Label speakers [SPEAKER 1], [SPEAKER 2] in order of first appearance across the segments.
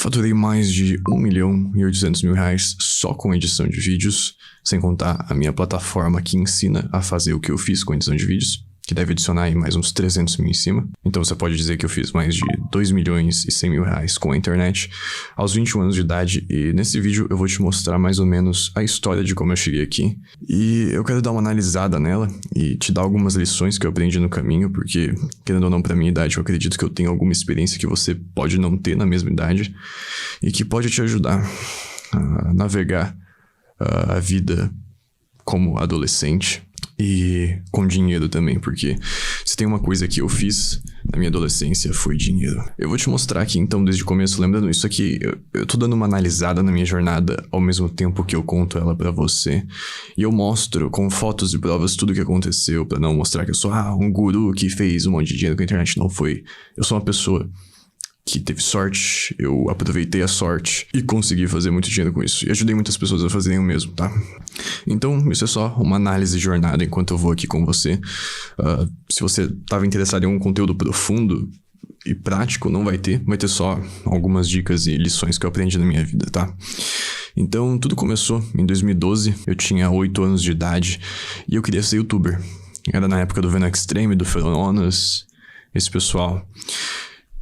[SPEAKER 1] faturei mais de R$1.800.000 só com edição de vídeos, sem contar a minha plataforma que ensina a fazer o que eu fiz com edição de vídeos, que deve adicionar aí mais uns 300 mil em cima. Então você pode dizer que eu fiz mais de R$2.100.000 com a internet aos 21 anos de idade, e nesse vídeo eu vou te mostrar mais ou menos a história de como eu cheguei aqui. E eu quero dar uma analisada nela e te dar algumas lições que eu aprendi no caminho, porque, querendo ou não, pra minha idade, eu acredito que eu tenho alguma experiência que você pode não ter na mesma idade e que pode te ajudar a navegar a vida como adolescente. E com dinheiro também, porque se tem uma coisa que eu fiz na minha adolescência foi dinheiro. Eu vou te mostrar aqui então desde o começo, lembrando isso aqui, eu tô dando uma analisada na minha jornada ao mesmo tempo que eu conto ela pra você. E eu mostro com fotos e provas tudo o que aconteceu, pra não mostrar que eu sou um guru que fez um monte de dinheiro com a internet. Não foi. Eu sou uma pessoa que teve sorte, eu aproveitei a sorte e consegui fazer muito dinheiro com isso. E ajudei muitas pessoas a fazerem o mesmo, tá? Então, isso é só uma análise de jornada enquanto eu vou aqui com você. Se você estava interessado em um conteúdo profundo e prático, não vai ter. Vai ter só algumas dicas e lições que eu aprendi na minha vida, tá? Então, tudo começou em 2012. Eu tinha 8 anos de idade e eu queria ser youtuber. Era na época do Venom Extreme, do Feronas, esse pessoal.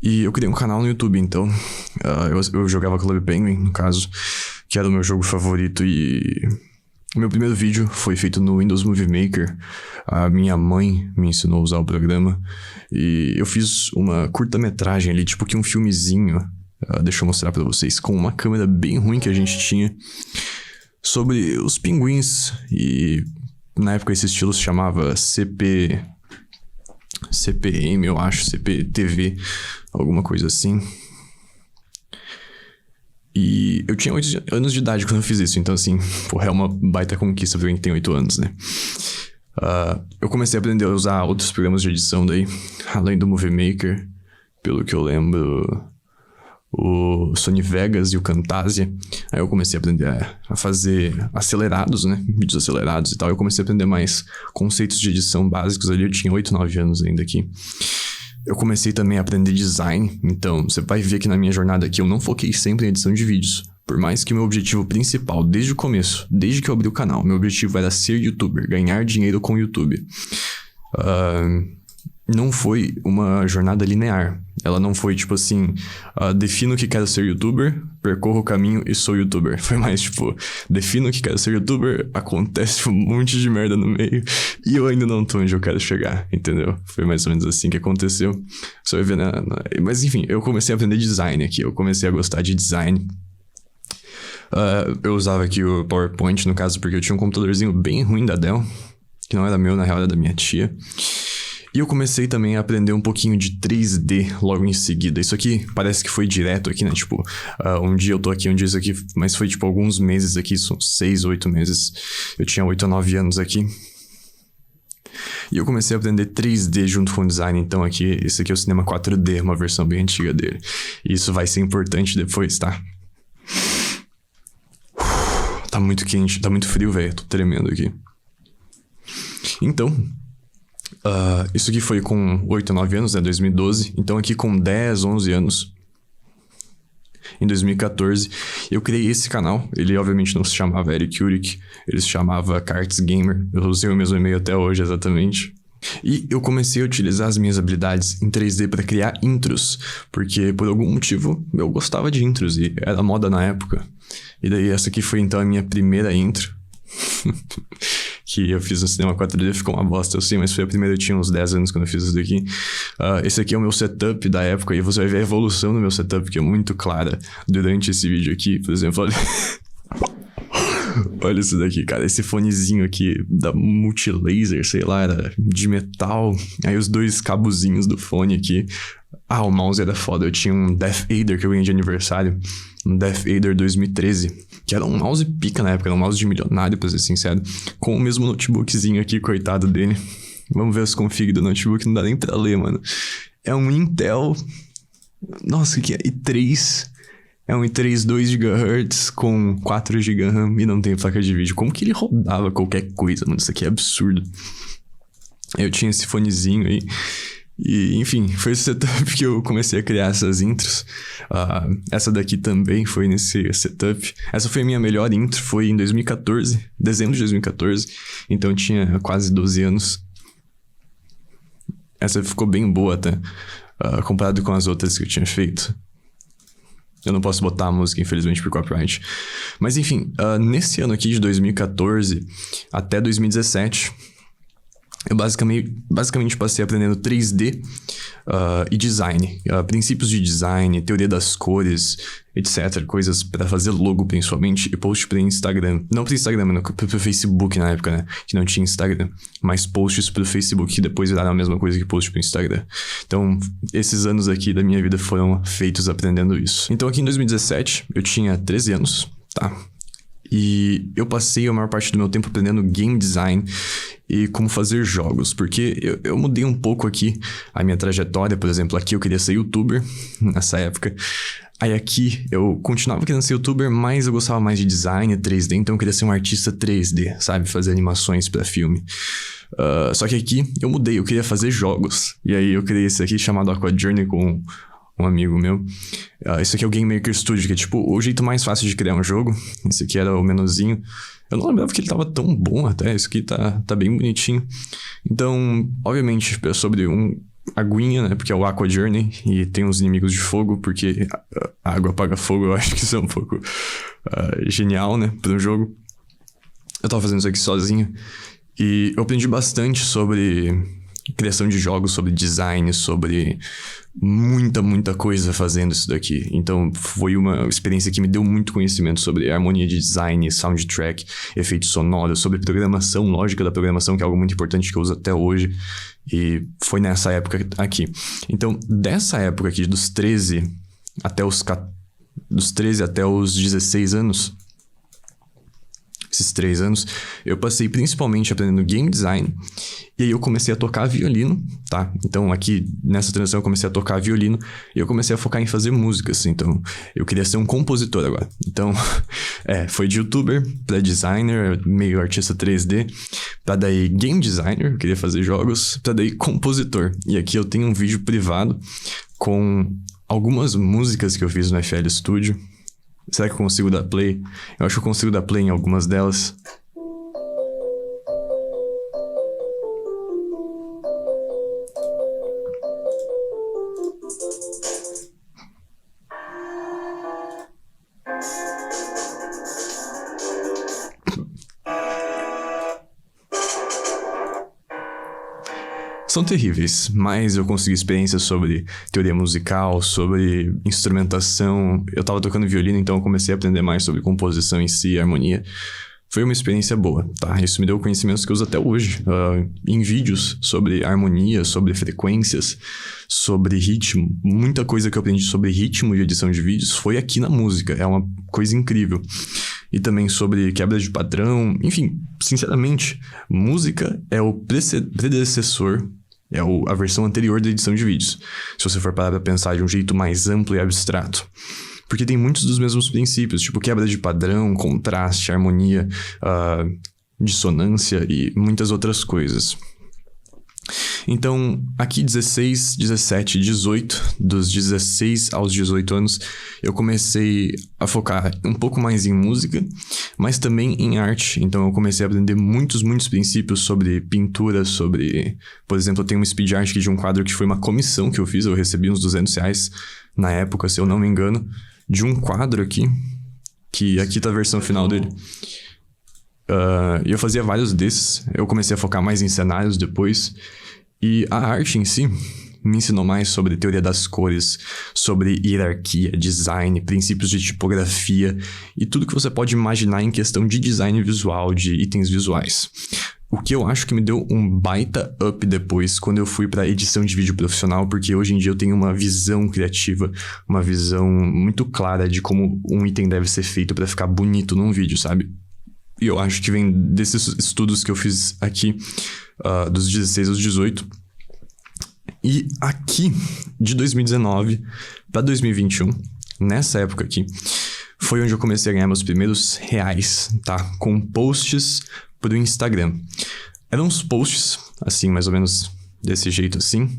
[SPEAKER 1] E eu criei um canal no YouTube, então eu jogava Club Penguin, no caso, que era o meu jogo favorito, e o meu primeiro vídeo foi feito no Windows Movie Maker. A minha mãe me ensinou a usar o programa, e eu fiz uma curta-metragem ali, tipo que um filmezinho, deixa eu mostrar pra vocês, com uma câmera bem ruim que a gente tinha, sobre os pinguins, e na época esse estilo se chamava CPM, eu acho, CPTV, alguma coisa assim. E eu tinha 8 anos de idade quando eu fiz isso, então assim, porra, é uma baita conquista pra quem tem 8 anos, né? Eu comecei a aprender a usar outros programas de edição daí, além do Movie Maker, pelo que eu lembro, o Sony Vegas e o Camtasia. Aí eu comecei a aprender a fazer acelerados, né? Vídeos acelerados e tal. Eu comecei a aprender mais conceitos de edição básicos ali. Eu tinha 8, 9 anos ainda aqui. Eu comecei também a aprender design. Então, você vai ver que na minha jornada aqui eu não foquei sempre em edição de vídeos. Por mais que o meu objetivo principal, desde o começo, desde que eu abri o canal, meu objetivo era ser youtuber, ganhar dinheiro com o YouTube. Não foi uma jornada linear. Ela não foi tipo assim, defino que quero ser youtuber, percorro o caminho e sou youtuber. Foi mais tipo, defino que quero ser youtuber, acontece um monte de merda no meio e eu ainda não tô onde eu quero chegar, entendeu? Foi mais ou menos assim que aconteceu. Você vai ver Mas enfim, eu comecei a aprender design aqui, eu comecei a gostar de design. Eu usava aqui o PowerPoint, no caso, porque eu tinha um computadorzinho bem ruim da Dell, que não era meu, na real era da minha tia. E eu comecei também a aprender um pouquinho de 3D logo em seguida. Isso aqui parece que foi direto aqui, né? Tipo, um dia eu tô aqui, um dia isso aqui. Mas foi tipo alguns meses aqui, são 6, 8 meses. Eu tinha 8 a 9 anos aqui. E eu comecei a aprender 3D junto com o design. Então aqui, esse aqui é o Cinema 4D, uma versão bem antiga dele. E isso vai ser importante depois, tá? Tá muito quente, tá muito frio, velho. Tô tremendo aqui. Então... isso aqui foi com 8 a 9 anos, né? 2012. Então aqui com 10, 11 anos, em 2014, eu criei esse canal. Ele obviamente não se chamava Eric Uric, ele se chamava Carts Gamer. Eu usei o mesmo e-mail até hoje, exatamente. E eu comecei a utilizar as minhas habilidades em 3D para criar intros, porque por algum motivo eu gostava de intros e era moda na época. E daí essa aqui foi então a minha primeira intro. Que eu fiz no Cinema 4D, ficou uma bosta, eu sei, mas foi a primeira, eu tinha uns 10 anos quando eu fiz isso daqui. Esse aqui é o meu setup da época, e você vai ver a evolução do meu setup, que é muito clara durante esse vídeo aqui. Por exemplo, olha... olha isso daqui, cara, esse fonezinho aqui da Multilaser, sei lá, era de metal. Aí os 2 cabozinhos do fone aqui. O mouse era foda, eu tinha um Death Adder que eu ganhei de aniversário. Um Death Adder 2013, que era um mouse pica na época, era um mouse de milionário, pra ser sincero, com o mesmo notebookzinho aqui, coitado dele. Vamos ver as config do notebook, não dá nem pra ler, mano. É um Intel... Nossa, que é i3... É um i3 2 GHz com 4 GB RAM e não tem placa de vídeo. Como que ele rodava qualquer coisa, mano? Isso aqui é absurdo. Eu tinha esse fonezinho aí. E, enfim, foi esse setup que eu comecei a criar essas intros. Essa daqui também foi nesse setup. Essa foi a minha melhor intro, foi em 2014, dezembro de 2014. Então eu tinha quase 12 anos. Essa ficou bem boa até, comparado com as outras que eu tinha feito. Eu não posso botar a música, infelizmente, por copyright. Mas enfim, nesse ano aqui de 2014 até 2017... eu basicamente passei aprendendo 3D e design. Princípios de design, teoria das cores, etc. Coisas para fazer logo, principalmente, e post para Instagram. Não para Instagram, mas para Facebook na época, né? Que não tinha Instagram. Mas posts para o Facebook, que depois viraram a mesma coisa que post para Instagram. Então, esses anos aqui da minha vida foram feitos aprendendo isso. Então, aqui em 2017, eu tinha 13 anos, tá? E eu passei a maior parte do meu tempo aprendendo game design e como fazer jogos, porque eu mudei um pouco aqui a minha trajetória. Por exemplo, aqui eu queria ser youtuber nessa época. Aí aqui eu continuava querendo ser youtuber, mas eu gostava mais de design 3D, então eu queria ser um artista 3D, sabe? Fazer animações pra filme. Só que aqui eu mudei, eu queria fazer jogos. E aí eu criei esse aqui chamado Aqua Journey com um amigo meu. Esse aqui é o Game Maker Studio, que é tipo o jeito mais fácil de criar um jogo. Esse aqui era o menuzinho. Eu não lembrava que ele tava tão bom até. Esse aqui tá bem bonitinho. Então, obviamente, é sobre aguinha, né? Porque é o Aqua Journey. E tem uns inimigos de fogo, porque a água apaga fogo. Eu acho que isso é um pouco genial, né? Para um jogo. Eu tava fazendo isso aqui sozinho. E eu aprendi bastante sobre criação de jogos, sobre design, sobre muita coisa fazendo isso daqui. Então foi uma experiência que me deu muito conhecimento sobre harmonia de design, soundtrack, efeitos sonoros, sobre programação, lógica da programação, que é algo muito importante que eu uso até hoje. E foi nessa época aqui. Então, dessa época aqui, dos 13 até os 16 anos, esses 3 anos, eu passei principalmente aprendendo game design. E aí eu comecei a tocar violino, tá? Então aqui nessa transição eu comecei a tocar violino e eu comecei a focar em fazer músicas. Então eu queria ser um compositor agora. Então foi de youtuber pra designer, meio artista 3D, pra daí game designer, eu queria fazer jogos, pra daí compositor. E aqui eu tenho um vídeo privado com algumas músicas que eu fiz no FL Studio. Será que eu consigo dar play? Eu acho que eu consigo dar play em algumas delas. São terríveis, mas eu consegui experiências sobre teoria musical, sobre instrumentação. Eu tava tocando violino, então eu comecei a aprender mais sobre composição em si, harmonia. Foi uma experiência boa, tá? Isso me deu conhecimentos que eu uso até hoje, em vídeos sobre harmonia, sobre frequências, sobre ritmo. Muita coisa que eu aprendi sobre ritmo e edição de vídeos foi aqui na música. É uma coisa incrível. E também sobre quebra de padrão. Enfim, sinceramente, música é o predecessor, a versão anterior da edição de vídeos. Se você for parar pra pensar de um jeito mais amplo e abstrato. Porque tem muitos dos mesmos princípios, tipo quebra de padrão, contraste, harmonia, dissonância e muitas outras coisas. Então, aqui 16, 17, 18, dos 16 aos 18 anos, eu comecei a focar um pouco mais em música, mas também em arte. Então, eu comecei a aprender muitos princípios sobre pintura, sobre... Por exemplo, eu tenho um speed art aqui de um quadro que foi uma comissão que eu fiz, eu recebi uns R$200 na época, se eu não me engano, de um quadro aqui, que aqui tá a versão final dele. E eu fazia vários desses, eu comecei a focar mais em cenários depois. E a arte em si me ensinou mais sobre teoria das cores, sobre hierarquia, design, princípios de tipografia e tudo que você pode imaginar em questão de design visual, de itens visuais. O que eu acho que me deu um baita up depois, quando eu fui pra edição de vídeo profissional, porque hoje em dia eu tenho uma visão criativa, uma visão muito clara de como um item deve ser feito pra ficar bonito num vídeo, sabe? E eu acho que vem desses estudos que eu fiz aqui, dos 16 aos 18. E aqui, de 2019 para 2021, nessa época aqui, foi onde eu comecei a ganhar meus primeiros reais, tá? Com posts pro Instagram. Eram uns posts, assim, mais ou menos desse jeito assim.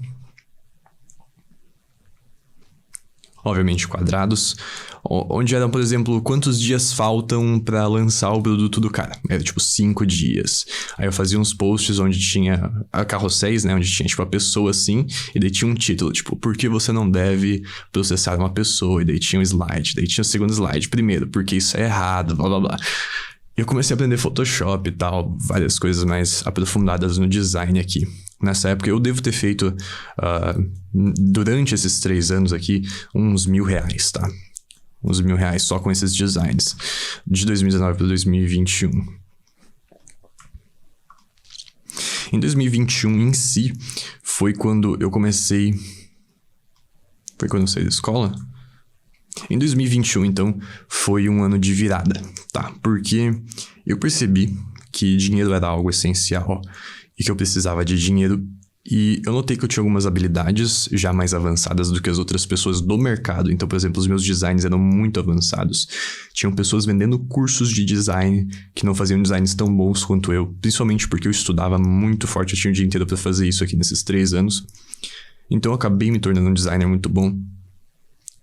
[SPEAKER 1] obviamente quadrados, onde eram, por exemplo, quantos dias faltam pra lançar o produto do cara. Era tipo 5 dias. Aí eu fazia uns posts onde tinha carrosséis, né, onde tinha tipo a pessoa assim, e daí tinha um título, tipo, por que você não deve processar uma pessoa? E daí tinha um slide, daí tinha o segundo slide. Primeiro, porque isso é errado, blá blá blá. E eu comecei a aprender Photoshop e tal, várias coisas mais aprofundadas no design aqui. Nessa época eu devo ter feito, durante esses 3 anos aqui, uns R$1.000, tá? Uns R$1.000 só com esses designs. De 2019 para 2021. Em 2021 em si, foi quando eu comecei... Foi quando eu saí da escola? Em 2021, então, foi um ano de virada, tá? Porque eu percebi que dinheiro era algo essencial e que eu precisava de dinheiro. E eu notei que eu tinha algumas habilidades já mais avançadas do que as outras pessoas do mercado. Então, por exemplo, os meus designs eram muito avançados. Tinham pessoas vendendo cursos de design que não faziam designs tão bons quanto eu. Principalmente porque eu estudava muito forte, eu tinha o dia inteiro para fazer isso aqui nesses 3 anos. Então eu acabei me tornando um designer muito bom.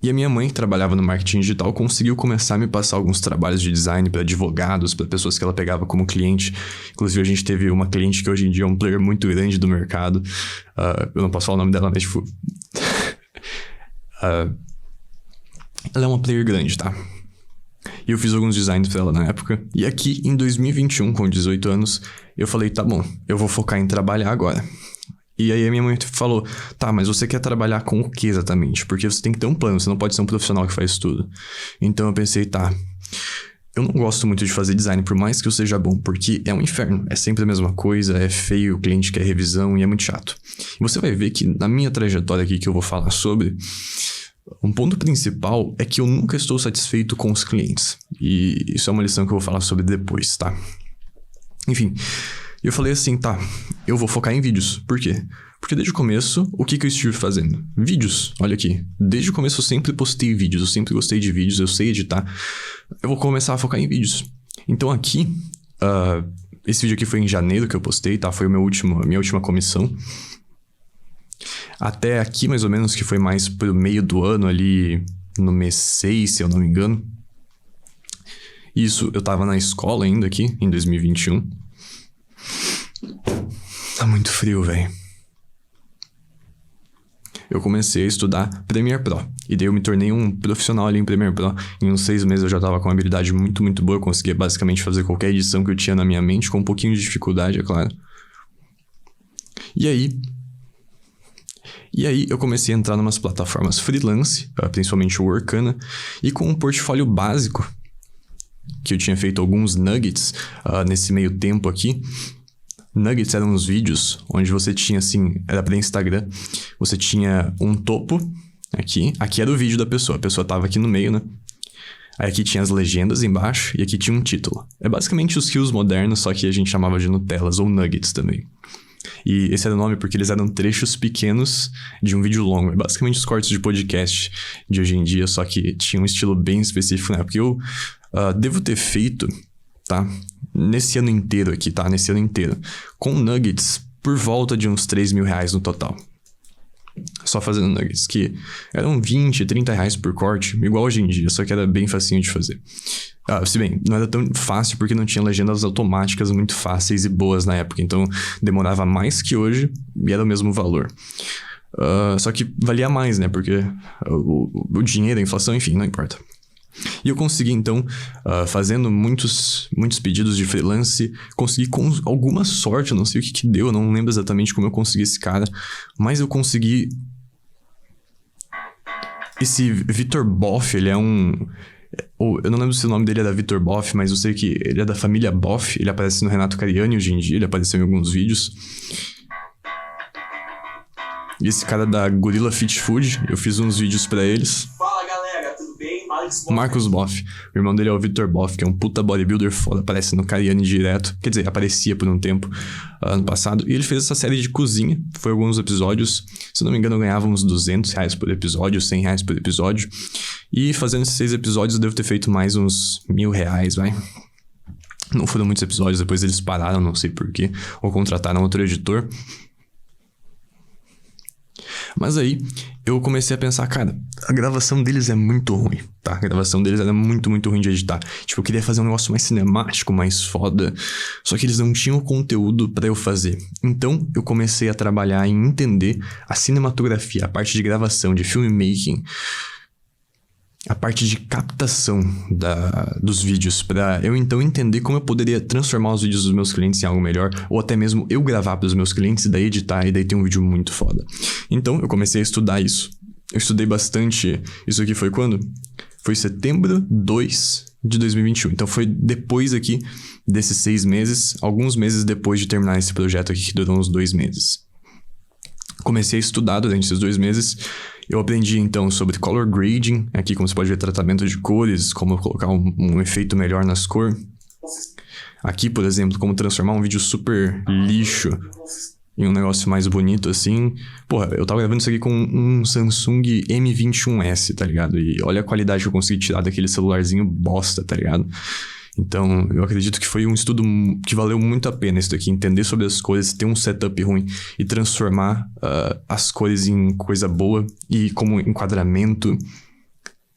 [SPEAKER 1] E a minha mãe, que trabalhava no marketing digital, conseguiu começar a me passar alguns trabalhos de design para advogados, para pessoas que ela pegava como cliente. Inclusive, a gente teve uma cliente que hoje em dia é um player muito grande do mercado. Eu não posso falar o nome dela, mas tipo... ela é uma player grande, tá? E eu fiz alguns designs pra ela na época. E aqui, em 2021, com 18 anos, eu falei, tá bom, eu vou focar em trabalhar agora. E aí a minha mãe falou, tá, mas você quer trabalhar com o que exatamente? Porque você tem que ter um plano, você não pode ser um profissional que faz tudo. Então eu pensei, tá, eu não gosto muito de fazer design, por mais que eu seja bom, porque é um inferno. É sempre a mesma coisa, é feio, o cliente quer revisão e é muito chato. E você vai ver que na minha trajetória aqui que eu vou falar sobre, um ponto principal é que eu nunca estou satisfeito com os clientes. E isso é uma lição que eu vou falar sobre depois, tá? Enfim... E eu falei assim, tá, eu vou focar em vídeos. Por quê? Porque desde o começo, o que eu estive fazendo? Vídeos, olha aqui. Desde o começo eu sempre postei vídeos, eu sempre gostei de vídeos, eu sei editar. Eu vou começar a focar em vídeos. Então aqui, esse vídeo aqui foi em janeiro que eu postei, tá? Foi a minha última comissão. Até aqui, mais ou menos, que foi mais pro meio do ano ali, no mês 6, se eu não me engano. Isso, eu tava na escola ainda aqui, em 2021. Tá muito frio, velho. Eu comecei a estudar Premiere Pro. E daí eu me tornei um profissional ali em Premiere Pro. Em uns 6 meses eu já tava com uma habilidade muito, muito boa. Eu conseguia basicamente fazer qualquer edição que eu tinha na minha mente, com um pouquinho de dificuldade, é claro. E aí eu comecei a entrar numas plataformas freelance, principalmente o Workana, e com um portfólio básico, que eu tinha feito alguns nuggets nesse meio tempo aqui. Nuggets eram uns vídeos onde você tinha assim, era para Instagram, você tinha um topo aqui era o vídeo da pessoa, a pessoa tava aqui no meio, né? Aí aqui tinha as legendas embaixo e aqui tinha um título. É basicamente os reels modernos, só que a gente chamava de Nutellas ou Nuggets também. E esse era o nome porque eles eram trechos pequenos de um vídeo longo. É basicamente os cortes de podcast de hoje em dia, só que tinha um estilo bem específico na época. Eu devo ter feito, tá? Nesse ano inteiro aqui, tá? Nesse ano inteiro. Com nuggets por volta de uns R$3.000 no total. Só fazendo nuggets, que eram 20, 30 reais por corte, igual hoje em dia, só que era bem facinho de fazer. Se bem, não era tão fácil porque não tinha legendas automáticas muito fáceis e boas na época, então demorava mais que hoje e era o mesmo valor. Só que valia mais, né? Porque o dinheiro, a inflação, enfim, não importa. E eu consegui, então, fazendo muitos pedidos de freelance, consegui com alguma sorte, eu não sei o que deu, eu não lembro exatamente como eu consegui esse cara, mas eu consegui... Esse Vitor Boff, ele é um... Eu não lembro se o nome dele era Vitor Boff, mas eu sei que ele é da família Boff, ele aparece no Renato Cariani hoje em dia, ele apareceu em alguns vídeos. E esse cara da Gorilla Fit Food, eu fiz uns vídeos pra eles.
[SPEAKER 2] Fala galera, tudo bem?
[SPEAKER 1] Marcos Boff. O irmão dele é o Vitor Boff, que é um puta bodybuilder foda, aparece no Cariani direto. Quer dizer, aparecia por um tempo ano passado. E ele fez essa série de cozinha, foi alguns episódios. Se não me engano, eu ganhava uns R$200 por episódio, R$100 por episódio. E fazendo esses 6 episódios, eu devo ter feito mais uns R$1.000, vai. Não foram muitos episódios, depois eles pararam, não sei porquê. Ou contrataram outro editor. Mas aí, eu comecei a pensar, cara, a gravação deles é muito ruim, tá? A gravação deles era muito, muito ruim de editar. Tipo, eu queria fazer um negócio mais cinemático, mais foda. Só que eles não tinham conteúdo pra eu fazer. Então, eu comecei a trabalhar em entender a cinematografia, a parte de gravação, de filmmaking, a parte de captação dos vídeos, pra eu então entender como eu poderia transformar os vídeos dos meus clientes em algo melhor, ou até mesmo eu gravar para os meus clientes e daí editar e daí ter um vídeo muito foda. Então eu comecei a estudar isso. Eu estudei bastante. Isso aqui foi quando? Foi setembro 2 de 2021. Então foi depois aqui desses 6 meses, alguns meses depois de terminar esse projeto aqui que durou uns 2 meses. Comecei a estudar durante esses 2 meses. Eu aprendi, então, sobre color grading. Aqui, como você pode ver, tratamento de cores, como colocar um efeito melhor nas cores. Aqui, por exemplo, como transformar um vídeo super lixo em um negócio mais bonito, assim. Porra, eu tava gravando isso aqui com um Samsung M21S, tá ligado? E olha a qualidade que eu consegui tirar daquele celularzinho bosta, tá ligado? Então, eu acredito que foi um estudo que valeu muito a pena isso daqui. Entender sobre as cores, ter um setup ruim e transformar as cores em coisa boa. E como enquadramento,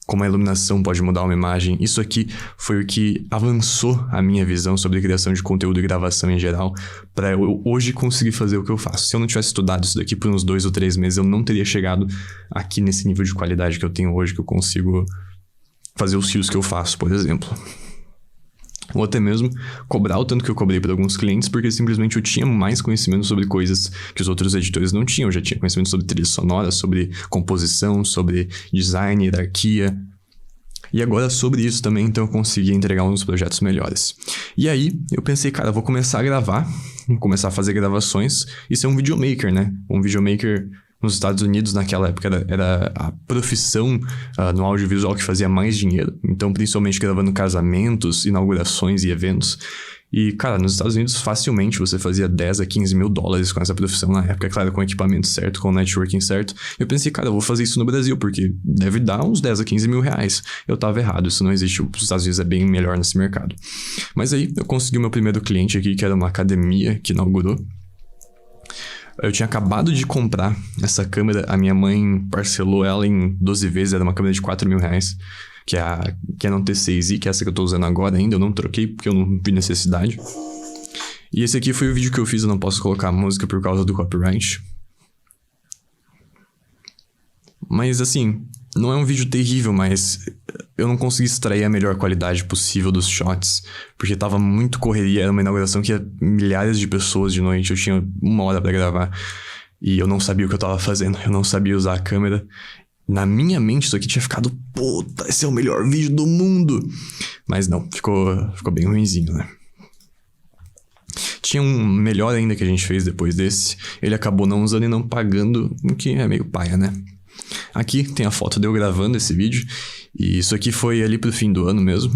[SPEAKER 1] como a iluminação pode mudar uma imagem. Isso aqui foi o que avançou a minha visão sobre criação de conteúdo e gravação em geral, para eu hoje conseguir fazer o que eu faço. Se eu não tivesse estudado isso daqui por uns 2 ou 3 meses, eu não teria chegado aqui nesse nível de qualidade que eu tenho hoje, que eu consigo fazer os fios que eu faço, por exemplo. Ou até mesmo cobrar o tanto que eu cobrei para alguns clientes, porque simplesmente eu tinha mais conhecimento sobre coisas que os outros editores não tinham. Eu já tinha conhecimento sobre trilha sonora, sobre composição, sobre design, hierarquia. E agora sobre isso também, então eu consegui entregar uns projetos melhores. E aí, eu pensei, cara, eu vou começar a gravar, vou começar a fazer gravações e ser um videomaker, né? Um videomaker nos Estados Unidos, naquela época, era a profissão no audiovisual que fazia mais dinheiro. Então, principalmente gravando casamentos, inaugurações e eventos. E, cara, nos Estados Unidos, facilmente você fazia 10 a 15 mil dólares com essa profissão na época. Claro, com o equipamento certo, com o networking certo. Eu pensei, cara, eu vou fazer isso no Brasil, porque deve dar uns 10 a 15 mil reais. Eu tava errado, isso não existe. Os Estados Unidos é bem melhor nesse mercado. Mas aí, eu consegui o meu primeiro cliente aqui, que era uma academia que inaugurou. Eu tinha acabado de comprar essa câmera, a minha mãe parcelou ela em 12 vezes, era uma câmera de 4 mil reais, que é a Canon T6i, que é essa que eu tô usando agora ainda, eu não troquei porque eu não vi necessidade. E esse aqui foi o vídeo que eu fiz, eu não posso colocar música por causa do copyright. Mas assim, não é um vídeo terrível, mas eu não consegui extrair a melhor qualidade possível dos shots, porque tava muito correria, era uma inauguração que ia milhares de pessoas de noite, eu tinha 1 hora pra gravar, e eu não sabia o que eu tava fazendo, eu não sabia usar a câmera. Na minha mente isso aqui tinha ficado, puta, esse é o melhor vídeo do mundo! Mas não, ficou bem ruinzinho, né? Tinha um melhor ainda que a gente fez depois desse, ele acabou não usando e não pagando, o que é meio paia, né? Aqui tem a foto de eu gravando esse vídeo. E isso aqui foi ali pro fim do ano mesmo.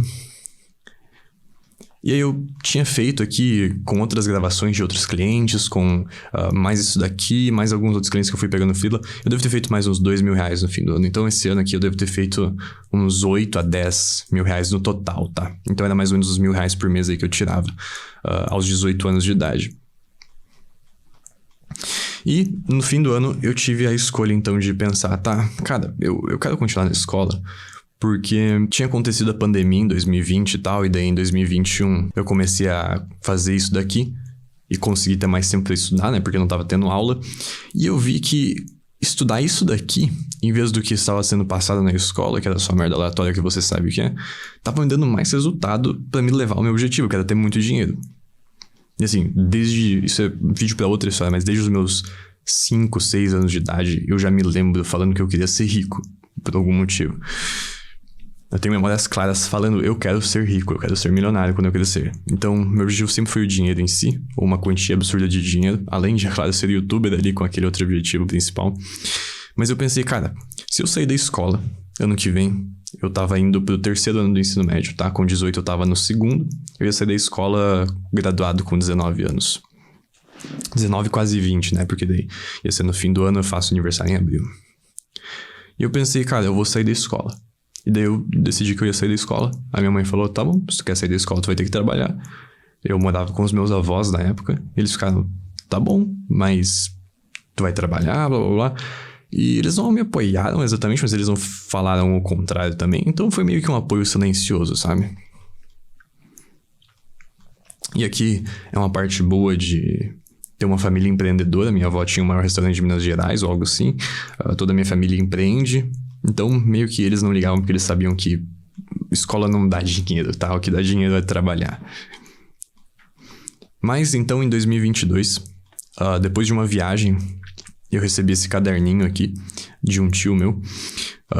[SPEAKER 1] E aí eu tinha feito aqui com outras gravações de outros clientes, com mais isso daqui, mais alguns outros clientes que eu fui pegando fila. Eu devo ter feito mais uns 2 mil reais no fim do ano. Então esse ano aqui eu devo ter feito uns 8 a 10 mil reais no total, tá? Então era mais ou menos uns 1.000 reais por mês aí que eu tirava aos 18 anos de idade. E no fim do ano eu tive a escolha então de pensar, tá, cara, eu quero continuar na escola, porque tinha acontecido a pandemia em 2020 e tal, e daí em 2021 eu comecei a fazer isso daqui e consegui ter mais tempo pra estudar, né, porque eu não tava tendo aula, e eu vi que estudar isso daqui, em vez do que estava sendo passado na escola, que era só merda aleatória que você sabe o que é, tava me dando mais resultado pra me levar ao meu objetivo, que era ter muito dinheiro. E assim, isso é vídeo pra outra história, mas desde os meus 5, 6 anos de idade, eu já me lembro falando que eu queria ser rico, por algum motivo. Eu tenho memórias claras falando, eu quero ser rico, eu quero ser milionário quando eu crescer. Então, meu objetivo sempre foi o dinheiro em si, ou uma quantia absurda de dinheiro, além de, é claro, ser youtuber ali com aquele outro objetivo principal. Mas eu pensei, cara, se eu sair da escola, ano que vem, eu tava indo pro 3º ano do ensino médio, tá? Com 18 eu tava no 2º, eu ia sair da escola graduado com 19 anos. 19, quase 20, né? Porque daí ia ser no fim do ano, eu faço aniversário em abril. E eu pensei, cara, eu vou sair da escola. E daí eu decidi que eu ia sair da escola. A minha mãe falou, tá bom, se tu quer sair da escola, tu vai ter que trabalhar. Eu morava com os meus avós na época. Eles ficaram, tá bom, mas tu vai trabalhar, blá, blá, blá. E eles não me apoiaram exatamente, mas eles não falaram o contrário também. Então foi meio que um apoio silencioso, sabe? E aqui é uma parte boa de ter uma família empreendedora. Minha avó tinha o maior restaurante de Minas Gerais ou algo assim. Toda a minha família empreende. Então, meio que eles não ligavam porque eles sabiam que escola não dá dinheiro, tá? O que dá dinheiro é trabalhar. Mas, então, em 2022, depois de uma viagem, eu recebi esse caderninho aqui de um tio meu,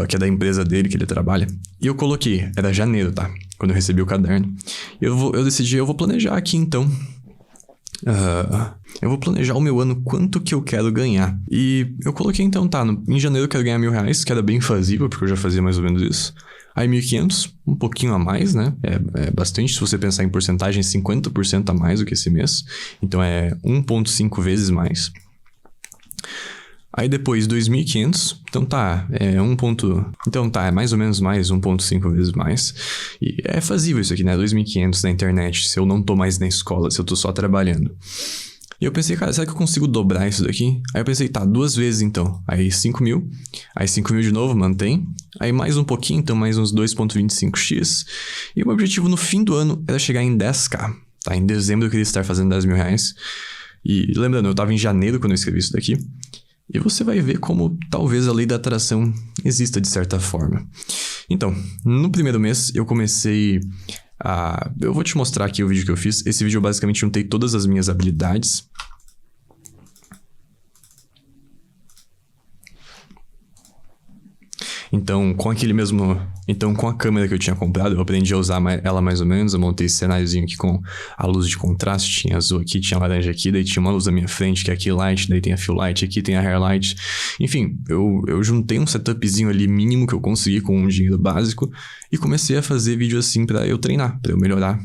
[SPEAKER 1] que é da empresa dele, que ele trabalha. E eu coloquei, era janeiro, tá? Quando eu recebi o caderno. Eu decidi, eu vou planejar aqui, então. Eu vou planejar o meu ano, quanto que eu quero ganhar. E eu coloquei, então, tá, em janeiro eu quero ganhar R$1.000, que era bem fazível, porque eu já fazia mais ou menos isso. Aí 1.500, um pouquinho a mais, né? É bastante, se você pensar em porcentagem, 50% a mais do que esse mês. Então é 1,5 vezes mais. Aí depois 2.500, então tá, então tá, é mais ou menos mais 1,5 vezes mais. E é fazível isso aqui, né? 2.500 na internet, se eu não tô mais na escola, se eu tô só trabalhando. E eu pensei, cara, será que eu consigo dobrar isso daqui? Aí eu pensei, tá, 2 vezes então. Aí 5.000, aí 5.000 de novo, mantém. Aí mais um pouquinho, então mais uns 2,25x. E o meu objetivo no fim do ano era chegar em 10k. Tá, em dezembro eu queria estar fazendo R$10.000. E lembrando, eu tava em janeiro quando eu escrevi isso daqui. E você vai ver como talvez a lei da atração exista de certa forma. Então, no primeiro mês eu comecei a... Eu vou te mostrar aqui o vídeo que eu fiz. Esse vídeo eu basicamente juntei todas as minhas habilidades. Então, com a câmera que eu tinha comprado, eu aprendi a usar ela mais ou menos. Eu montei esse cenáriozinho aqui com a luz de contraste. Tinha azul aqui, tinha laranja aqui, daí tinha uma luz na minha frente, que é a key light, daí tem a fill light aqui, tem a hair light. Enfim, eu juntei um setupzinho ali mínimo que eu consegui com um dinheiro básico e comecei a fazer vídeo assim pra eu treinar, pra eu melhorar.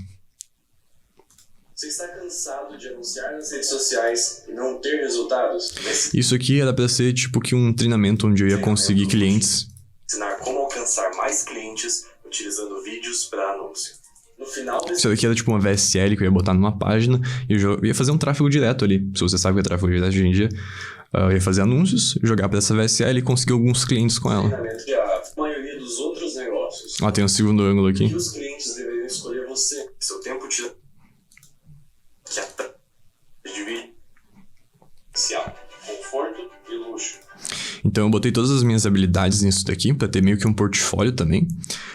[SPEAKER 2] Você está cansado de anunciar nas redes sociais e não ter resultados?
[SPEAKER 1] Isso aqui era pra ser tipo que um treinamento onde eu ia conseguir clientes.
[SPEAKER 2] Ensinar como alcançar mais clientes utilizando vídeos para anúncio. No final desse...
[SPEAKER 1] Isso aqui era tipo uma VSL que eu ia botar numa página e eu ia fazer um tráfego direto ali. Se você sabe o que é tráfego direto hoje em dia, eu ia fazer anúncios, jogar pra essa VSL e conseguir alguns clientes com ela.
[SPEAKER 2] A maioria dos outros negócios.
[SPEAKER 1] Tem um segundo ângulo aqui.
[SPEAKER 2] E os clientes deveriam escolher você. Seu tempo te... conforto e luxo.
[SPEAKER 1] Então eu botei todas as minhas habilidades nisso daqui pra ter meio que um portfólio também.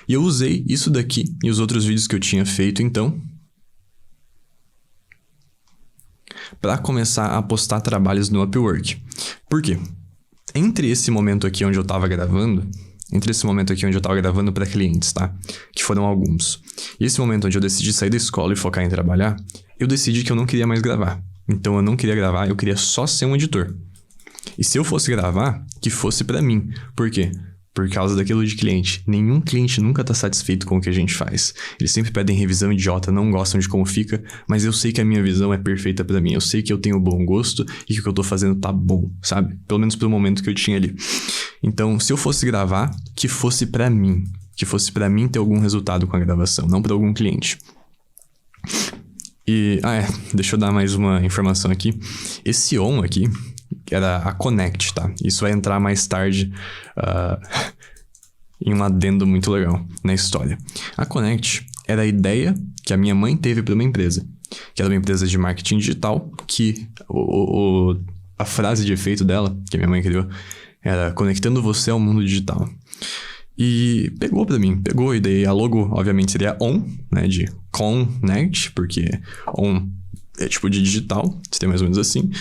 [SPEAKER 1] E eu usei isso daqui e os outros vídeos que eu tinha feito então pra começar a postar trabalhos no Upwork. Por quê? Entre esse momento aqui onde eu tava gravando pra clientes, tá? Que foram alguns. E esse momento onde eu decidi sair da escola e focar em trabalhar, eu decidi que eu não queria mais gravar. Então eu não queria gravar, eu queria só ser um editor. E se eu fosse gravar, que fosse pra mim. Por quê? Por causa daquilo de cliente. Nenhum cliente nunca tá satisfeito com o que a gente faz. Eles sempre pedem revisão idiota, não gostam de como fica, mas eu sei que a minha visão é perfeita pra mim. Eu sei que eu tenho bom gosto e que o que eu tô fazendo tá bom, sabe? Pelo menos pelo momento que eu tinha ali. Então, se eu fosse gravar, que fosse pra mim. Que fosse pra mim ter algum resultado com a gravação, não pra algum cliente. E, deixa eu dar mais uma informação aqui. Esse on aqui, que era a Connect, tá? Isso vai entrar mais tarde em um adendo muito legal na história. A Connect era a ideia que a minha mãe teve para uma empresa, que era uma empresa de marketing digital, que a frase de efeito dela, que a minha mãe criou, era conectando você ao mundo digital. E pegou, e daí a logo, obviamente, seria on, né, de connect, porque on é tipo de digital, você tem mais ou menos assim.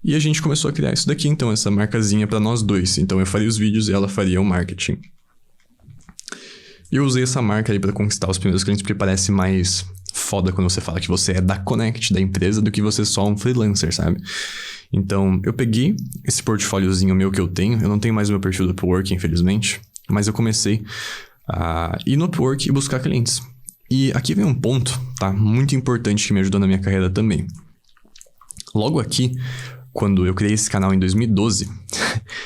[SPEAKER 1] E a gente começou a criar isso daqui, então, essa marcazinha pra nós dois. Então eu faria os vídeos e ela faria o marketing. E eu usei essa marca aí pra conquistar os primeiros clientes, porque parece mais foda quando você fala que você é da Connect, da empresa, do que você é só um freelancer, sabe? Então, eu peguei esse portfóliozinho meu que eu tenho. Eu não tenho mais o meu perfil do Upwork, infelizmente. Mas eu comecei a ir no Upwork e buscar clientes. E aqui vem um ponto, tá? Muito importante que me ajudou na minha carreira também. Logo aqui, quando eu criei esse canal em 2012,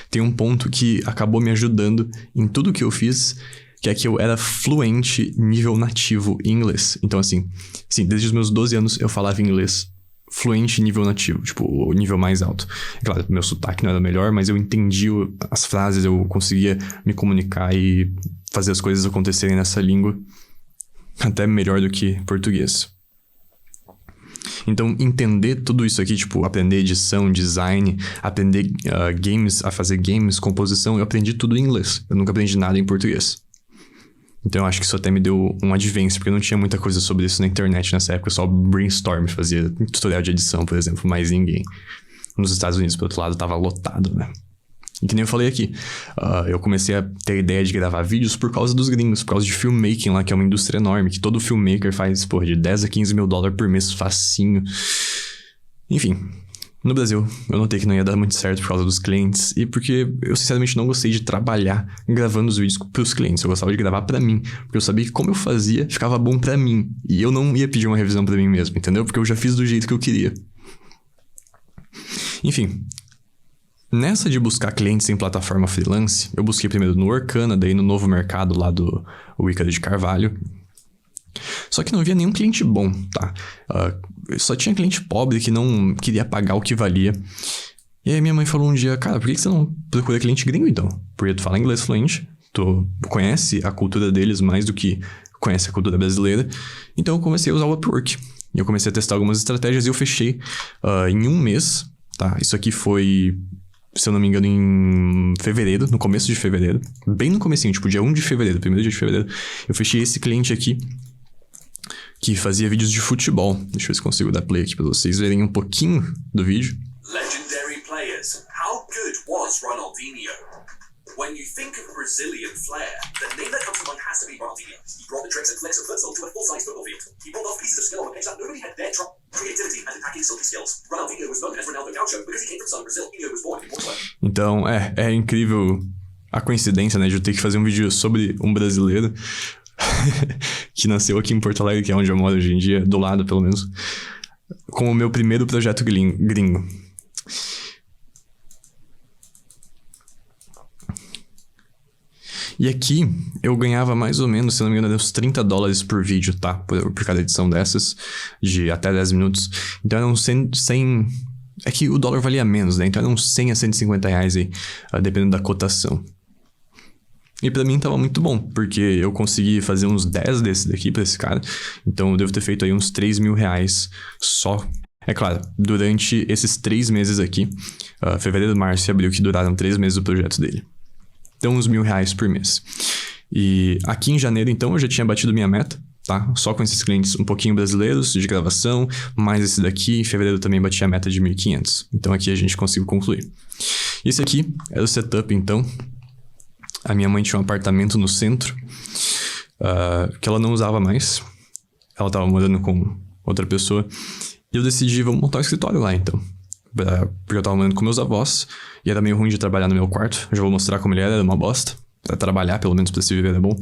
[SPEAKER 1] tem um ponto que acabou me ajudando em tudo que eu fiz, que é que eu era fluente nível nativo em inglês. Então, assim, desde os meus 12 anos eu falava inglês fluente nível nativo, tipo, o nível mais alto. É claro, meu sotaque não era o melhor, mas eu entendi as frases, eu conseguia me comunicar e fazer as coisas acontecerem nessa língua até melhor do que português. Então, entender tudo isso aqui, tipo, aprender edição, design, aprender games, a fazer games, composição, eu aprendi tudo em inglês. Eu nunca aprendi nada em português. Então, eu acho que isso até me deu um advance, porque não tinha muita coisa sobre isso na internet nessa época. Eu só brainstorm, fazia tutorial de edição, por exemplo, mas ninguém. Nos Estados Unidos, por outro lado, tava lotado, né? E que nem eu falei aqui, eu comecei a ter a ideia de gravar vídeos por causa dos gringos, por causa de filmmaking lá, que é uma indústria enorme, que todo filmmaker faz, porra, de 10 a 15 mil dólares por mês, facinho. Enfim, no Brasil, eu notei que não ia dar muito certo por causa dos clientes, e porque eu sinceramente não gostei de trabalhar gravando os vídeos pros clientes, eu gostava de gravar pra mim, porque eu sabia que como eu fazia, ficava bom pra mim, e eu não ia pedir uma revisão pra mim mesmo, entendeu? Porque eu já fiz do jeito que eu queria. Enfim... Nessa de buscar clientes em plataforma freelance, eu busquei primeiro no Workana, daí no Novo Mercado lá do Ícaro de Carvalho. Só que não havia nenhum cliente bom, tá? Só tinha cliente pobre que não queria pagar o que valia. E aí minha mãe falou um dia, cara, por que você não procura cliente gringo então? Porque tu fala inglês fluente, tu conhece a cultura deles mais do que conhece a cultura brasileira. Então eu comecei a usar o Upwork. E eu comecei a testar algumas estratégias e eu fechei em um mês, tá? Isso aqui foi... se eu não me engano, em fevereiro, no começo de fevereiro. Bem no comecinho, tipo, dia 1 de fevereiro, primeiro dia de fevereiro. Eu fechei esse cliente aqui, que fazia vídeos de futebol. Deixa eu ver se consigo dar play aqui pra vocês verem um pouquinho do vídeo.
[SPEAKER 3] Legendary players. How good was Ronaldinho? When you think of Brazilian flair, the name that comes to mind has to be Ronaldinho. He brought the tricks and flicks of futsal to a full-size football field. He pulled off pieces of skill on the pitch that nobody had dared try. Creativity and attacking silky skills. Ronaldinho was known as Ronaldo Gaucho because he came from southern Brazil. He was born in Portugal.
[SPEAKER 1] Então, é incrível a coincidência, né, de eu ter que fazer um vídeo sobre um brasileiro que nasceu aqui em Porto Alegre, que é onde eu moro hoje em dia, do lado, pelo menos, com o meu primeiro projeto gringo. E aqui, eu ganhava mais ou menos, se não me engano, uns $30 por vídeo, tá? Por cada edição dessas, de até 10 minutos. Então eram 100... É que o dólar valia menos, né? Então eram 100 a 150 reais aí, dependendo da cotação. E pra mim tava muito bom, porque eu consegui fazer uns 10 desses daqui pra esse cara. Então eu devo ter feito aí uns 3 mil reais só. É claro, durante esses 3 meses aqui, fevereiro, março e abril, que duraram 3 meses do projeto dele. Então, uns R$1.000 por mês. E aqui em janeiro, então, eu já tinha batido minha meta, tá? Só com esses clientes um pouquinho brasileiros, de gravação, mais esse daqui. Em fevereiro eu também bati a meta de 1.500. Então, aqui a gente conseguiu concluir. Esse aqui era o setup, então. A minha mãe tinha um apartamento no centro, que ela não usava mais. Ela tava morando com outra pessoa. E eu decidi, vamos montar um escritório lá, então. Porque eu tava morando com meus avós e era meio ruim de trabalhar no meu quarto. Eu já vou mostrar como ele era uma bosta. Pra trabalhar, pelo menos pra se viver é bom.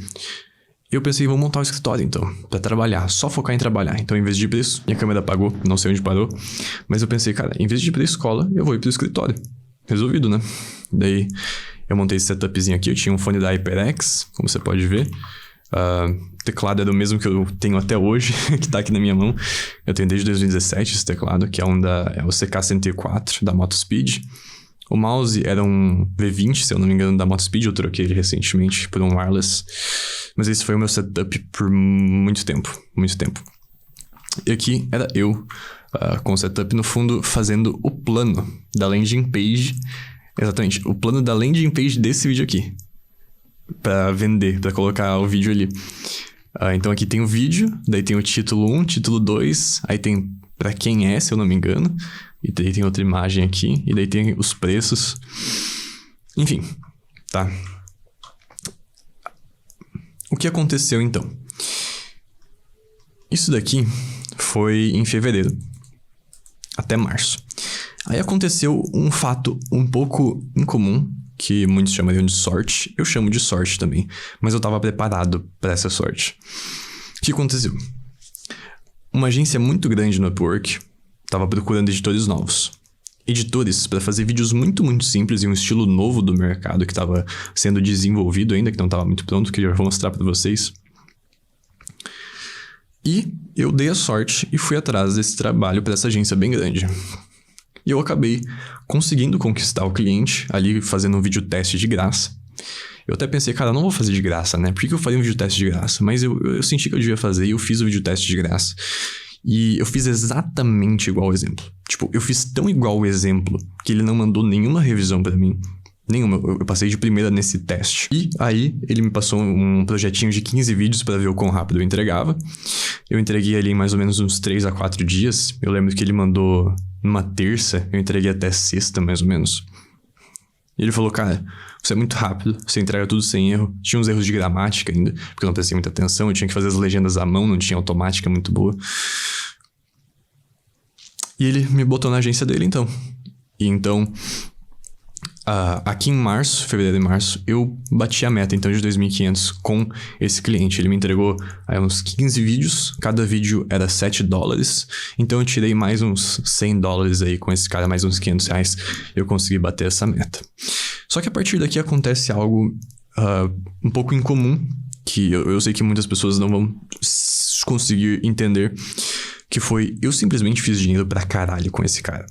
[SPEAKER 1] E eu pensei, vou montar um escritório então, pra trabalhar, só focar em trabalhar. Então, em vez de ir pra isso, minha câmera apagou, não sei onde parou. Mas eu pensei, cara, em vez de ir pra escola, eu vou ir pro escritório. Resolvido, né? Daí, eu montei esse setupzinho aqui. Eu tinha um fone da HyperX, como você pode ver. O teclado é do mesmo que eu tenho até hoje, que tá aqui na minha mão. Eu tenho desde 2017 esse teclado, que é o CK104 da Motospeed. O mouse era um V20, se eu não me engano, da Motospeed. Eu troquei ele recentemente por um wireless. Mas esse foi o meu setup por muito tempo. Muito tempo. E aqui era eu, com o setup no fundo, fazendo o plano da landing page. Exatamente, o plano da landing page desse vídeo aqui. Pra vender, pra colocar o vídeo ali. Então aqui tem o vídeo, daí tem o título 1, título 2, aí tem pra quem é, se eu não me engano, e daí tem outra imagem aqui, e daí tem os preços. Enfim, tá? O que aconteceu então? Isso daqui foi em fevereiro, até março. Aí aconteceu um fato um pouco incomum, que muitos chamariam de sorte. Eu chamo de sorte também, mas eu tava preparado pra essa sorte. O que aconteceu? Uma agência muito grande no Upwork tava procurando editores novos. Editores para fazer vídeos muito, muito simples em um estilo novo do mercado que tava sendo desenvolvido ainda, que não tava muito pronto, que eu já vou mostrar pra vocês. E eu dei a sorte e fui atrás desse trabalho para essa agência bem grande. E eu acabei conseguindo conquistar o cliente ali fazendo um vídeo teste de graça. Eu até pensei, cara, eu não vou fazer de graça, né? Por que eu faria um vídeo teste de graça? Mas eu senti que eu devia fazer e eu fiz o vídeo teste de graça. E eu fiz exatamente igual o exemplo. Tipo, eu fiz tão igual o exemplo que ele não mandou nenhuma revisão pra mim. Nenhuma. Eu passei de primeira nesse teste. E aí, ele me passou um projetinho de 15 vídeos pra ver o quão rápido eu entregava. Eu entreguei ali em mais ou menos uns 3 a 4 dias. Eu lembro que ele mandou numa terça, eu entreguei até sexta, mais ou menos. E ele falou, cara, você é muito rápido, você entrega tudo sem erro. Tinha uns erros de gramática ainda, porque eu não prestei muita atenção. Eu tinha que fazer as legendas à mão, não tinha automática muito boa. E ele me botou na agência dele, então. E então, aqui em fevereiro e março, eu bati a meta, então, de 2.500 com esse cliente. Ele me entregou aí uns 15 vídeos, cada vídeo era $7. Então, eu tirei mais uns $100 aí com esse cara, mais uns R$500. Eu consegui bater essa meta. Só que a partir daqui acontece algo um pouco incomum, que eu sei que muitas pessoas não vão conseguir entender, que foi, eu simplesmente fiz dinheiro pra caralho com esse cara.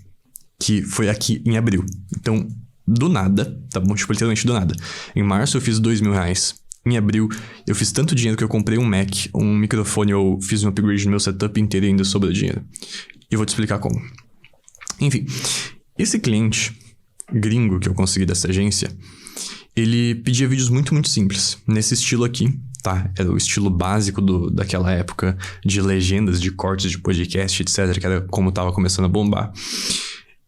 [SPEAKER 1] Que foi aqui em abril. Então, do nada, tá bom? Tipo, literalmente do nada. Em março eu fiz R$2.000. Em abril, eu fiz tanto dinheiro que eu comprei um Mac, um microfone, eu fiz um upgrade no meu setup inteiro e ainda sobrou dinheiro. E eu vou te explicar como. Enfim, esse cliente gringo que eu consegui dessa agência, ele pedia vídeos muito, muito simples. Nesse estilo aqui, tá? Era o estilo básico daquela época de legendas, de cortes de podcast, etc. Que era como tava começando a bombar.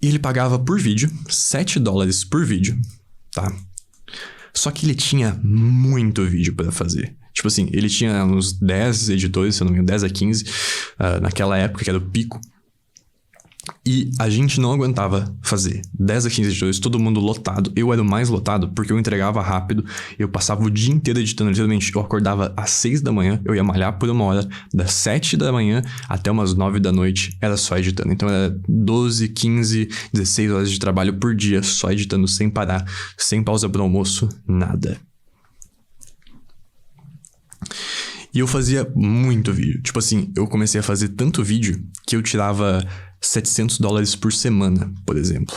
[SPEAKER 1] E ele pagava por vídeo, $7 por vídeo, tá? Só que ele tinha muito vídeo pra fazer. Tipo assim, ele tinha uns 10 editores, se eu não me engano, 10 a 15, naquela época, que era o pico. E a gente não aguentava fazer 10 a 15 editores, todo mundo lotado. Eu era o mais lotado porque eu entregava rápido. Eu passava o dia inteiro editando. Literalmente, eu acordava às 6 da manhã, eu ia malhar por 1 hora, das 7 da manhã até umas 9 da noite, era só editando. Então era 12, 15, 16 horas de trabalho por dia, só editando sem parar, sem pausa pro almoço, nada. E eu fazia muito vídeo. Tipo assim, eu comecei a fazer tanto vídeo que eu tirava $700 por semana, por exemplo.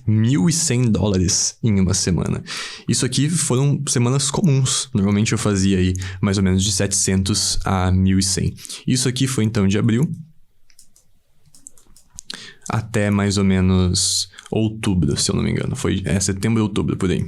[SPEAKER 1] $1.100 em uma semana. Isso aqui foram semanas comuns. Normalmente eu fazia aí mais ou menos de 700 a 1.100. Isso aqui foi então de abril até mais ou menos outubro, se eu não me engano. Foi setembro ou outubro, por aí.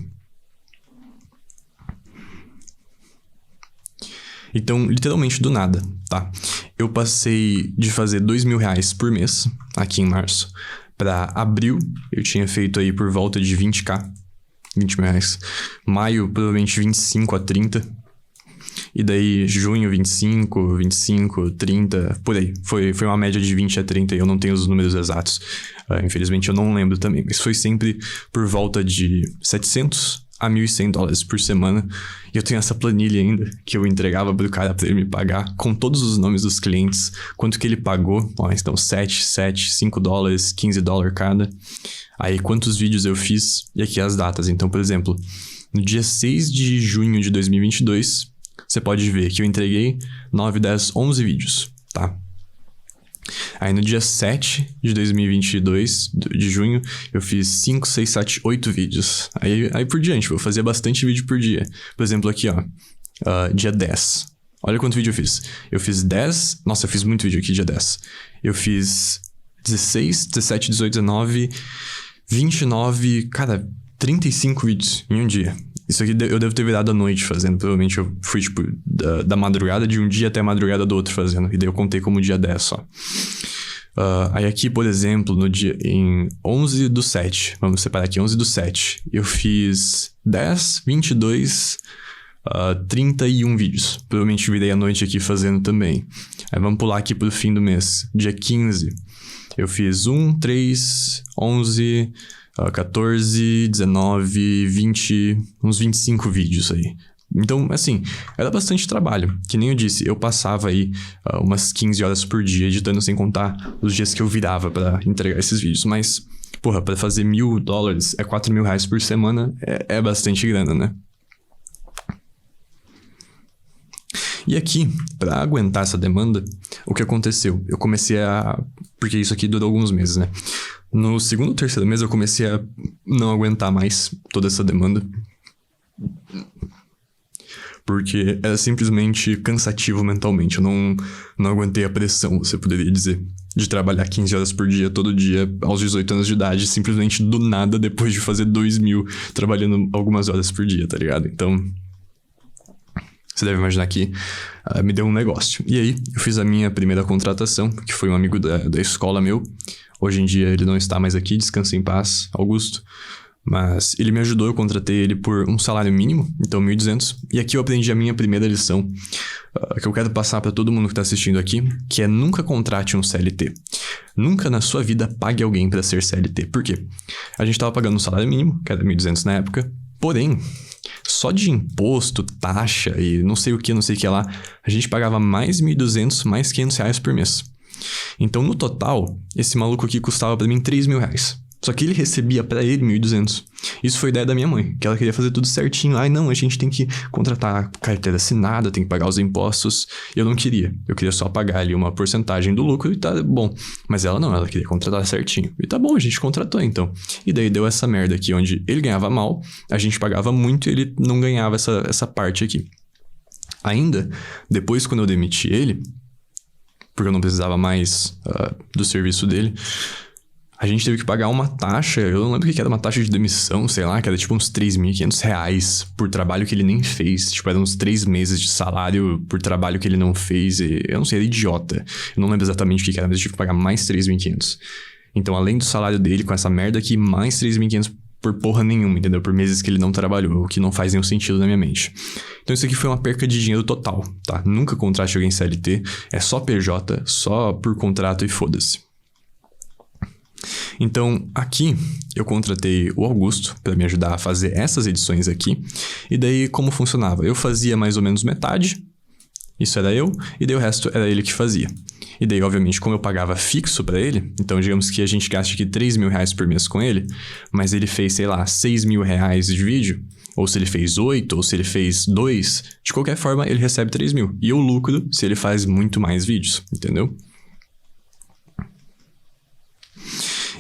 [SPEAKER 1] Então, literalmente do nada, tá? Eu passei de fazer R$2.000 por mês, aqui em março, pra abril, eu tinha feito aí por volta de 20k, R$20.000. Maio, provavelmente 25 a 30. E daí, junho, 25, 30, por aí. Foi uma média de 20 a 30, e eu não tenho os números exatos. Infelizmente, eu não lembro também. Mas foi sempre por volta de 700 a $1.100 por semana. E eu tenho essa planilha ainda, que eu entregava pro cara pra ele me pagar, com todos os nomes dos clientes, quanto que ele pagou. Ó, então, $7, $5, $15 cada. Aí, quantos vídeos eu fiz, e aqui as datas. Então, por exemplo, no dia 6 de junho de 2022, você pode ver que eu entreguei 9, 10, 11 vídeos, tá? Aí no dia 7 de 2022, de junho, eu fiz 5, 6, 7, 8 vídeos. Aí por diante, eu fazia bastante vídeo por dia. Por exemplo, aqui, ó, dia 10. Olha quanto vídeo eu fiz. Eu fiz 10... Nossa, eu fiz muito vídeo aqui, dia 10. Eu fiz 16, 17, 18, 19, 29... Cara, 35 vídeos em um dia. Isso aqui eu devo ter virado à noite fazendo. Provavelmente eu fui, tipo, da madrugada de um dia até a madrugada do outro fazendo. E daí eu contei como dia 10 só. Aí aqui, por exemplo, em 11 do 7. Vamos separar aqui, 11 do 7. Eu fiz 10, 22, 31 vídeos. Provavelmente virei à noite aqui fazendo também. Aí vamos pular aqui pro fim do mês. Dia 15. Eu fiz 1, 3, 11... 14, 19, 20, uns 25 vídeos aí. Então, assim, era bastante trabalho. Que nem eu disse, eu passava aí umas 15 horas por dia editando, sem contar os dias que eu virava pra entregar esses vídeos. Mas, porra, pra fazer $1.000, é R$4.000 por semana, é bastante grana, né? E aqui, pra aguentar essa demanda, o que aconteceu? Eu comecei a... Porque isso aqui durou alguns meses, né? No segundo ou terceiro mês eu comecei a não aguentar mais toda essa demanda. Porque era simplesmente cansativo mentalmente. Eu não aguentei a pressão, você poderia dizer, de trabalhar 15 horas por dia, todo dia, aos 18 anos de idade, simplesmente do nada, depois de fazer 2.000, trabalhando algumas horas por dia, tá ligado? Então, você deve imaginar que me deu um negócio. E aí, eu fiz a minha primeira contratação, que foi um amigo da escola meu. Hoje em dia, ele não está mais aqui, descansa em paz, Augusto. Mas ele me ajudou, eu contratei ele por um salário mínimo, então 1.200. E aqui eu aprendi a minha primeira lição, que eu quero passar para todo mundo que está assistindo aqui, que é nunca contrate um CLT. Nunca na sua vida pague alguém para ser CLT. Por quê? A gente estava pagando um salário mínimo, que era 1.200 na época, porém, só de imposto, taxa e não sei o que lá, a gente pagava mais 1.200, mais R$500 por mês. Então, no total, esse maluco aqui custava para mim R$3.000. Só que ele recebia pra ele 1.200. Isso foi ideia da minha mãe, que ela queria fazer tudo certinho. Ai, não, a gente tem que contratar carteira assinada, tem que pagar os impostos. Eu não queria. Eu queria só pagar ali uma porcentagem do lucro e tá bom. Mas ela não, ela queria contratar certinho. E tá bom, a gente contratou então. E daí deu essa merda aqui, onde ele ganhava mal, a gente pagava muito e ele não ganhava essa parte aqui. Ainda, depois quando eu demiti ele, porque eu não precisava mais do serviço dele, a gente teve que pagar uma taxa, eu não lembro o que era uma taxa de demissão, sei lá, que era tipo uns R$3.500 por trabalho que ele nem fez. Tipo, eram uns 3 meses de salário por trabalho que ele não fez. E eu não sei, era idiota. Eu não lembro exatamente o que era, mas eu tive que pagar mais R$3.500. Então, além do salário dele, com essa merda aqui, mais R$3.500 por porra nenhuma, entendeu? Por meses que ele não trabalhou, o que não faz nenhum sentido na minha mente. Então, isso aqui foi uma perca de dinheiro total, tá? Nunca contrate alguém CLT, é só PJ, só por contrato e foda-se. Então, aqui eu contratei o Augusto para me ajudar a fazer essas edições aqui. E daí, como funcionava? Eu fazia mais ou menos metade, isso era eu, e daí o resto era ele que fazia. E daí, obviamente, como eu pagava fixo para ele, então digamos que a gente gasta aqui R$3.000 por mês com ele, mas ele fez, sei lá, R$6.000 de vídeo, ou se ele fez 8, ou se ele fez 2, de qualquer forma, ele recebe 3.000. E eu lucro se ele faz muito mais vídeos, entendeu?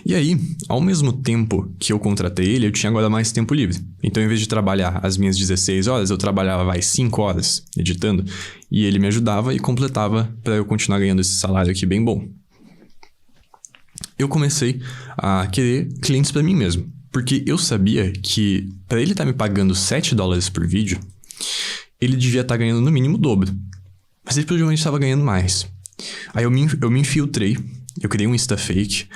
[SPEAKER 1] E aí, ao mesmo tempo que eu contratei ele, eu tinha agora mais tempo livre. Então, em vez de trabalhar as minhas 16 horas, eu trabalhava, 5 horas editando. E ele me ajudava e completava para eu continuar ganhando esse salário aqui bem bom. Eu comecei a querer clientes para mim mesmo. Porque eu sabia que para ele estar me pagando $7 por vídeo, ele devia estar ganhando no mínimo o dobro. Mas ele provavelmente estava ganhando mais. Aí eu me infiltrei, eu criei um Insta fake.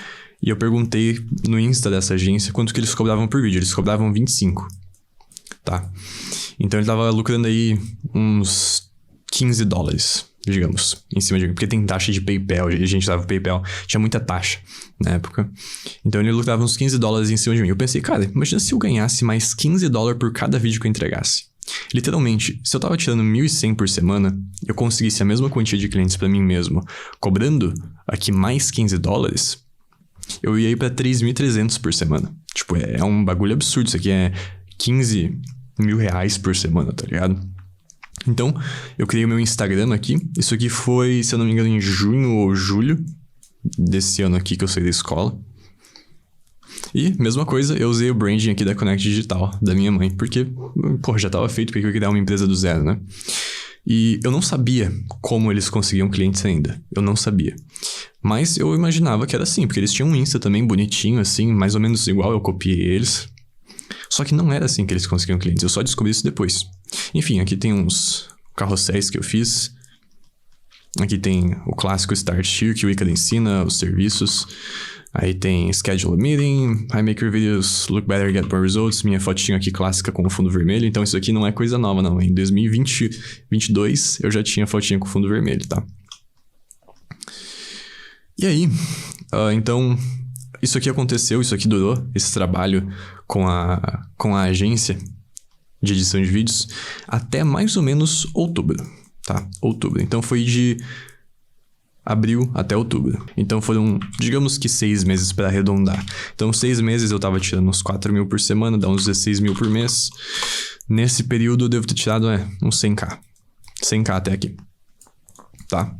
[SPEAKER 1] E eu perguntei no Insta dessa agência quanto que eles cobravam por vídeo. Eles cobravam 25, tá? Então ele tava lucrando aí uns $15, digamos, em cima de mim. Porque tem taxa de PayPal, a gente usava PayPal, tinha muita taxa na época. Então ele lucrava uns $15 em cima de mim. Eu pensei, cara, imagina se eu ganhasse mais $15 por cada vídeo que eu entregasse. Literalmente, se eu tava tirando 1.100 por semana, eu conseguisse a mesma quantia de clientes pra mim mesmo, cobrando aqui mais $15... eu ia ir pra 3.300 por semana. Tipo, é um bagulho absurdo. Isso aqui é R$15.000 por semana, tá ligado? Então, eu criei o meu Instagram aqui. Isso aqui foi, se eu não me engano, em junho ou julho desse ano aqui que eu saí da escola. E, mesma coisa, eu usei o branding aqui da Connect Digital, da minha mãe. Porque, pô, já tava feito, porque eu queria criar uma empresa do zero, né? E eu não sabia como eles conseguiam clientes ainda. Eu não sabia. Mas eu imaginava que era assim, porque eles tinham um Insta também bonitinho, assim, mais ou menos igual, eu copiei eles. Só que não era assim que eles conseguiam clientes, eu só descobri isso depois. Enfim, aqui tem uns carrosséis que eu fiz. Aqui tem o clássico Start Here, que o Wicca ensina, os serviços. Aí tem Schedule a Meeting, I make your videos look better, get more results. Minha fotinha aqui clássica com o fundo vermelho. Então isso aqui não é coisa nova, não. Em 2022 eu já tinha fotinha com fundo vermelho, tá? E aí, então, isso aqui aconteceu, isso aqui durou, esse trabalho com a agência de edição de vídeos, até mais ou menos outubro, tá? Outubro. Então foi de abril até outubro. Então foram, digamos que 6 meses para arredondar. Então 6 meses eu tava tirando uns 4.000 por semana, dá uns 16.000 por mês. Nesse período eu devo ter tirado uns 100k. 100k até aqui, tá?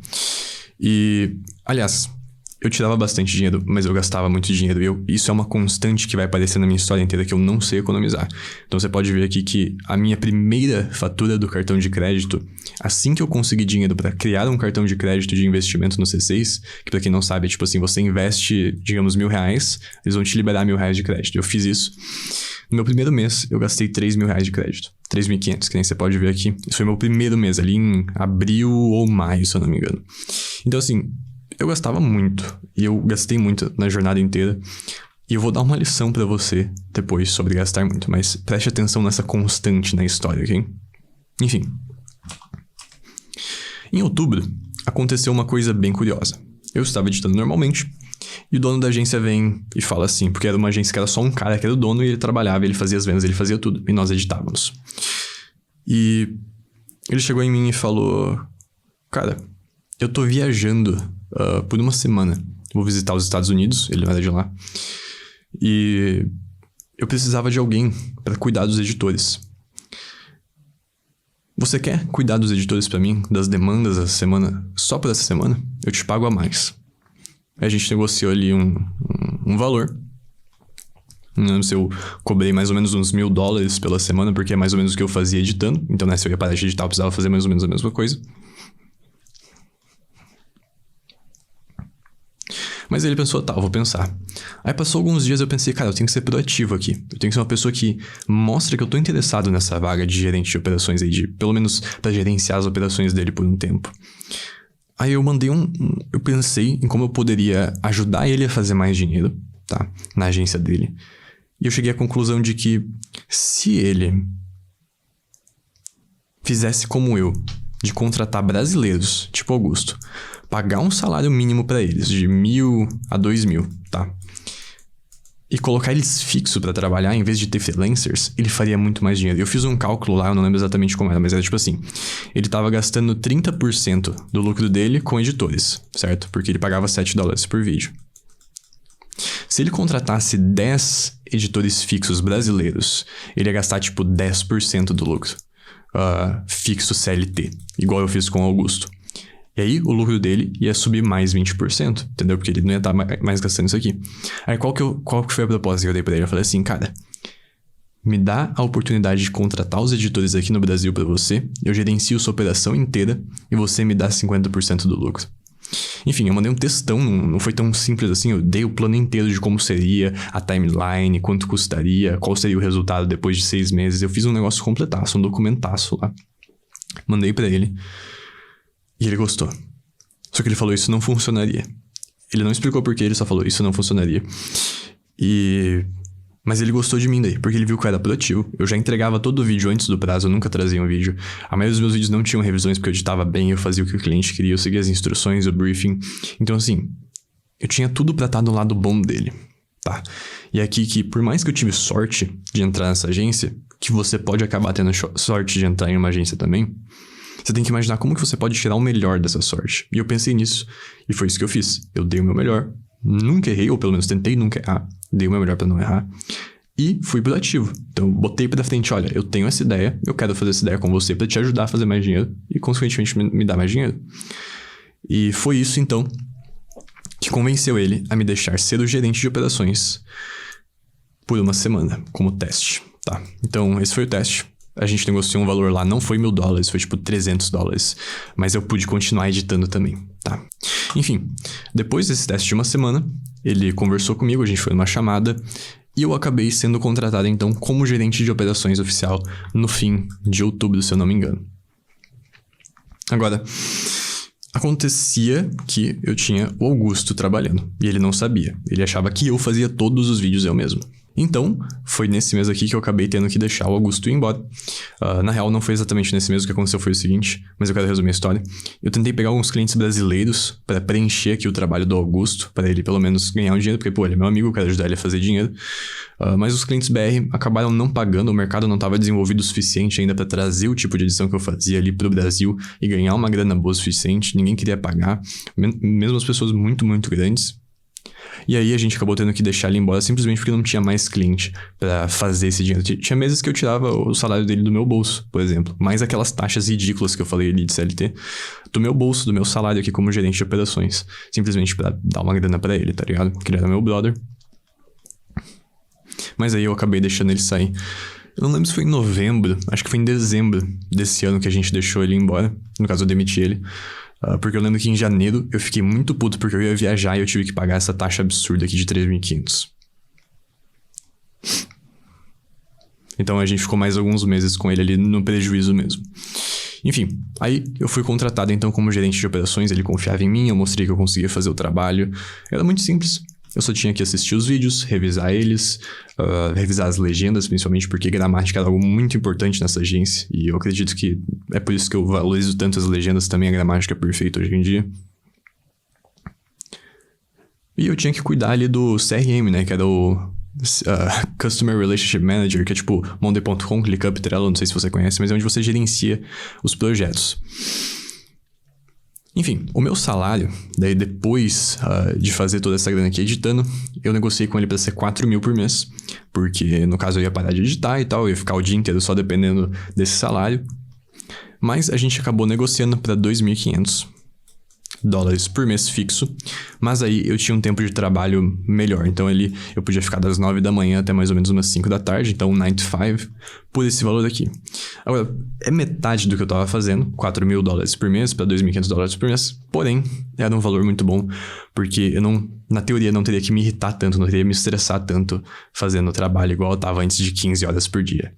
[SPEAKER 1] E, aliás, eu tirava bastante dinheiro, mas eu gastava muito dinheiro. E isso é uma constante que vai aparecer na minha história inteira, que eu não sei economizar. Então você pode ver aqui que a minha primeira fatura do cartão de crédito, assim que eu consegui dinheiro para criar um cartão de crédito de investimento no C6, que pra quem não sabe, é tipo assim, você investe, digamos, R$1.000, eles vão te liberar R$1.000 de crédito. Eu fiz isso. No meu primeiro mês, eu gastei R$3.000 de crédito. 3.500, que nem você pode ver aqui. Isso foi meu primeiro mês, ali em abril ou maio, se eu não me engano. Então, assim, eu gastava muito. E eu gastei muito na jornada inteira. E eu vou dar uma lição pra você depois sobre gastar muito. Mas preste atenção nessa constante na história, ok? Enfim. Em outubro, aconteceu uma coisa bem curiosa. Eu estava editando normalmente. E o dono da agência vem e fala assim, porque era uma agência que era só um cara que era o dono e ele trabalhava, ele fazia as vendas, ele fazia tudo. E nós editávamos. E ele chegou em mim e falou, cara, eu tô viajando por uma semana. Vou visitar os Estados Unidos, ele não era de lá. E eu precisava de alguém para cuidar dos editores. Você quer cuidar dos editores pra mim, das demandas da semana, só por essa semana? Eu te pago a mais. A gente negociou ali um valor. Não lembro se eu cobrei mais ou menos uns $1.000 pela semana, porque é mais ou menos o que eu fazia editando. Então, né, se eu ia parar de editar, eu precisava fazer mais ou menos a mesma coisa. Mas ele pensou, tá, eu vou pensar. Aí passou alguns dias, eu pensei, cara, eu tenho que ser proativo aqui. Eu tenho que ser uma pessoa que mostra que eu tô interessado nessa vaga de gerente de operações aí, pelo menos pra gerenciar as operações dele por um tempo. Aí eu mandei eu pensei em como eu poderia ajudar ele a fazer mais dinheiro, tá? Na agência dele. E eu cheguei à conclusão de que se ele fizesse como eu, de contratar brasileiros, tipo Augusto, pagar um salário mínimo pra eles, de 1.000 a 2.000, tá? E colocar eles fixo pra trabalhar, em vez de ter freelancers, ele faria muito mais dinheiro. Eu fiz um cálculo lá, eu não lembro exatamente como era, mas era tipo assim, ele tava gastando 30% do lucro dele com editores, certo? Porque ele pagava $7 por vídeo. Se ele contratasse 10 editores fixos brasileiros, ele ia gastar tipo 10% do lucro fixo CLT, igual eu fiz com o Augusto. E aí, o lucro dele ia subir mais 20%, entendeu? Porque ele não ia estar mais gastando isso aqui. Aí, qual que foi a proposta que eu dei pra ele? Eu falei assim, cara, me dá a oportunidade de contratar os editores aqui no Brasil pra você, eu gerencio sua operação inteira e você me dá 50% do lucro. Enfim, eu mandei um textão, não foi tão simples assim, eu dei o plano inteiro de como seria a timeline, quanto custaria, qual seria o resultado depois de 6 meses. Eu fiz um negócio completaço, um documentaço lá. Mandei pra ele. E ele gostou. Só que ele falou, isso não funcionaria. Ele não explicou por quê, ele só falou, isso não funcionaria. Mas ele gostou de mim daí, porque ele viu que eu era proativo. Eu já entregava todo o vídeo antes do prazo, eu nunca trazia um vídeo. A maioria dos meus vídeos não tinham revisões, porque eu editava bem, eu fazia o que o cliente queria, eu seguia as instruções, o briefing. Então, assim, eu tinha tudo pra estar do lado bom dele, tá? E é aqui que, por mais que eu tive sorte de entrar nessa agência, que você pode acabar tendo sorte de entrar em uma agência também, você tem que imaginar como que você pode tirar o melhor dessa sorte. E eu pensei nisso, e foi isso que eu fiz. Eu dei o meu melhor, nunca errei, ou pelo menos tentei nunca errar. Dei o meu melhor pra não errar. E fui proativo. Então, eu botei pra frente, olha, eu tenho essa ideia, eu quero fazer essa ideia com você pra te ajudar a fazer mais dinheiro e, consequentemente, me dar mais dinheiro. E foi isso, então, que convenceu ele a me deixar ser o gerente de operações por uma semana, como teste, tá? Então, esse foi o teste. A gente negociou um valor lá, não foi $1.000, foi tipo $300. Mas eu pude continuar editando também, tá? Enfim, depois desse teste de uma semana, ele conversou comigo, a gente foi numa chamada, e eu acabei sendo contratado, então, como gerente de operações oficial no fim de outubro, se eu não me engano. Agora, acontecia que eu tinha o Augusto trabalhando, e ele não sabia. Ele achava que eu fazia todos os vídeos eu mesmo. Então, foi nesse mês aqui que eu acabei tendo que deixar o Augusto ir embora. Na real, não foi exatamente nesse mês, o que aconteceu foi o seguinte, mas eu quero resumir a história. Eu tentei pegar alguns clientes brasileiros para preencher aqui o trabalho do Augusto, para ele pelo menos ganhar um dinheiro, porque, pô, ele é meu amigo, eu quero ajudar ele a fazer dinheiro. Mas os clientes BR acabaram não pagando, o mercado não estava desenvolvido o suficiente ainda para trazer o tipo de edição que eu fazia ali pro Brasil e ganhar uma grana boa o suficiente, ninguém queria pagar, mesmo as pessoas muito, muito grandes. E aí a gente acabou tendo que deixar ele embora simplesmente porque não tinha mais cliente pra fazer esse dinheiro. Tinha meses que eu tirava o salário dele do meu bolso, por exemplo. Mais aquelas taxas ridículas que eu falei ali de CLT, do meu bolso, do meu salário aqui como gerente de operações. Simplesmente pra dar uma grana pra ele, tá ligado? Porque ele era meu brother. Mas aí eu acabei deixando ele sair. Eu não lembro se foi em novembro, acho que foi em dezembro desse ano que a gente deixou ele embora. No caso, eu demiti ele. Porque eu lembro que em janeiro eu fiquei muito puto porque eu ia viajar e eu tive que pagar essa taxa absurda aqui de 3.500. Então a gente ficou mais alguns meses com ele ali no prejuízo mesmo. Enfim, aí eu fui contratado então como gerente de operações, ele confiava em mim, eu mostrei que eu conseguia fazer o trabalho. Era muito simples. Eu só tinha que assistir os vídeos, revisar eles, revisar as legendas, principalmente porque gramática era algo muito importante nessa agência. E eu acredito que é por isso que eu valorizo tanto as legendas, também a gramática é perfeita hoje em dia. E eu tinha que cuidar ali do CRM, né, que era o Customer Relationship Manager, que é tipo Monday.com, ClickUp, Trello, não sei se você conhece, mas é onde você gerencia os projetos. Enfim, o meu salário, daí depois de fazer toda essa grana aqui editando, eu negociei com ele pra ser 4 mil por mês, porque no caso eu ia parar de editar e tal, eu ia ficar o dia inteiro só dependendo desse salário, mas a gente acabou negociando pra 2.500 dólares por mês fixo, mas aí eu tinha um tempo de trabalho melhor, então ali eu podia ficar das 9 da manhã até mais ou menos umas 5 da tarde, então 9 to 5, por esse valor aqui. Agora, é metade do que eu tava fazendo, 4 mil dólares por mês para 2.500 dólares por mês, porém, era um valor muito bom, porque eu não, na teoria, não teria que me irritar tanto, não teria que me estressar tanto fazendo o trabalho igual eu tava antes de 15 horas por dia.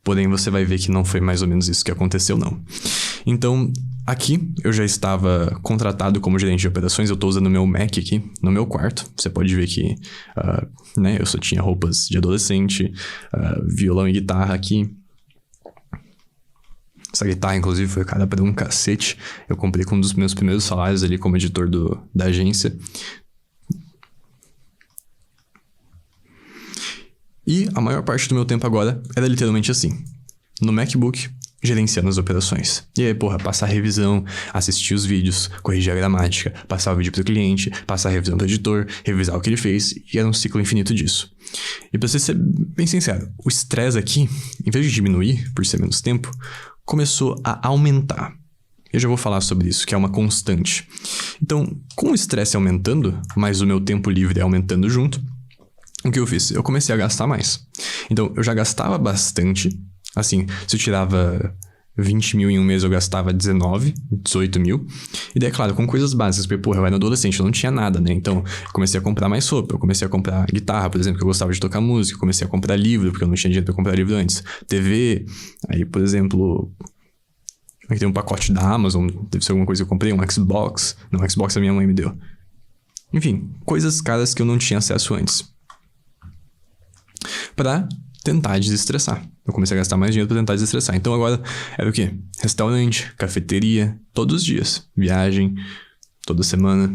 [SPEAKER 1] Porém, você vai ver que não foi mais ou menos isso que aconteceu, não. Então, aqui eu já estava contratado como gerente de operações. Eu estou usando o meu Mac aqui no meu quarto. Você pode ver que né, eu só tinha roupas de adolescente, violão e guitarra aqui. Essa guitarra, inclusive, foi cara para um cacete. Eu comprei com um dos meus primeiros salários ali como editor da agência. E a maior parte do meu tempo agora era literalmente assim. No MacBook, gerenciando as operações. E aí, passar a revisão, assistir os vídeos, corrigir a gramática, passar o vídeo pro cliente, passar a revisão pro editor, revisar o que ele fez, e era um ciclo infinito disso. E pra você ser bem sincero, o estresse aqui, em vez de diminuir por ser menos tempo, começou a aumentar. Eu já vou falar sobre isso, que é uma constante. Então, com o estresse aumentando, mas o meu tempo livre aumentando junto, o que eu fiz? Eu comecei a gastar mais. Então, eu já gastava bastante. Assim, se eu tirava 20 mil em um mês, eu gastava 19, 18 mil. E daí, claro, com coisas básicas. Porque, eu era adolescente, eu não tinha nada, né? Então, eu comecei a comprar mais roupa. Eu comecei a comprar guitarra, por exemplo, que eu gostava de tocar música. Eu comecei a comprar livro, porque eu não tinha dinheiro pra comprar livro antes. TV. Aí, por exemplo... Aqui tem um pacote da Amazon. Deve ser alguma coisa que eu comprei. Um Xbox. Não, Xbox a minha mãe me deu. Enfim, coisas caras que eu não tinha acesso antes. Pra tentar desestressar. Eu comecei a gastar mais dinheiro pra tentar desestressar. Então agora era o quê? Restaurante, cafeteria, todos os dias. Viagem, toda semana.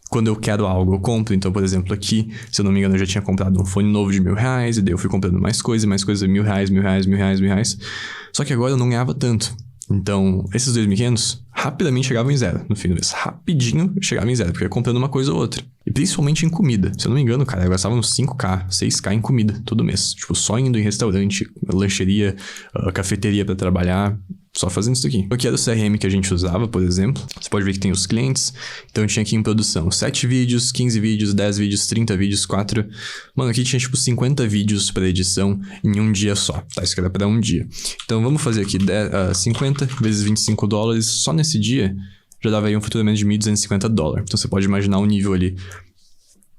[SPEAKER 1] Quando eu quero algo, eu compro. Então, por exemplo, aqui, se eu não me engano, eu já tinha comprado um fone novo de R$1.000. E daí eu fui comprando mais coisas, R$1.000. Só que agora eu não ganhava tanto. Então, esses 2.500 rapidamente chegavam em zero no fim do mês. Rapidinho chegava em zero, porque eu ia comprando uma coisa ou outra. E principalmente em comida. Se eu não me engano, cara, eu gastava uns 5K, 6K em comida todo mês. Tipo, só indo em restaurante, lancheria, cafeteria pra trabalhar, só fazendo isso aqui. Aqui era o CRM que a gente usava, por exemplo. Você pode ver que tem os clientes. Então eu tinha aqui em produção 7 vídeos, 15 vídeos, 10 vídeos, 30 vídeos, 4... Mano, aqui tinha tipo 50 vídeos pra edição em um dia só, tá? Isso aqui era pra um dia. Então vamos fazer aqui 50 vezes $25. Só nesse dia já dava aí um faturamento de $1.250. Então você pode imaginar o nível ali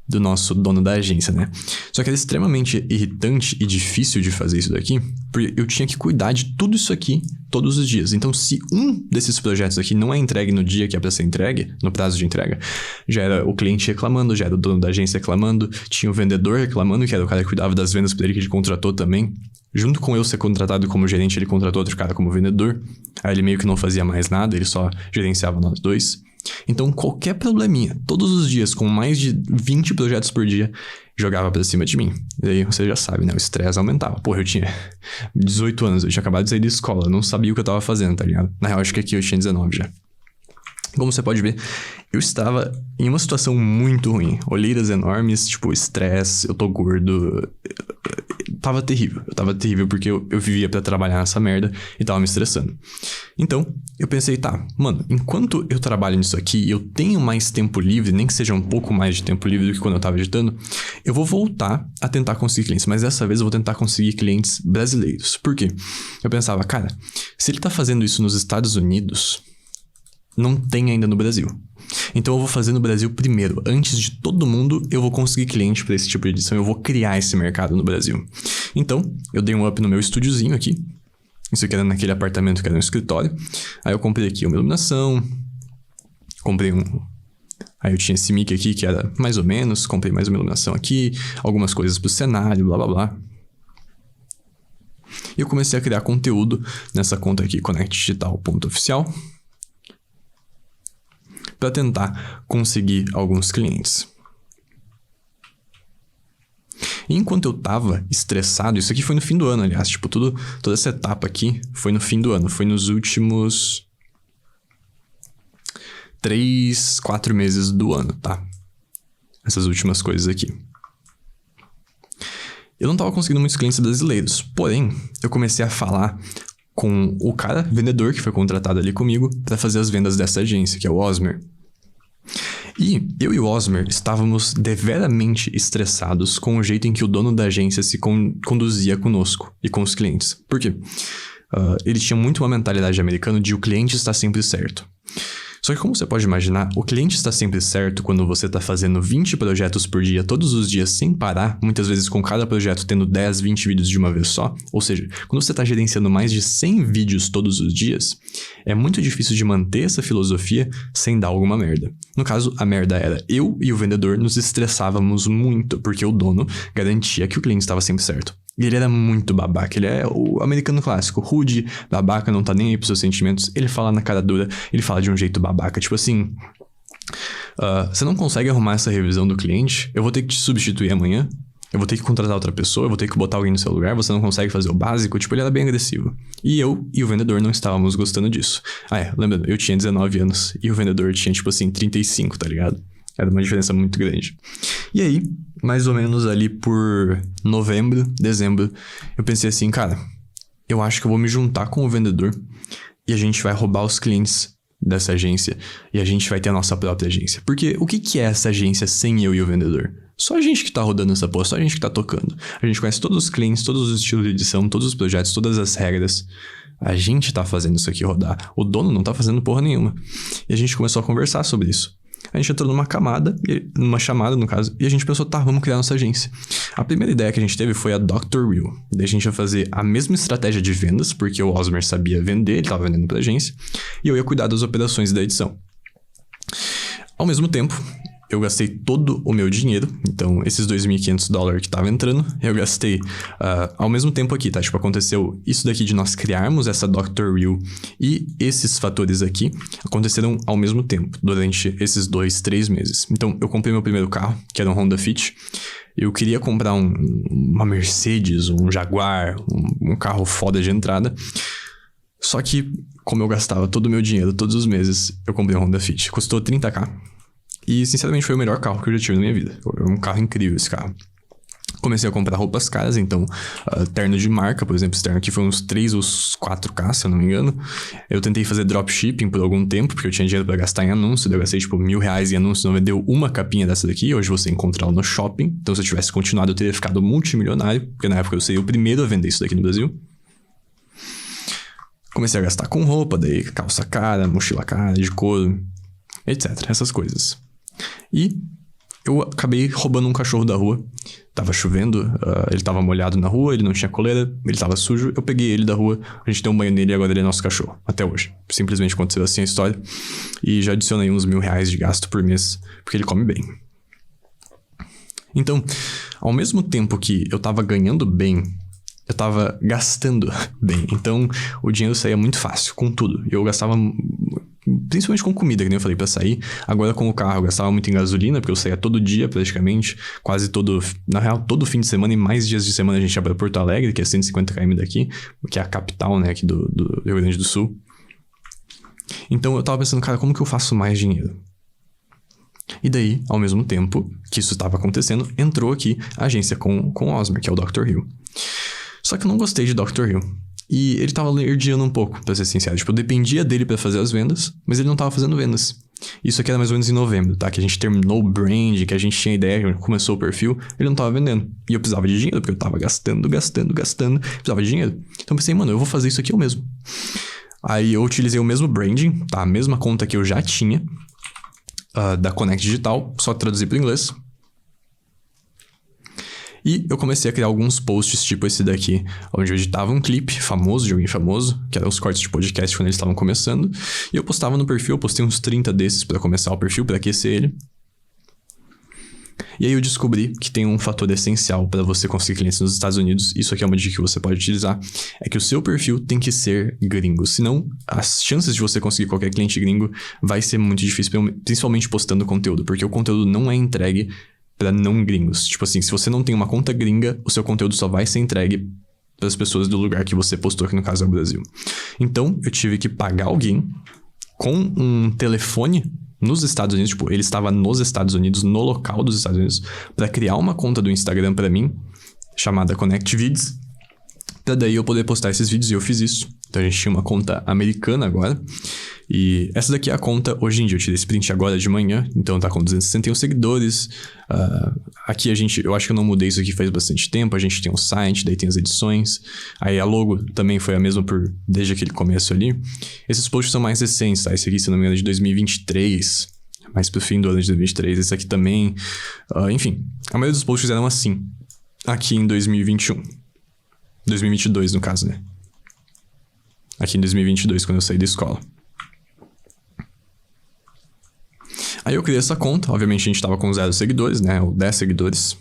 [SPEAKER 1] do nosso dono da agência, né? Só que era extremamente irritante e difícil de fazer isso daqui, porque eu tinha que cuidar de tudo isso aqui todos os dias. Então, se um desses projetos aqui não é entregue no dia que é pra ser entregue, no prazo de entrega, já era o cliente reclamando, já era o dono da agência reclamando, tinha o vendedor reclamando, que era o cara que cuidava das vendas pra ele, que ele contratou também. Junto com eu ser contratado como gerente, ele contratou outro cara como vendedor. Aí ele meio que não fazia mais nada, ele só gerenciava nós dois. Então, qualquer probleminha, todos os dias, com mais de 20 projetos por dia, jogava pra cima de mim. E aí, você já sabe, né? O estresse aumentava. Eu tinha 18 anos, eu tinha acabado de sair da escola, eu não sabia o que eu tava fazendo, tá ligado? Na real, acho que aqui eu tinha 19 já. Como você pode ver, Eu estava em uma situação muito ruim. Olheiras enormes, tipo, estresse, eu tô gordo. Tava terrível. Eu tava terrível porque eu vivia pra trabalhar nessa merda e tava me estressando. Então, eu pensei, tá, mano, enquanto eu trabalho nisso aqui e eu tenho mais tempo livre, nem que seja um pouco mais de tempo livre do que quando eu tava editando, eu vou voltar a tentar conseguir clientes. Mas dessa vez eu vou tentar conseguir clientes brasileiros. Por quê? Eu pensava, cara, se ele tá fazendo isso nos Estados Unidos, não tem ainda no Brasil. Então eu vou fazer no Brasil primeiro. Antes de todo mundo, eu vou conseguir cliente para esse tipo de edição. Eu vou criar esse mercado no Brasil. Então, eu dei um up no meu estúdiozinho aqui. Isso aqui era naquele apartamento que era um escritório. Aí eu comprei aqui uma iluminação. Comprei um... Aí eu tinha esse mic aqui que era mais ou menos. Comprei mais uma iluminação aqui. Algumas coisas pro cenário, blá blá blá. E eu comecei a criar conteúdo nessa conta aqui, connectdigital.oficial. Para tentar conseguir alguns clientes. E enquanto eu tava estressado, isso aqui foi no fim do ano, aliás, tipo, toda essa etapa aqui foi no fim do ano, foi nos últimos 3, 4 meses do ano, tá? Essas últimas coisas aqui. Eu não tava conseguindo muitos clientes brasileiros, porém, eu comecei a falar com o cara, vendedor, que foi contratado ali comigo para fazer as vendas dessa agência, que é o Osmer. E eu e o Osmer estávamos deveramente estressados com o jeito em que o dono da agência se conduzia conosco e com os clientes. Por quê? Ele tinha muito uma mentalidade americana de o cliente está sempre certo. Só que como você pode imaginar, o cliente está sempre certo quando você está fazendo 20 projetos por dia, todos os dias, sem parar, muitas vezes com cada projeto tendo 10, 20 vídeos de uma vez só. Ou seja, quando você está gerenciando mais de 100 vídeos todos os dias, é muito difícil de manter essa filosofia sem dar alguma merda. No caso, a merda era eu e o vendedor nos estressávamos muito, porque o dono garantia que o cliente estava sempre certo. E ele era muito babaca, ele é o americano clássico, rude, babaca, não tá nem aí pros seus sentimentos, ele fala na cara dura, ele fala de um jeito babaca, tipo assim, você não consegue arrumar essa revisão do cliente, eu vou ter que te substituir amanhã, eu vou ter que contratar outra pessoa, eu vou ter que botar alguém no seu lugar, você não consegue fazer o básico, tipo, ele era bem agressivo. E eu e o vendedor não estávamos gostando disso. Lembrando, eu tinha 19 anos e o vendedor tinha, tipo assim, 35, tá ligado? Era uma diferença muito grande. E aí, mais ou menos ali por novembro, dezembro, eu pensei assim, cara, eu acho que eu vou me juntar com o vendedor e a gente vai roubar os clientes dessa agência e a gente vai ter a nossa própria agência. Porque o que é essa agência sem eu e o vendedor? Só a gente que tá rodando essa porra, só a gente que tá tocando. A gente conhece todos os clientes, todos os estilos de edição, todos os projetos, todas as regras. A gente tá fazendo isso aqui rodar. O dono não tá fazendo porra nenhuma. E a gente começou a conversar sobre isso. A gente entrou numa chamada, no caso, e a gente pensou, tá, vamos criar nossa agência. A primeira ideia que a gente teve foi a Dr. Real. Daí a gente ia fazer a mesma estratégia de vendas, porque o Osmer sabia vender, ele tava vendendo pra agência, e eu ia cuidar das operações da edição. Ao mesmo tempo, eu gastei todo o meu dinheiro, então esses $2.500 que tava entrando, eu gastei ao mesmo tempo aqui, tá? Tipo, aconteceu isso daqui de nós criarmos essa Dr. Real e esses fatores aqui aconteceram ao mesmo tempo, durante esses 2, 3 meses. Então, eu comprei meu primeiro carro, que era um Honda Fit. Eu queria comprar uma Mercedes, um Jaguar, um carro foda de entrada. Só que, como eu gastava todo o meu dinheiro todos os meses, eu comprei um Honda Fit. Custou 30k. E, sinceramente, foi o melhor carro que eu já tive na minha vida. Foi um carro incrível esse carro. Comecei a comprar roupas caras, então, terno de marca, por exemplo, esse terno aqui foi uns 3 ou 4k, se eu não me engano. Eu tentei fazer dropshipping por algum tempo, porque eu tinha dinheiro pra gastar em anúncio. Eu gastei, tipo, R$1.000 em anúncio, não vendeu uma capinha dessa daqui. Hoje você encontra ela no shopping. Então, se eu tivesse continuado, eu teria ficado multimilionário, porque na época eu seria o primeiro a vender isso daqui no Brasil. Comecei a gastar com roupa, daí calça cara, mochila cara, de couro, etc. Essas coisas. E eu acabei roubando um cachorro da rua. Tava chovendo, ele tava molhado na rua, ele não tinha coleira, ele tava sujo. Eu peguei ele da rua, a gente deu um banho nele e agora ele é nosso cachorro. Até hoje. Simplesmente aconteceu assim a história. E já adicionei uns R$1.000 de gasto por mês, porque ele come bem. Então, ao mesmo tempo que eu tava ganhando bem, eu tava gastando bem. Então, o dinheiro saía muito fácil, com tudo. Eu gastava... principalmente com comida, que nem eu falei, pra sair. Agora com o carro, eu gastava muito em gasolina, porque eu saía todo dia, praticamente. Quase todo... Na real, todo fim de semana e mais dias de semana a gente ia pra Porto Alegre, que é 150 km daqui, que é a capital, né, aqui do Rio Grande do Sul. Então eu tava pensando, cara, como que eu faço mais dinheiro? E daí, ao mesmo tempo que isso estava acontecendo, entrou aqui a agência com o Osmer, que é o Dr. Hill. Só que eu não gostei de Dr. Hill. E ele tava alergiando um pouco, pra ser sincero. Tipo, eu dependia dele pra fazer as vendas, mas ele não tava fazendo vendas. Isso aqui era mais ou menos em novembro, tá? Que a gente terminou o brand, que a gente tinha ideia, começou o perfil, ele não tava vendendo. E eu precisava de dinheiro, porque eu tava gastando, precisava de dinheiro. Então eu pensei, mano, eu vou fazer isso aqui eu mesmo. Aí eu utilizei o mesmo branding, tá? A mesma conta que eu já tinha, da Connect Digital, só traduzi para inglês. E eu comecei a criar alguns posts tipo esse daqui, onde eu editava um clipe famoso, de alguém famoso, que eram os cortes de podcast quando eles estavam começando. E eu postava no perfil, eu postei uns 30 desses para começar o perfil, para aquecer ele. E aí eu descobri que tem um fator essencial para você conseguir clientes nos Estados Unidos. Isso aqui é uma dica que você pode utilizar. É que o seu perfil tem que ser gringo. Senão, as chances de você conseguir qualquer cliente gringo vai ser muito difícil, principalmente postando conteúdo. Porque o conteúdo não é entregue para não gringos. Tipo assim, se você não tem uma conta gringa, o seu conteúdo só vai ser entregue para as pessoas do lugar que você postou, que no caso é o Brasil. Então, eu tive que pagar alguém com um telefone nos Estados Unidos, tipo, ele estava nos Estados Unidos, no local dos Estados Unidos, para criar uma conta do Instagram para mim, chamada Connect Vids, pra daí eu poder postar esses vídeos, e eu fiz isso. Então a gente tinha uma conta americana agora, e essa daqui é a conta hoje em dia. Eu tirei esse print agora de manhã, então tá com 261 seguidores. Aqui eu acho que eu não mudei isso aqui faz bastante tempo. A gente tem um site, daí tem as edições. Aí a logo também foi a mesma desde aquele começo ali. Esses posts são mais recentes, tá? Esse aqui, se não me engano, é de 2023, mais pro fim do ano de 2023. Esse aqui também, enfim, a maioria dos posts eram assim, aqui em 2021. 2022, no caso, né? Aqui em 2022, quando eu saí da escola. Aí eu criei essa conta, obviamente a gente tava com 0 seguidores, né, ou 10 seguidores.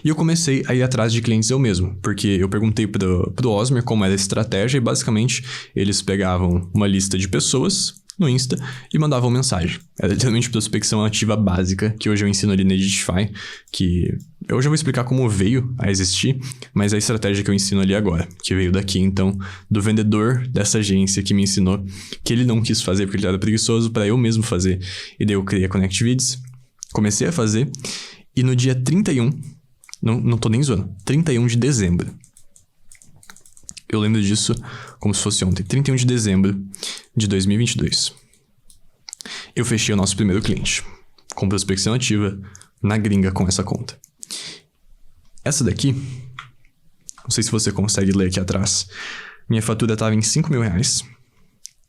[SPEAKER 1] E eu comecei a ir atrás de clientes eu mesmo, porque eu perguntei pro Osmer como era a estratégia e basicamente eles pegavam uma lista de pessoas no Insta e mandavam mensagem. Era literalmente prospecção ativa básica, que hoje eu ensino ali na Editify, que eu já vou explicar como veio a existir, mas a estratégia que eu ensino ali agora, que veio daqui, então, do vendedor dessa agência que me ensinou, que ele não quis fazer porque ele era preguiçoso, para eu mesmo fazer. E daí eu criei a Connect Vids, comecei a fazer, e no dia 31, não tô nem zoando, 31 de dezembro, eu lembro disso como se fosse ontem, 31 de dezembro de 2022. Eu fechei o nosso primeiro cliente, com prospecção ativa, na gringa com essa conta. Essa daqui, não sei se você consegue ler aqui atrás, minha fatura estava em R$5.000,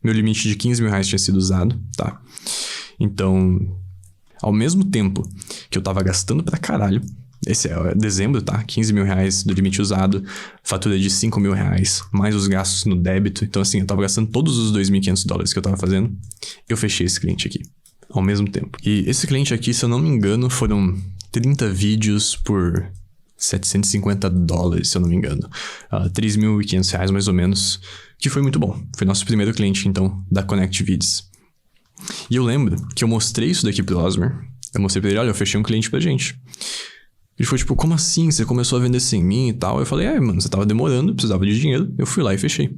[SPEAKER 1] meu limite de R$15.000 tinha sido usado, tá? Então, ao mesmo tempo que eu tava gastando pra caralho, esse é dezembro, tá? R$15.000 do limite usado, fatura de R$5.000, mais os gastos no débito. Então, assim, eu tava gastando todos os $2.500 que eu tava fazendo. Eu fechei esse cliente aqui, ao mesmo tempo. E esse cliente aqui, se eu não me engano, foram 30 vídeos por $750, se eu não me engano. R$3.500 mais ou menos, que foi muito bom. Foi nosso primeiro cliente, então, da Connect Vids. E eu lembro que eu mostrei isso daqui pro Osmer. Eu mostrei pra ele, olha, eu fechei um cliente pra gente. Ele foi tipo, como assim? Você começou a vender sem mim e tal? Eu falei, mano, você tava demorando, precisava de dinheiro. Eu fui lá e fechei.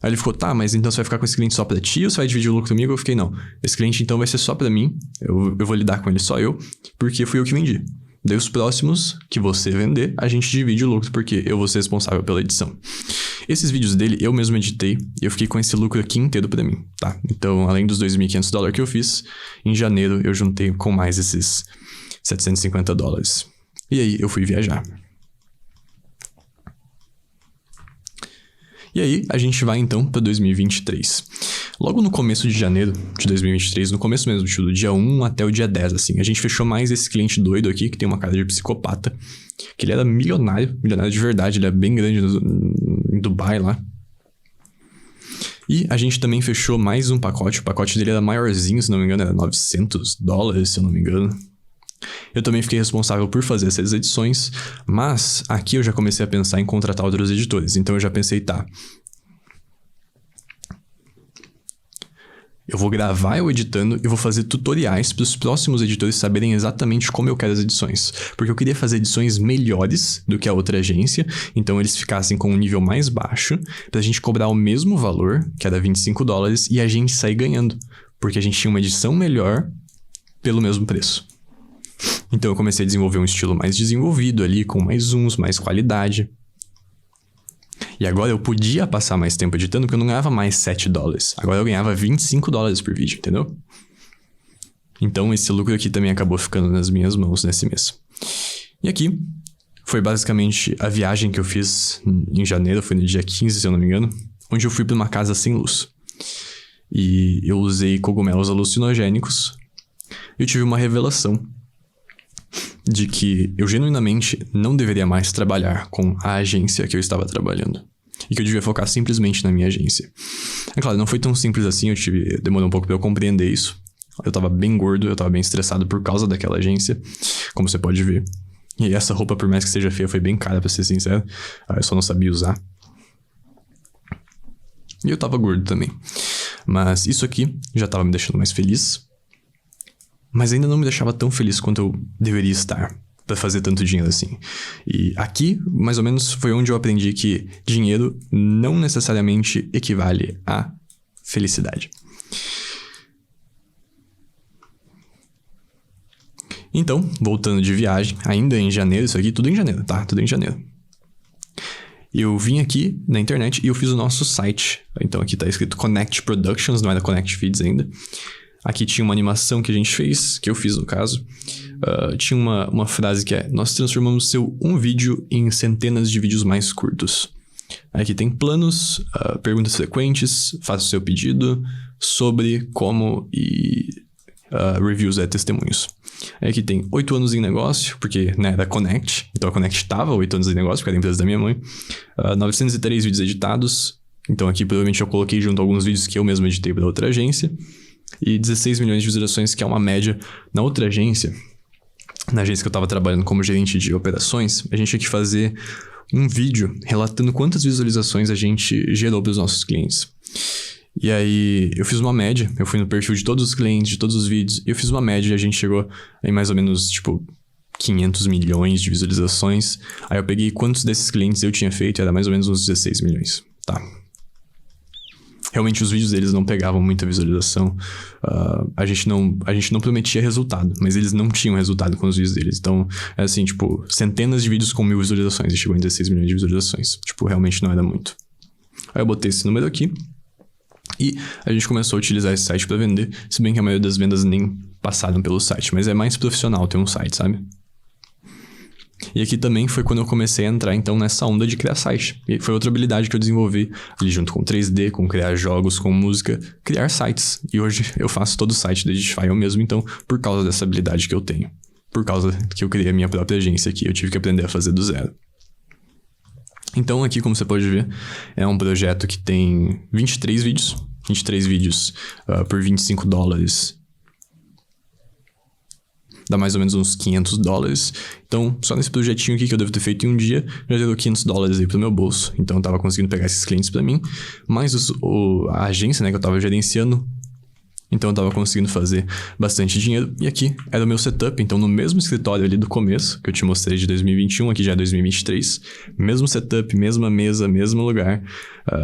[SPEAKER 1] Aí ele ficou, tá, mas então você vai ficar com esse cliente só pra ti ou você vai dividir o lucro comigo? Eu fiquei, não. Esse cliente então vai ser só pra mim. Eu vou lidar com ele só eu, porque fui eu que vendi. Daí os próximos que você vender, a gente divide o lucro, porque eu vou ser responsável pela edição. Esses vídeos dele, eu mesmo editei e eu fiquei com esse lucro aqui inteiro pra mim, tá? Então, além dos $2.500 que eu fiz, em janeiro eu juntei com mais esses $750. E aí eu fui viajar. E aí a gente vai então para 2023. Logo no começo de janeiro de 2023, no começo mesmo, do dia 1 até o dia 10, assim, a gente fechou mais esse cliente doido aqui, que tem uma cara de psicopata, que ele era milionário de verdade, ele é bem grande em Dubai lá. E a gente também fechou mais um pacote, o pacote dele era maiorzinho, se não me engano, era $900, se eu não me engano. Eu também fiquei responsável por fazer essas edições, mas aqui eu já comecei a pensar em contratar outros editores. Então eu já pensei, tá, eu vou gravar eu editando e vou fazer tutoriais para os próximos editores saberem exatamente como eu quero as edições. Porque eu queria fazer edições melhores do que a outra agência, então eles ficassem com um nível mais baixo, pra gente cobrar o mesmo valor, que era $25, e a gente sair ganhando. Porque a gente tinha uma edição melhor pelo mesmo preço. Então eu comecei a desenvolver um estilo mais desenvolvido ali, com mais zooms, mais qualidade. E agora eu podia passar mais tempo editando porque eu não ganhava mais $7. Agora eu ganhava $25 por vídeo, entendeu? Então esse lucro aqui também acabou ficando nas minhas mãos nesse mês. E aqui foi basicamente a viagem que eu fiz em janeiro, foi no dia 15, se eu não me engano, onde eu fui para uma casa sem luz. E eu usei cogumelos alucinogênicos. Eu tive uma revelação de que eu genuinamente não deveria mais trabalhar com a agência que eu estava trabalhando. E que eu devia focar simplesmente na minha agência. É claro, não foi tão simples assim, demorou um pouco para eu compreender isso. Eu tava bem gordo, eu tava bem estressado por causa daquela agência, como você pode ver. E essa roupa, por mais que seja feia, foi bem cara, pra ser sincero. Eu só não sabia usar. E eu tava gordo também. Mas isso aqui já tava me deixando mais feliz. Mas ainda não me deixava tão feliz quanto eu deveria estar pra fazer tanto dinheiro assim. E aqui, mais ou menos, foi onde eu aprendi que dinheiro não necessariamente equivale a felicidade. Então, voltando de viagem, ainda em janeiro, isso aqui tudo em janeiro, tá? Tudo em janeiro. Eu vim aqui na internet e eu fiz o nosso site. Então aqui tá escrito Connect Productions, não era Connect Feeds ainda. Aqui tinha uma animação que a gente fez, que eu fiz no caso. Tinha uma frase que é: nós transformamos seu um vídeo em centenas de vídeos mais curtos. Aqui tem planos, perguntas frequentes, faça o seu pedido sobre como e reviews testemunhos. Aqui tem 8 anos em negócio, porque era Connect, então a Connect tava 8 anos em negócio, porque era a empresa da minha mãe. 903 vídeos editados, então aqui provavelmente eu coloquei junto alguns vídeos que eu mesmo editei para outra agência. E 16 milhões de visualizações, que é uma média. Na outra agência, na agência que eu tava trabalhando como gerente de operações, a gente tinha que fazer um vídeo relatando quantas visualizações a gente gerou para os nossos clientes. E aí, eu fiz uma média, eu fui no perfil de todos os clientes, de todos os vídeos, e eu fiz uma média e a gente chegou em mais ou menos, 500 milhões de visualizações. Aí eu peguei quantos desses clientes eu tinha feito, e era mais ou menos uns 16 milhões, tá? Realmente os vídeos deles não pegavam muita visualização, a gente não prometia resultado, mas eles não tinham resultado com os vídeos deles. Então, é assim, centenas de vídeos com 1000 visualizações, e chegou em 16 milhões de visualizações. Realmente não era muito. Aí eu botei esse número aqui. E a gente começou a utilizar esse site para vender, se bem que a maioria das vendas nem passaram pelo site, mas é mais profissional ter um site, sabe? E aqui também foi quando eu comecei a entrar, então, nessa onda de criar site. E foi outra habilidade que eu desenvolvi ali junto com 3D, com criar jogos, com música, criar sites. E hoje eu faço todo o site da Edify eu mesmo, então, por causa dessa habilidade que eu tenho. Por causa que eu criei a minha própria agência aqui, eu tive que aprender a fazer do zero. Então aqui, como você pode ver, é um projeto que tem 23 vídeos. 23 vídeos por $25. Dá mais ou menos uns $500. Então, só nesse projetinho aqui que eu devo ter feito em um dia, já deu $500 aí pro meu bolso. Então eu tava conseguindo pegar esses clientes pra mim. Mais a agência, né, que eu tava gerenciando. Então eu tava conseguindo fazer bastante dinheiro. E aqui era o meu setup. Então no mesmo escritório ali do começo, que eu te mostrei de 2021, aqui já é 2023. Mesmo setup, mesma mesa, mesmo lugar.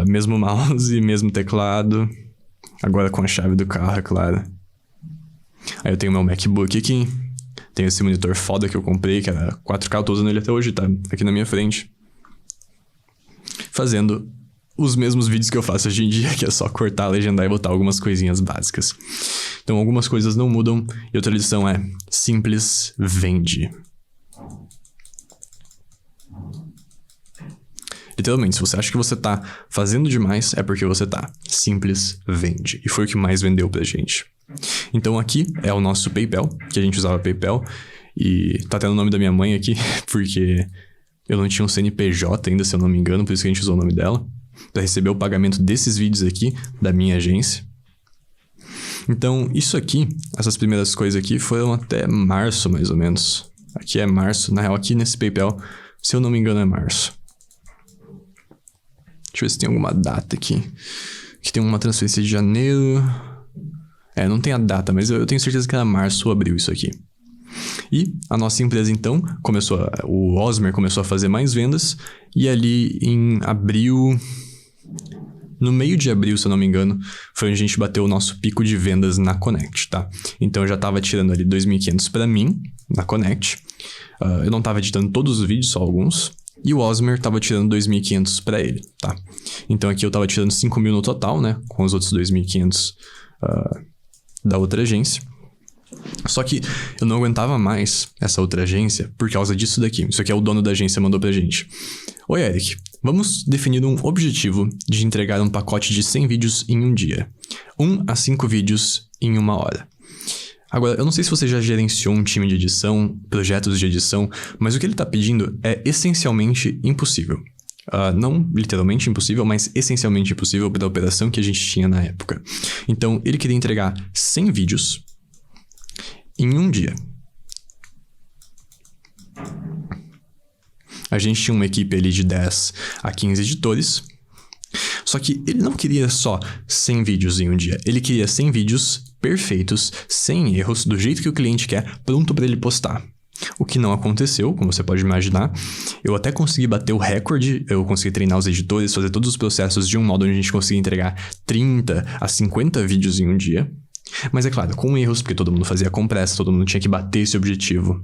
[SPEAKER 1] Mesmo mouse, mesmo teclado. Agora com a chave do carro, é claro. Aí eu tenho meu MacBook aqui. Tenho esse monitor foda que eu comprei, que era 4K. Eu tô usando ele até hoje, tá aqui na minha frente. Fazendo os mesmos vídeos que eu faço hoje em dia, que é só cortar, legendar e botar algumas coisinhas básicas. Então algumas coisas não mudam. E outra lição é: simples vende. Literalmente, se você acha que você tá fazendo demais, é porque você tá. Simples vende. E foi o que mais vendeu pra gente. Então aqui é o nosso PayPal, que a gente usava PayPal. E tá tendo o nome da minha mãe aqui, porque eu não tinha um CNPJ ainda, se eu não me engano, por isso que a gente usou o nome dela. Para receber o pagamento desses vídeos aqui, da minha agência. Então, isso aqui, essas primeiras coisas aqui, foram até março, mais ou menos. Aqui é março, na real, aqui nesse PayPal, se eu não me engano, é março. Deixa eu ver se tem alguma data aqui. Aqui tem uma transferência de janeiro. Não tem a data, mas eu tenho certeza que era março ou abril isso aqui. E a nossa empresa, então, o Osmer começou a fazer mais vendas. E ali em abril no meio de abril, se eu não me engano, foi onde a gente bateu o nosso pico de vendas na Connect, tá? Então eu já tava tirando ali 2.500 pra mim, na Connect. Eu não tava editando todos os vídeos, só alguns. E o Osmer tava tirando 2.500 pra ele, tá? Então aqui eu tava tirando 5.000 no total, né? Com os outros 2.500 da outra agência. Só que eu não aguentava mais essa outra agência por causa disso daqui. Isso aqui é o dono da agência mandou pra gente. Oi, Eric. Vamos definir um objetivo de entregar um pacote de 100 vídeos em um dia. 1 a 5 vídeos em 1 hora. Agora, eu não sei se você já gerenciou um time de edição, projetos de edição, mas o que ele tá pedindo é essencialmente impossível. Não literalmente impossível, mas essencialmente impossível pela operação que a gente tinha na época. Então, ele queria entregar 100 vídeos em um dia. A gente tinha uma equipe ali de 10 a 15 editores. Só que ele não queria só 100 vídeos em um dia. Ele queria 100 vídeos perfeitos, sem erros, do jeito que o cliente quer, pronto para ele postar. O que não aconteceu, como você pode imaginar. Eu até consegui bater o recorde, eu consegui treinar os editores, fazer todos os processos de um modo onde a gente conseguia entregar 30 a 50 vídeos em um dia. Mas é claro, com erros, porque todo mundo fazia com pressa, todo mundo tinha que bater esse objetivo.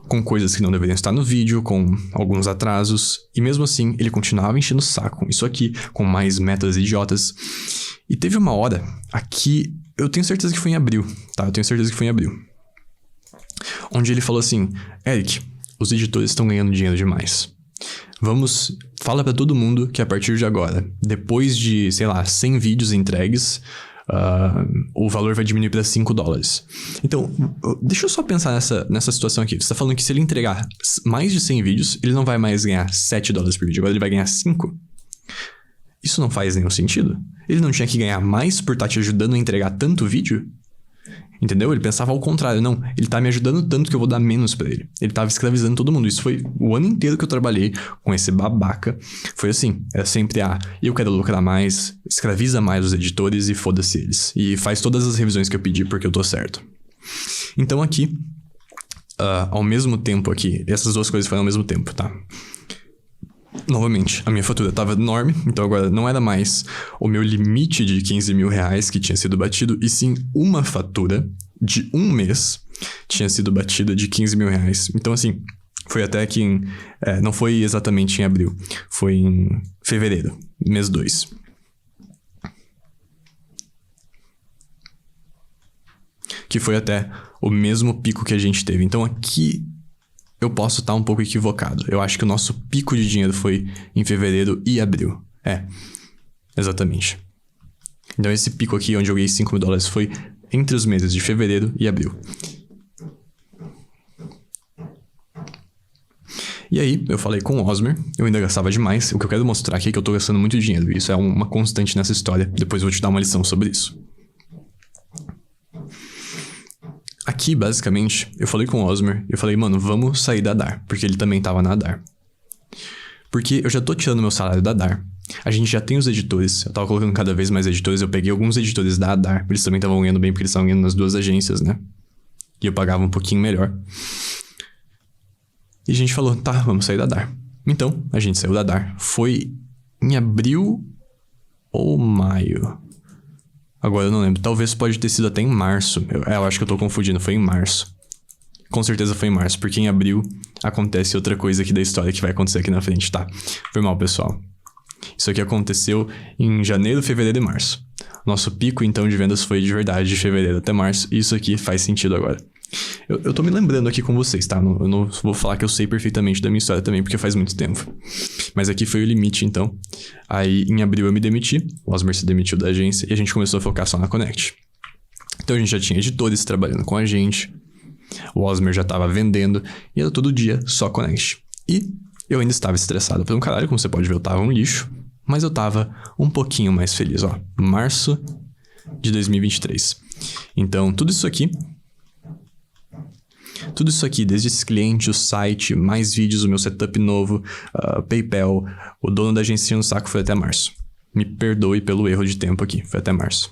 [SPEAKER 1] Com coisas que não deveriam estar no vídeo, com alguns atrasos. E mesmo assim, ele continuava enchendo o saco com isso aqui, com mais metas idiotas. E teve uma hora aqui, eu tenho certeza que foi em abril, tá? Eu tenho certeza que foi em abril. Onde ele falou assim, Eric, os editores estão ganhando dinheiro demais. Fala pra todo mundo que a partir de agora, depois de, 100 vídeos entregues, o valor vai diminuir para $5. Então, deixa eu só pensar nessa situação aqui. Você tá falando que se ele entregar mais de 100 vídeos, ele não vai mais ganhar $7 por vídeo, agora ele vai ganhar 5? Isso não faz nenhum sentido. Ele não tinha que ganhar mais por estar te ajudando a entregar tanto vídeo? Entendeu? Ele pensava ao contrário. Não, ele tá me ajudando tanto que eu vou dar menos pra ele. Ele tava escravizando todo mundo. Isso foi o ano inteiro que eu trabalhei com esse babaca. Foi assim, era sempre eu quero lucrar mais, escraviza mais os editores e foda-se eles. E faz todas as revisões que eu pedi porque eu tô certo. Então aqui, ao mesmo tempo aqui, essas duas coisas foram ao mesmo tempo, tá? Novamente, a minha fatura estava enorme, então agora não era mais o meu limite de R$15.000 que tinha sido batido, e sim uma fatura de um mês tinha sido batida de R$15.000. Então assim, foi até que não foi exatamente em abril, foi em fevereiro, mês 2. Que foi até o mesmo pico que a gente teve. Então aqui eu posso estar um pouco equivocado. Eu acho que o nosso pico de dinheiro foi em fevereiro e abril. Exatamente. Então esse pico aqui, onde eu ganhei $5.000, foi entre os meses de fevereiro e abril. E aí, eu falei com o Osmer, eu ainda gastava demais. O que eu quero mostrar aqui é que eu tô gastando muito dinheiro. E isso é uma constante nessa história. Depois eu vou te dar uma lição sobre isso. Aqui, basicamente, eu falei com o Osmer, eu falei, mano, vamos sair da DAR, porque ele também tava na DAR. Porque eu já tô tirando meu salário da DAR, a gente já tem os editores, eu tava colocando cada vez mais editores, eu peguei alguns editores da DAR, eles também estavam ganhando bem, porque eles estavam ganhando nas duas agências, né? E eu pagava um pouquinho melhor. E a gente falou, tá, vamos sair da DAR. Então, a gente saiu da DAR. Foi em abril ou maio? Agora eu não lembro. Talvez pode ter sido até em março. Eu acho que eu tô confundindo. Foi em março. Com certeza foi em março, porque em abril acontece outra coisa aqui da história que vai acontecer aqui na frente, tá? Foi mal, pessoal. Isso aqui aconteceu em janeiro, fevereiro e março. Nosso pico, então, de vendas foi de verdade de fevereiro até março. E isso aqui faz sentido agora. Eu tô me lembrando aqui com vocês, tá? Eu não vou falar que eu sei perfeitamente da minha história também, porque faz muito tempo. Mas aqui foi o limite, então. Aí, em abril eu me demiti, o Osmer se demitiu da agência e a gente começou a focar só na Connect. Então a gente já tinha editores trabalhando com a gente, o Osmer já tava vendendo, e era todo dia só Connect. E eu ainda estava estressado por um caralho, como você pode ver, eu tava um lixo, mas eu tava um pouquinho mais feliz, ó. Março de 2023. Então, tudo isso aqui, desde esse cliente, o site, mais vídeos, o meu setup novo, PayPal, o dono da agência no saco, foi até março. Me perdoe pelo erro de tempo aqui, foi até março.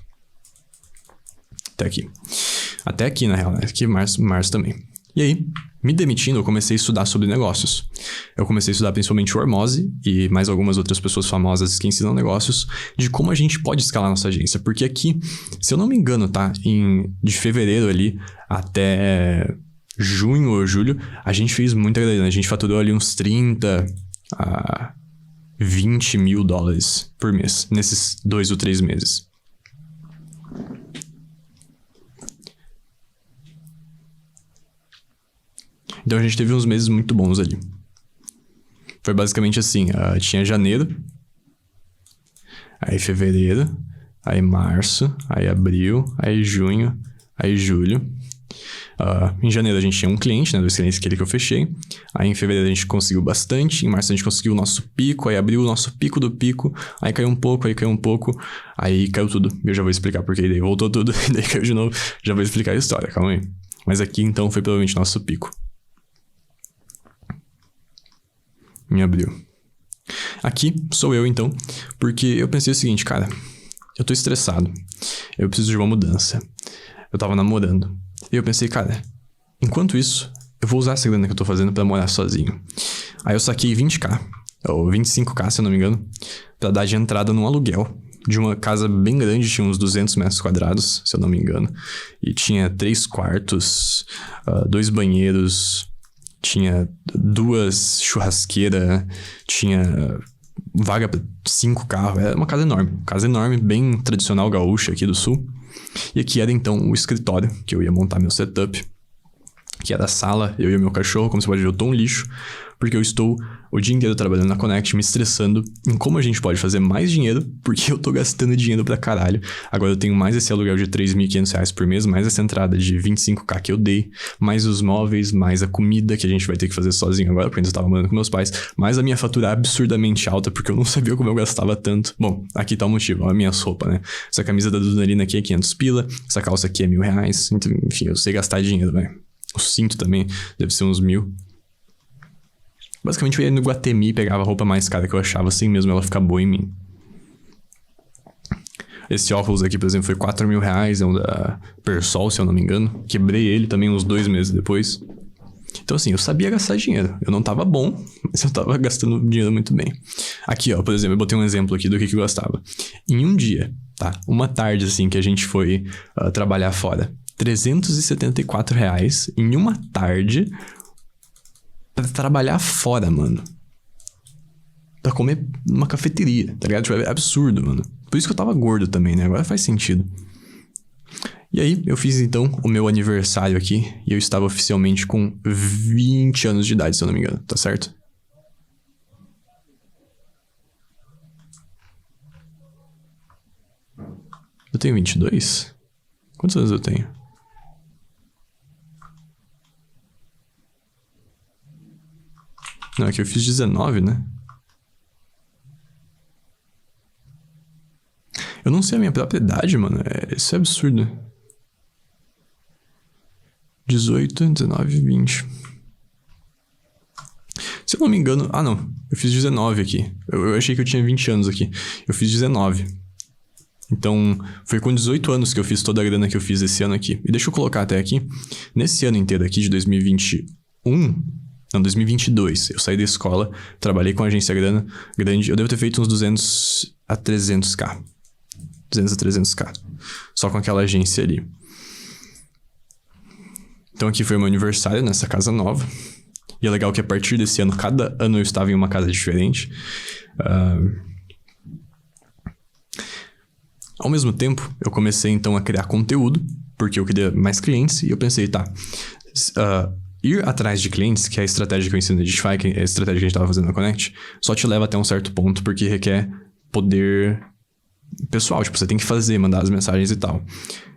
[SPEAKER 1] Até aqui, na real, né? Aqui março também. E aí, me demitindo, eu comecei a estudar sobre negócios. eu comecei a estudar principalmente o Hormose e mais algumas outras pessoas famosas que ensinam negócios de como a gente pode escalar nossa agência. Porque aqui, se eu não me engano, tá? De fevereiro ali até junho ou julho, a gente fez muita grana. A gente faturou ali uns 30 a 20 mil dólares por mês, nesses 2 ou 3 meses. Então a gente teve uns meses muito bons ali. Foi basicamente assim, tinha janeiro, aí fevereiro, aí março, aí abril, aí junho, aí julho. Em janeiro a gente tinha um cliente, né, 2 clientes, aquele que eu fechei. Aí em fevereiro a gente conseguiu bastante, em março a gente conseguiu o nosso pico, aí abriu o nosso pico do pico, aí caiu um pouco, aí caiu tudo. Eu já vou explicar porque daí voltou tudo, e daí caiu de novo. Já vou explicar a história, calma aí. Mas aqui então foi provavelmente nosso pico. Em abril. Aqui sou eu então, porque eu pensei o seguinte, cara, eu tô estressado, eu preciso de uma mudança. Eu tava namorando. E eu pensei, cara, enquanto isso, eu vou usar essa grana que eu tô fazendo pra morar sozinho. Aí eu saquei 20k, ou 25k, se eu não me engano, pra dar de entrada num aluguel de uma casa bem grande, tinha uns 200 metros quadrados, se eu não me engano. E tinha 3 quartos, 2 banheiros, tinha 2 churrasqueiras, tinha vaga pra 5 carros. Era uma casa enorme, bem tradicional gaúcha aqui do sul. E aqui era então o escritório, que eu ia montar meu setup, que era a sala, eu e o meu cachorro. Como você pode ver, eu tô um lixo, porque eu estou o dia inteiro trabalhando na Connect, me estressando em como a gente pode fazer mais dinheiro, porque eu tô gastando dinheiro pra caralho. Agora eu tenho mais esse aluguel de R$3.500 por mês, mais essa entrada de 25k que eu dei, mais os móveis, mais a comida que a gente vai ter que fazer sozinho agora, porque antes eu tava morando com meus pais, mais a minha fatura absurdamente alta, porque eu não sabia como eu gastava tanto. Bom, aqui tá o motivo, ó, as minhas roupas, né? Essa camisa da Dunarina aqui é 500 pila, essa calça aqui é R$1.000, então, enfim, eu sei gastar dinheiro, velho. O cinto também deve ser uns 1.000. Basicamente eu ia no Guatemi e pegava a roupa mais cara que eu achava, sem mesmo ela ficar boa em mim. Esse óculos aqui, por exemplo, foi R$4.000, é um da Persol, se eu não me engano. Quebrei ele também uns 2 meses depois. Então assim, eu sabia gastar dinheiro. Eu não tava bom, mas eu tava gastando dinheiro muito bem. Aqui, ó, por exemplo, eu botei um exemplo aqui do que eu gastava. Em um dia, tá? Uma tarde, assim, que a gente foi trabalhar fora. R$374 em uma tarde pra trabalhar fora, mano. Pra comer numa cafeteria, tá ligado? Tipo, é absurdo, mano. Por isso que eu tava gordo também, né? Agora faz sentido. E aí, eu fiz então o meu aniversário aqui e eu estava oficialmente com 20 anos de idade, se eu não me engano, tá certo? Eu tenho 22? Quantos anos eu tenho? Não, aqui eu fiz 19, né? Eu não sei a minha própria idade, mano. Isso é absurdo. 18, 19, 20. Se eu não me engano... Ah, não. Eu fiz 19 aqui. Eu achei que eu tinha 20 anos aqui. Eu fiz 19. Então, foi com 18 anos que eu fiz toda a grana que eu fiz esse ano aqui. E deixa eu colocar até aqui. Nesse ano inteiro aqui, de 2021... Não, 2022. Eu saí da escola, trabalhei com agência grande. Eu devo ter feito uns 200 a 300k. 200 a 300k. Só com aquela agência ali. Então aqui foi o meu aniversário nessa casa nova. E é legal que a partir desse ano, cada ano eu estava em uma casa diferente. Ao mesmo tempo, eu comecei então a criar conteúdo, porque eu queria mais clientes. E eu pensei, tá... ir atrás de clientes, que é a estratégia que eu ensino na Edify, que é a estratégia que a gente estava fazendo na Connect, só te leva até um certo ponto, porque requer poder pessoal. Tipo, você tem que fazer, mandar as mensagens e tal.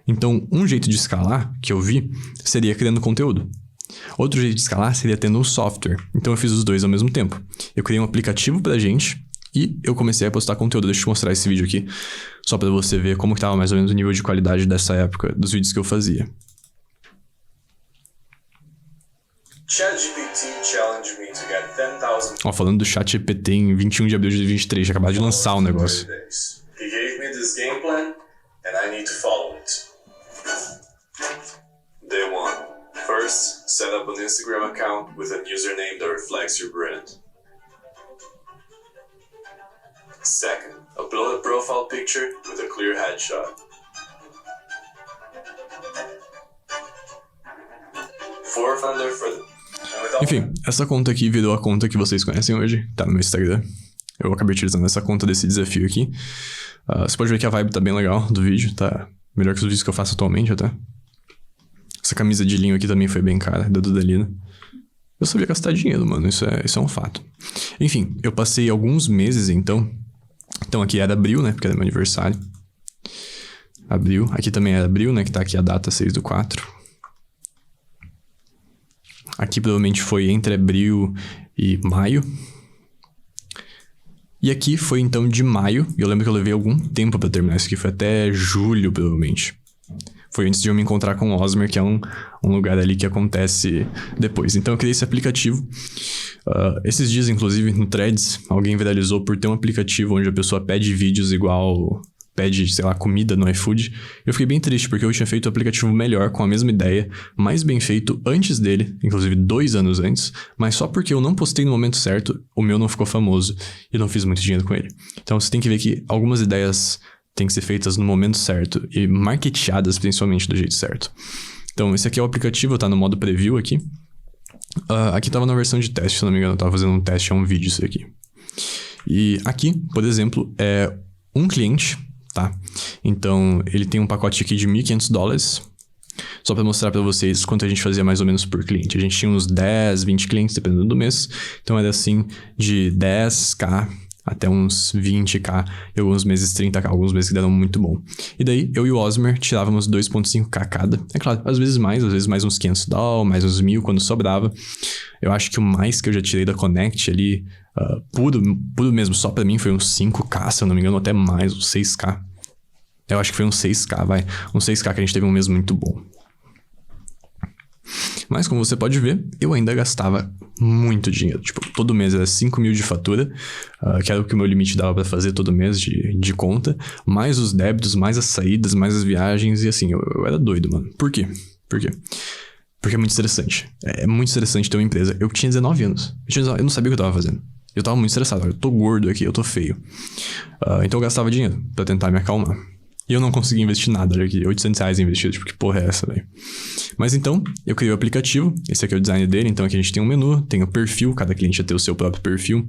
[SPEAKER 1] Então, um jeito de escalar, que eu vi, seria criando conteúdo. Outro jeito de escalar seria tendo um software. Então, eu fiz os dois ao mesmo tempo. Eu criei um aplicativo pra gente e eu comecei a postar conteúdo. Deixa eu te mostrar esse vídeo aqui, só pra você ver como que tava mais ou menos o nível de qualidade dessa época, dos vídeos que eu fazia.
[SPEAKER 2] ChatGPT challenged me to get 10,000
[SPEAKER 1] Ó, falando do ChatGPT em 21 de abril de 2023, já acabaram de lançar o negócio.
[SPEAKER 2] days. He gave me this game plan, and I need to follow it. Day 1. First, set up an Instagram account with a username that reflects your brand. Second, upload a profile picture with a clear headshot. Fourth, under further.
[SPEAKER 1] Enfim, essa conta aqui virou a conta que vocês conhecem hoje, tá no meu Instagram. Eu acabei utilizando essa conta desse desafio aqui. Você pode ver que a vibe tá bem legal do vídeo, tá melhor que os vídeos que eu faço atualmente até. Essa camisa de linho aqui também foi bem cara, da Dudalina. Eu sabia gastar dinheiro, mano, isso é um fato. Enfim, eu passei alguns meses então. Então aqui era abril, né, porque era meu aniversário. Abril, aqui também era abril, né, que tá aqui a data 6/4. Aqui provavelmente foi entre abril e maio. E aqui foi então de maio, e eu lembro que eu levei algum tempo pra terminar isso aqui, foi até julho provavelmente. Foi antes de eu me encontrar com o Osmer, que é um lugar ali que acontece depois. Então eu criei esse aplicativo. Esses dias, inclusive, no Threads, alguém viralizou por ter um aplicativo onde a pessoa pede vídeos igual... pede, sei lá, comida no iFood. Eu fiquei bem triste, porque eu tinha feito o aplicativo melhor, com a mesma ideia, mais bem feito antes dele, inclusive 2 anos antes, mas só porque eu não postei no momento certo, o meu não ficou famoso e não fiz muito dinheiro com ele. Então você tem que ver que algumas ideias têm que ser feitas no momento certo e marketeadas principalmente do jeito certo. Então esse aqui é o aplicativo, tá no modo preview aqui. Aqui tava na versão de teste, se não me engano, eu tava fazendo um teste a um vídeo isso aqui. E aqui, por exemplo, é um cliente... tá? Então, ele tem um pacote aqui de $1.500. Só pra mostrar pra vocês quanto a gente fazia mais ou menos por cliente. A gente tinha uns 10, 20 clientes, dependendo do mês. Então, era assim, de 10k até uns 20k. E alguns meses 30k, alguns meses que deram muito bom. E daí, eu e o Osmer tirávamos 2.5k cada. É claro, às vezes mais uns $500, mais uns 1.000 quando sobrava. Eu acho que o mais que eu já tirei da Connect ali... puro mesmo, só pra mim foi uns 5k, se eu não me engano, até mais, uns 6k. Eu acho que foi uns 6k, vai. Uns 6k que a gente teve um mês muito bom. Mas como você pode ver, eu ainda gastava muito dinheiro. Tipo, todo mês era 5.000 de fatura, que era o que o meu limite dava pra fazer todo mês de conta. Mais os débitos, mais as saídas, mais as viagens. E assim, eu era doido, mano. Por quê? Porque é muito estressante. É muito estressante ter uma empresa. Eu tinha 19 anos. Eu não sabia o que eu tava fazendo. Eu tava muito estressado. Eu tô gordo aqui, eu tô feio. Então eu gastava dinheiro pra tentar me acalmar. E eu não consegui investir nada. Olha aqui, R$800 investido. Tipo, que porra é essa, velho? Mas então, eu criei o aplicativo. Esse aqui é o design dele. Então aqui a gente tem um menu, tem o perfil. Cada cliente vai ter o seu próprio perfil.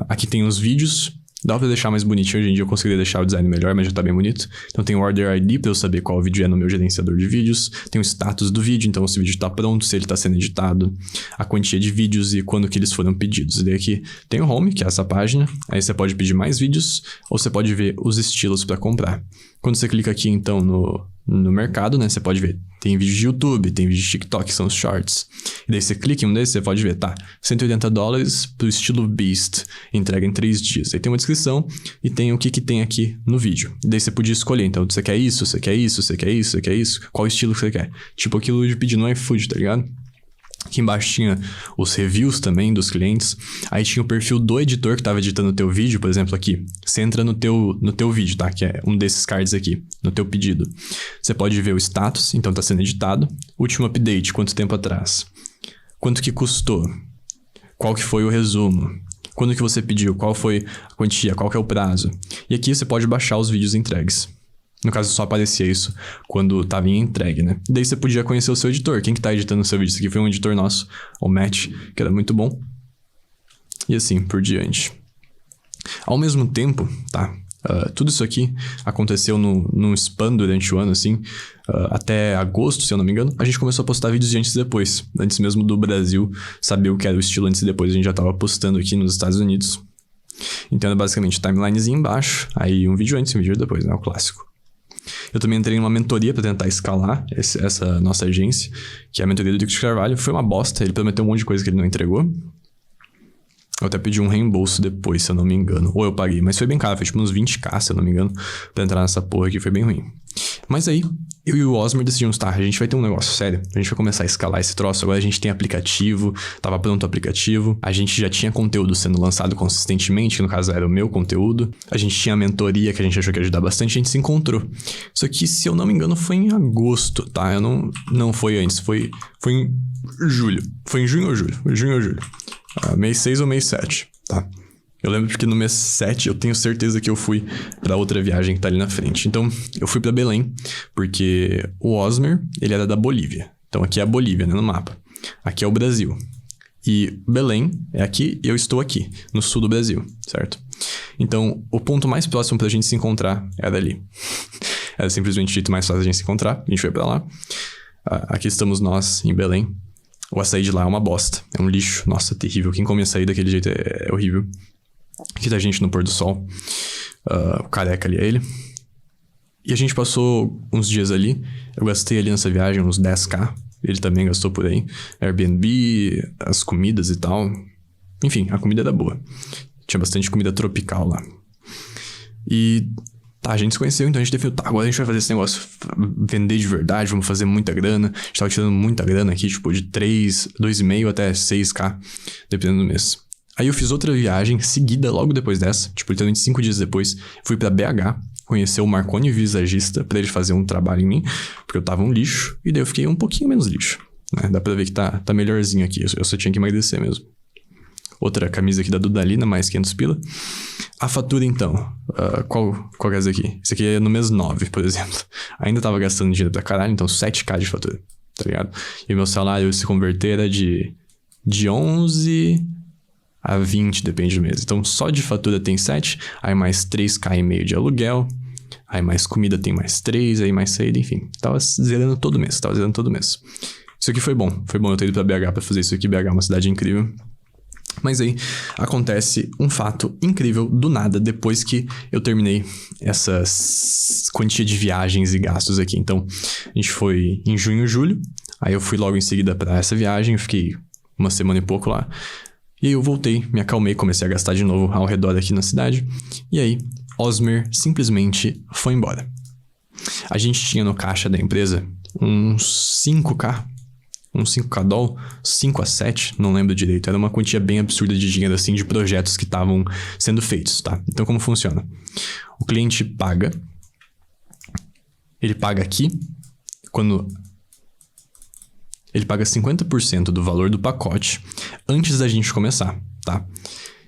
[SPEAKER 1] Aqui tem os vídeos. Dá pra deixar mais bonitinho. Hoje em dia eu conseguiria deixar o design melhor, mas já tá bem bonito. Então tem o Order ID pra eu saber qual vídeo é no meu gerenciador de vídeos. Tem o status do vídeo, então se o vídeo tá pronto, se ele tá sendo editado. A quantia de vídeos e quando que eles foram pedidos. E daí aqui tem o Home, que é essa página. Aí você pode pedir mais vídeos, ou você pode ver os estilos pra comprar. Quando você clica aqui então no mercado, né, você pode ver. Tem vídeo de YouTube, tem vídeo de TikTok, que são os shorts. E daí você clica em um desses, você pode ver, tá, $180 pro estilo Beast, entrega em 3 dias. Aí tem uma descrição e tem o que tem aqui no vídeo. E daí você podia escolher, então, você quer isso, você quer isso, você quer isso, você quer isso, qual estilo que você quer. Tipo aquilo de pedir no iFood, tá ligado? Aqui embaixo tinha os reviews também dos clientes. Aí tinha o perfil do editor que estava editando o teu vídeo, por exemplo, aqui. Você entra no teu vídeo, tá? Que é um desses cards aqui, no teu pedido. Você pode ver o status, então tá sendo editado. Último update, quanto tempo atrás. Quanto que custou. Qual que foi o resumo. Quando que você pediu, qual foi a quantia, qual que é o prazo. E aqui você pode baixar os vídeos entregues. No caso, só aparecia isso quando estava em entregue, né? Daí você podia conhecer o seu editor. Quem que tá editando o seu vídeo? Esse aqui foi um editor nosso, o Matt, que era muito bom. E assim por diante. Ao mesmo tempo, tá? Tudo isso aqui aconteceu num span durante o ano, assim. Até agosto, se eu não me engano. A gente começou a postar vídeos de antes e depois. Antes mesmo do Brasil saber o que era o estilo antes e depois. A gente já tava postando aqui nos Estados Unidos. Então era basicamente timelinezinho embaixo. Aí um vídeo antes e um vídeo depois, né? O clássico. Eu também entrei numa mentoria para tentar escalar essa nossa agência, que é a mentoria do Dico de Carvalho. Foi uma bosta, ele prometeu um monte de coisa que ele não entregou. Eu até pedi um reembolso depois, se eu não me engano. Ou eu paguei, mas foi bem caro, foi tipo uns 20k, se eu não me engano, pra entrar nessa porra aqui, foi bem ruim. Mas aí, eu e o Osmer decidimos, tá, a gente vai ter um negócio sério, a gente vai começar a escalar esse troço, agora a gente tem aplicativo, tava pronto o aplicativo, a gente já tinha conteúdo sendo lançado consistentemente, que no caso era o meu conteúdo, a gente tinha a mentoria que a gente achou que ia ajudar bastante, a gente se encontrou. Isso aqui, se eu não me engano, foi em agosto, tá? Eu não foi antes, foi em julho. Foi em junho ou julho? Mês 6 ou mês 7, tá? Eu lembro porque no mês 7 eu tenho certeza que eu fui pra outra viagem que tá ali na frente. Então, eu fui pra Belém, porque o Osmer, ele era da Bolívia. Então, aqui é a Bolívia, né, no mapa. Aqui é o Brasil. E Belém é aqui e eu estou aqui, no sul do Brasil, certo? Então, o ponto mais próximo pra gente se encontrar era ali. Era simplesmente o jeito mais fácil de a gente se encontrar. A gente foi pra lá. Aqui estamos nós, em Belém. O açaí de lá é uma bosta. É um lixo. Nossa, terrível. Quem come açaí daquele jeito é horrível. Aqui tá a gente no pôr do sol. O careca ali é ele. E a gente passou uns dias ali. Eu gastei ali nessa viagem uns 10k. Ele também gastou por aí. Airbnb, as comidas e tal. Enfim, a comida era boa. Tinha bastante comida tropical lá. E tá, a gente se conheceu, então a gente definiu, tá, agora a gente vai fazer esse negócio, vender de verdade, vamos fazer muita grana. A gente tava tirando muita grana aqui, tipo, de 2,5 até 6k, dependendo do mês. Aí eu fiz outra viagem seguida logo depois dessa, tipo, literalmente 5 dias depois, fui pra BH, conhecer o Marconi visagista pra ele fazer um trabalho em mim, porque eu tava um lixo, e daí eu fiquei um pouquinho menos lixo, né? Dá pra ver que tá melhorzinho aqui, eu só tinha que emagrecer mesmo. Outra camisa aqui da Dudalina, mais 500 pila. A fatura, então. Qual é essa aqui? Esse aqui é no mês 9, por exemplo. Ainda tava gastando dinheiro pra caralho, então 7k de fatura, tá ligado? E o meu salário, se converter, era de 11 a 20, depende do mês. Então, só de fatura tem 7, aí mais 3k e meio de aluguel, aí mais comida tem mais 3, aí mais saída, enfim. Tava zerando todo mês, Isso aqui foi bom eu ter ido pra BH pra fazer isso aqui. BH é uma cidade incrível. Mas aí acontece um fato incrível do nada depois que eu terminei essa quantia de viagens e gastos aqui. Então, a gente foi em junho, julho. Aí eu fui logo em seguida pra essa viagem. Eu fiquei uma semana e pouco lá. E aí eu voltei, me acalmei, comecei a gastar de novo ao redor aqui na cidade. E aí, Osmer simplesmente foi embora. A gente tinha no caixa da empresa uns 5k. Uns 5k doll, 5 a 7, não lembro direito. Era uma quantia bem absurda de dinheiro, assim, de projetos que estavam sendo feitos, tá? Então, como funciona? O cliente paga. Ele paga aqui. Quando... Ele paga 50% do valor do pacote antes da gente começar, tá?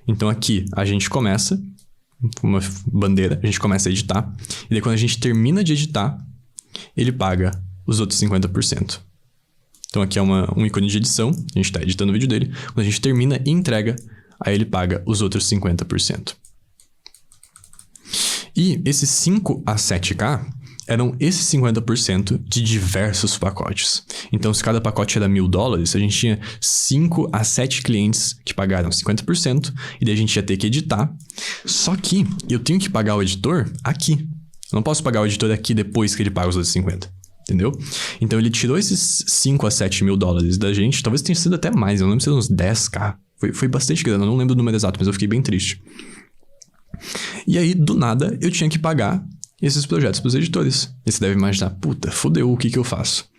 [SPEAKER 1] Então, aqui, a gente começa... Uma bandeira, a gente começa a editar. E daí, quando a gente termina de editar, ele paga os outros 50%. Então aqui é um ícone de edição, a gente tá editando o vídeo dele. Quando a gente termina e entrega, aí ele paga os outros 50%. E esses 5 a 7k eram esses 50% de diversos pacotes. Então se cada pacote era $1.000, a gente tinha 5 a 7 clientes que pagaram 50%, e daí a gente ia ter que editar. Só que eu tenho que pagar o editor aqui. Eu não posso pagar o editor aqui depois que ele paga os outros 50%. Entendeu? Então ele tirou esses 5 a 7 mil dólares da gente. Talvez tenha sido até mais. Eu não lembro se era uns 10k. Foi bastante grana. Eu não lembro o número exato, mas eu fiquei bem triste. E aí, do nada, eu tinha que pagar esses projetos pros editores. E você deve imaginar, puta, fodeu, o que eu faço?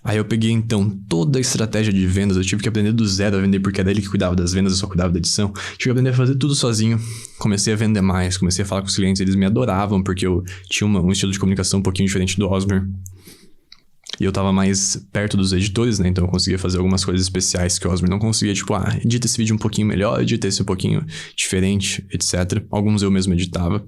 [SPEAKER 1] Aí eu peguei, então, toda a estratégia de vendas. Eu tive que aprender do zero a vender, porque era ele que cuidava das vendas, eu só cuidava da edição. Tive que aprender a fazer tudo sozinho. Comecei a vender mais, comecei a falar com os clientes. Eles me adoravam, porque eu tinha um estilo de comunicação um pouquinho diferente do Osmer. E eu tava mais perto dos editores, né? Então eu conseguia fazer algumas coisas especiais que o Osmer não conseguia. Tipo, edita esse vídeo um pouquinho melhor, edita esse um pouquinho diferente, etc. Alguns eu mesmo editava.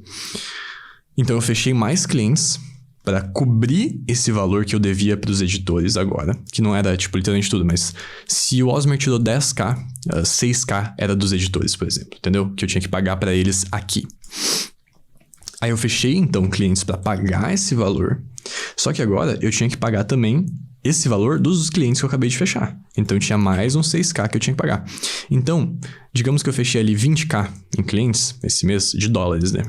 [SPEAKER 1] Então eu fechei mais clientes para cobrir esse valor que eu devia pros editores agora. Que não era, tipo, literalmente tudo, mas se o Osmer tirou 10k, 6k era dos editores, por exemplo. Entendeu? Que eu tinha que pagar para eles aqui. Aí eu fechei, então, clientes para pagar esse valor. Só que agora eu tinha que pagar também esse valor dos clientes que eu acabei de fechar. Então tinha mais uns 6k que eu tinha que pagar. Então, digamos que eu fechei ali 20k em clientes esse mês, de dólares, né?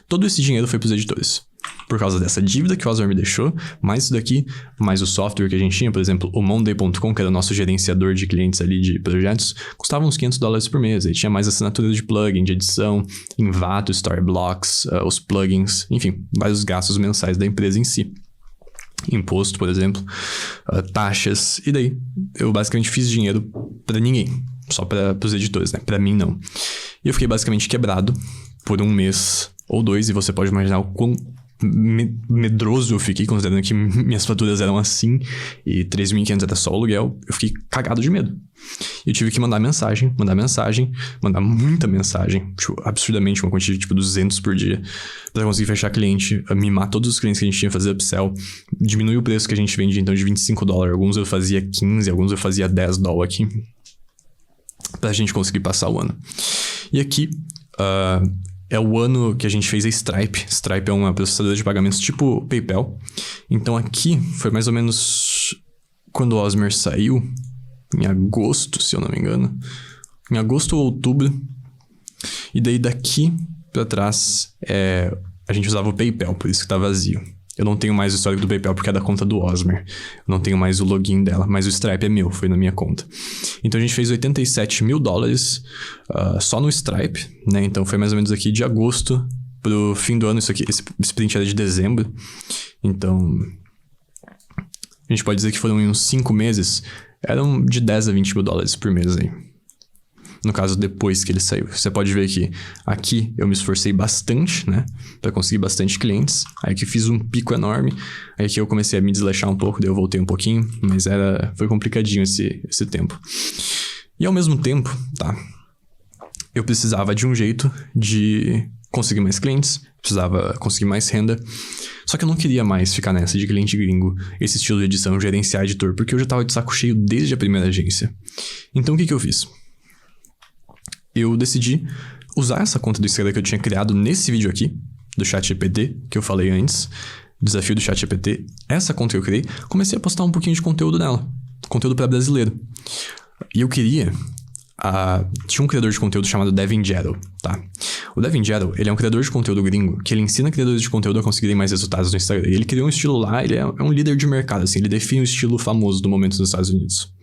[SPEAKER 1] Todo esse dinheiro foi pros editores. Por causa dessa dívida que o Osmer me deixou, mais isso daqui, mais o software que a gente tinha, por exemplo, o Monday.com, que era o nosso gerenciador de clientes ali de projetos, custava uns $500 por mês. Aí tinha mais assinatura de plugin, de edição, Envato, Storyblocks, os plugins, enfim, vários gastos mensais da empresa em si. Imposto, por exemplo, taxas, e daí eu basicamente fiz dinheiro pra ninguém, só pros editores, né? Pra mim não. E eu fiquei basicamente quebrado por um mês ou dois, e você pode imaginar o quão medroso eu fiquei, considerando que minhas faturas eram assim e 3.500 era só o aluguel. Eu fiquei cagado de medo. Eu tive que mandar muita mensagem, tipo, absurdamente, uma quantidade de tipo 200 por dia, pra conseguir fechar cliente, mimar todos os clientes que a gente tinha, fazer upsell, diminuir o preço que a gente vendia, então, de $25. Alguns eu fazia 15, alguns eu fazia $10 aqui, pra gente conseguir passar o ano. E aqui, é o ano que a gente fez a Stripe. Stripe é uma processadora de pagamentos tipo PayPal. Então aqui foi mais ou menos quando o Osmer saiu, em agosto, se eu não me engano. Em agosto ou outubro. E daí daqui pra trás, a gente usava o PayPal, por isso que tá vazio. Eu não tenho mais o histórico do PayPal porque é da conta do Osmer. Eu não tenho mais o login dela, mas o Stripe é meu, foi na minha conta. Então a gente fez $87 mil só no Stripe, né? Então foi mais ou menos aqui de agosto pro fim do ano. Isso aqui, esse print era de dezembro. Então a gente pode dizer que foram uns 5 meses. Eram de $10 a $20 mil por mês aí. No caso, depois que ele saiu. Você pode ver que aqui eu me esforcei bastante, né? Pra conseguir bastante clientes. Aí aqui fiz um pico enorme. Aí aqui eu comecei a me desleixar um pouco, daí eu voltei um pouquinho. Mas foi complicadinho esse tempo. E ao mesmo tempo, tá? Eu precisava de um jeito de conseguir mais clientes. Precisava conseguir mais renda. Só que eu não queria mais ficar nessa de cliente gringo, esse estilo de edição, gerenciar editor. Porque eu já tava de saco cheio desde a primeira agência. Então o que eu fiz? Eu decidi usar essa conta do Instagram que eu tinha criado nesse vídeo aqui, do ChatGPT, que eu falei antes, desafio do ChatGPT. Essa conta que eu criei, comecei a postar um pouquinho de conteúdo nela, conteúdo para brasileiro. E eu queria... tinha um criador de conteúdo chamado Devin Jettle, tá? O Devin Jettle, ele é um criador de conteúdo gringo, que ele ensina criadores de conteúdo a conseguirem mais resultados no Instagram. E ele criou um estilo lá, ele é um líder de mercado, assim, ele define o estilo famoso do momento nos Estados Unidos.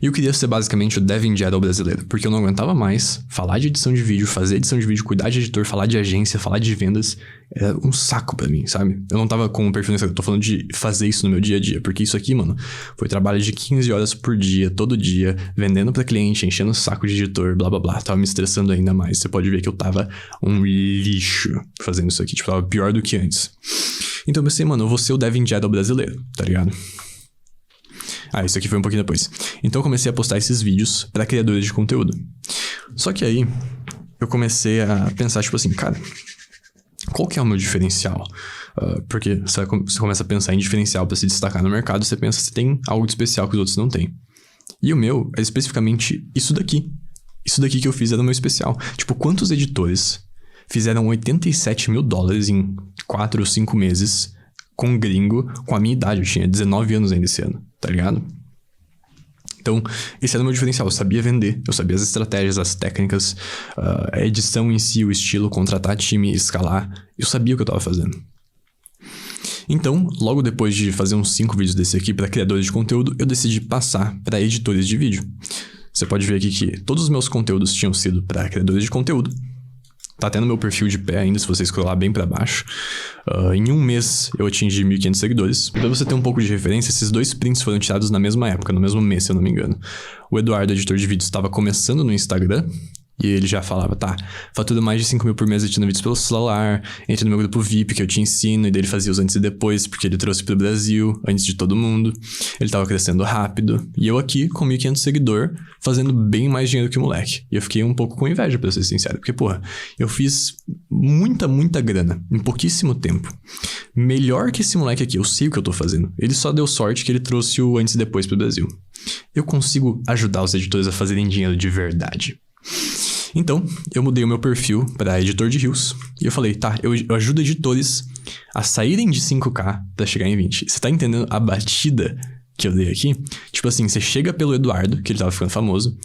[SPEAKER 1] E eu queria ser basicamente o Devin Jettle brasileiro, porque eu não aguentava mais falar de edição de vídeo, fazer edição de vídeo, cuidar de editor, falar de agência, falar de vendas. Era um saco pra mim, sabe? Eu não tava com um perfil no Instagram, eu tô falando de fazer isso no meu dia a dia, porque isso aqui, mano, foi trabalho de 15 horas por dia, todo dia, vendendo pra cliente, enchendo o saco de editor, blá blá blá. Tava me estressando ainda mais. Você pode ver que eu tava um lixo fazendo isso aqui, tipo, tava pior do que antes. Então eu pensei, mano, eu vou ser o Devin Jettle brasileiro, tá ligado? Isso aqui foi um pouquinho depois. Então eu comecei a postar esses vídeos pra criadores de conteúdo. Só que aí, eu comecei a pensar, tipo assim, cara, qual que é o meu diferencial? Porque você começa a pensar em diferencial pra se destacar no mercado, você pensa se tem algo de especial que os outros não têm. E o meu é especificamente isso daqui. Isso daqui que eu fiz era o meu especial. Tipo, quantos editores fizeram $87 mil em 4 ou 5 meses com um gringo com a minha idade? Eu tinha 19 anos ainda esse ano, tá ligado? Então, esse era o meu diferencial. Eu sabia vender, eu sabia as estratégias, as técnicas, a edição em si, o estilo, contratar time, escalar. Eu sabia o que eu tava fazendo. Então, logo depois de fazer uns 5 vídeos desse aqui para criadores de conteúdo, eu decidi passar para editores de vídeo. Você pode ver aqui que todos os meus conteúdos tinham sido para criadores de conteúdo. Tá até no meu perfil de pé ainda, se você scrollar bem pra baixo. Em um mês, eu atingi 1.500 seguidores. Pra você ter um pouco de referência, esses 2 prints foram tirados na mesma época, no mesmo mês, se eu não me engano. O Eduardo, editor de vídeos, estava começando no Instagram. E ele já falava, tá, fatura mais de 5 mil por mês editando vídeos pelo celular, entra no meu grupo VIP que eu te ensino, e daí ele fazia os antes e depois, porque ele trouxe pro Brasil, antes de todo mundo. Ele tava crescendo rápido. E eu aqui, com 1.500 seguidor, fazendo bem mais dinheiro que o moleque. E eu fiquei um pouco com inveja, pra ser sincero, porque, porra, eu fiz muita grana, em pouquíssimo tempo. Melhor que esse moleque aqui, eu sei o que eu tô fazendo. Ele só deu sorte que ele trouxe o antes e depois pro Brasil. Eu consigo ajudar os editores a fazerem dinheiro de verdade. Então, eu mudei o meu perfil para editor de Reels. E eu falei, tá, eu ajudo editores a saírem de 5K pra chegar em 20. Você tá entendendo a batida que eu dei aqui? Tipo assim, você chega pelo Eduardo, que ele tava ficando famoso,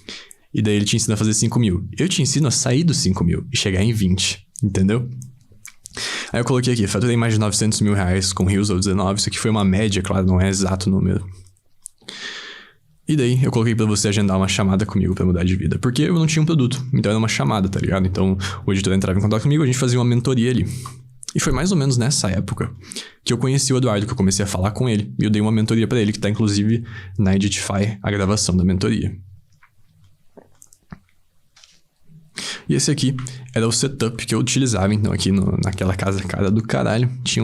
[SPEAKER 1] e daí ele te ensina a fazer 5 mil. Eu te ensino a sair dos 5 mil e chegar em 20, entendeu? Aí eu coloquei aqui, faturei mais de $900 mil com Reels ou 19. Isso aqui foi uma média, claro, não é exato o número. E daí, eu coloquei pra você agendar uma chamada comigo pra mudar de vida. Porque eu não tinha um produto, então era uma chamada, tá ligado? Então, o editor entrava em contato comigo, a gente fazia uma mentoria ali. E foi mais ou menos nessa época que eu conheci o Eduardo, que eu comecei a falar com ele. E eu dei uma mentoria pra ele, que tá inclusive na Editify, a gravação da mentoria. E esse aqui era o setup que eu utilizava, então, aqui naquela casa cara do caralho. Tinha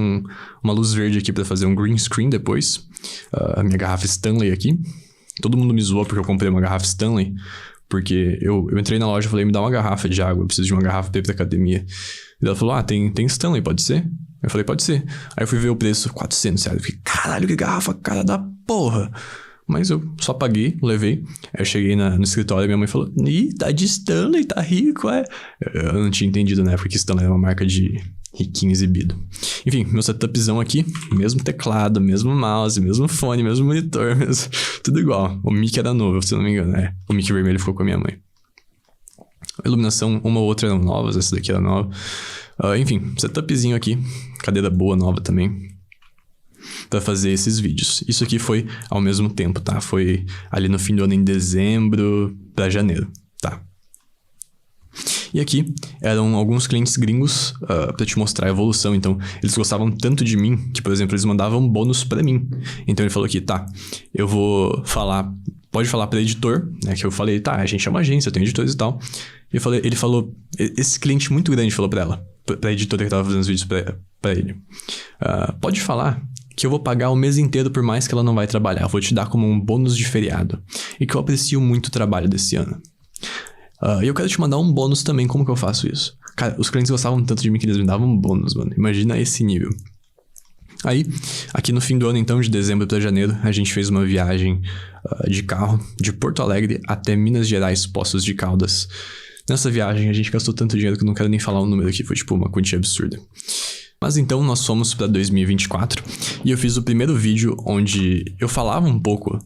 [SPEAKER 1] uma luz verde aqui pra fazer um green screen depois. A minha garrafa Stanley aqui. Todo mundo me zoou porque eu comprei uma garrafa Stanley. Porque eu entrei na loja e falei, me dá uma garrafa de água, eu preciso de uma garrafa pra ir pra academia. E ela falou, tem Stanley, pode ser? Eu falei, pode ser. Aí eu fui ver o preço, R$400. Eu fiquei, caralho, que garrafa cara da porra. Mas eu só paguei, levei. Aí eu cheguei no escritório e minha mãe falou, ih, tá de Stanley, tá rico, é? Eu não tinha entendido na época que Stanley era uma marca de riquinho exibido. Enfim, meu setupzão aqui, mesmo teclado, mesmo mouse, mesmo fone, mesmo monitor, mesmo... tudo igual. O mic era novo, se eu não me engano, O mic vermelho ficou com a minha mãe. A iluminação, uma ou outra eram novas, essa daqui era nova. Enfim, setupzinho aqui, cadeira boa, nova também, pra fazer esses vídeos. Isso aqui foi ao mesmo tempo, tá? Foi ali no fim do ano, em dezembro pra janeiro, tá? E aqui eram alguns clientes gringos pra te mostrar a evolução. Então, eles gostavam tanto de mim que, por exemplo, eles mandavam bônus pra mim. Então, ele falou aqui, tá, eu vou falar... Pode falar pra editor, né? Que eu falei, tá, a gente é uma agência, eu tenho editores e tal. E ele falou... Esse cliente muito grande falou pra ela, pra editora que tava fazendo os vídeos pra ele. Pode falar que eu vou pagar o mês inteiro por mais que ela não vai trabalhar. Eu vou te dar como um bônus de feriado. E que eu aprecio muito o trabalho desse ano. E eu quero te mandar um bônus também. Como que eu faço isso? Cara, os clientes gostavam tanto de mim que eles me davam um bônus, mano. Imagina esse nível. Aí, aqui no fim do ano, então, de dezembro pra janeiro, a gente fez uma viagem de carro de Porto Alegre até Minas Gerais, Poços de Caldas. Nessa viagem, a gente gastou tanto dinheiro que eu não quero nem falar o número aqui. Foi, tipo, uma quantia absurda. Mas então, nós fomos pra 2024. E eu fiz o primeiro vídeo onde eu falava um pouco...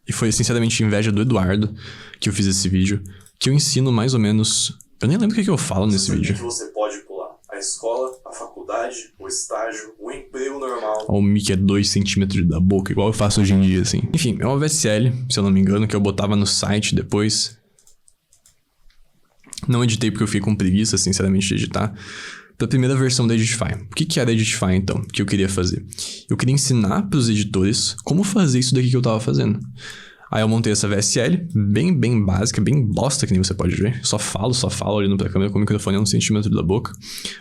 [SPEAKER 1] E foi, sinceramente, inveja do Eduardo que eu fiz esse vídeo. Que eu ensino mais ou menos... Eu nem lembro o que eu falo nesse vídeo.
[SPEAKER 2] Que você pode pular a escola, a faculdade, o estágio, o emprego normal.
[SPEAKER 1] O mic é 2 centímetros da boca, igual eu faço hoje em dia, assim. Enfim, é uma VSL, se eu não me engano, que eu botava no site depois. Não editei porque eu fiquei com preguiça, sinceramente, de editar. Pra primeira versão da Editify. O que era a Editify, então? Que eu queria fazer? Eu queria ensinar pros editores como fazer isso daqui que eu tava fazendo. Aí eu montei essa VSL, bem básica, bem bosta, que nem você pode ver. Só falo olhando pra câmera com o microfone a 1 centímetro da boca.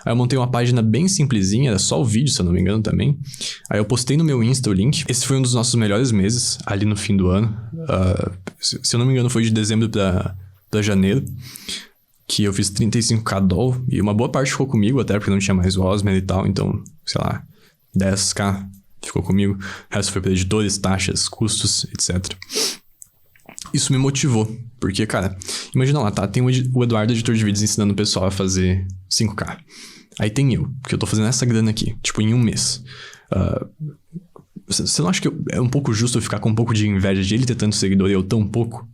[SPEAKER 1] Aí eu montei uma página bem simplesinha, era só o vídeo, se eu não me engano, também. Aí eu postei no meu Insta o link. Esse foi um dos nossos melhores meses, ali no fim do ano. Se eu não me engano, foi de dezembro pra janeiro. Que eu fiz 35k doll, e uma boa parte ficou comigo, até porque não tinha mais o Osmer e tal, então, sei lá, 10k ficou comigo. O resto foi para editores, taxas, custos, etc. Isso me motivou, porque, cara, imagina lá, tá? Tem o Eduardo, editor de vídeos, ensinando o pessoal a fazer 5k. Aí tem eu, que eu tô fazendo essa grana aqui, tipo, em um mês. Você não acha que é um pouco justo eu ficar com um pouco de inveja de ele ter tanto seguidor e eu tão pouco?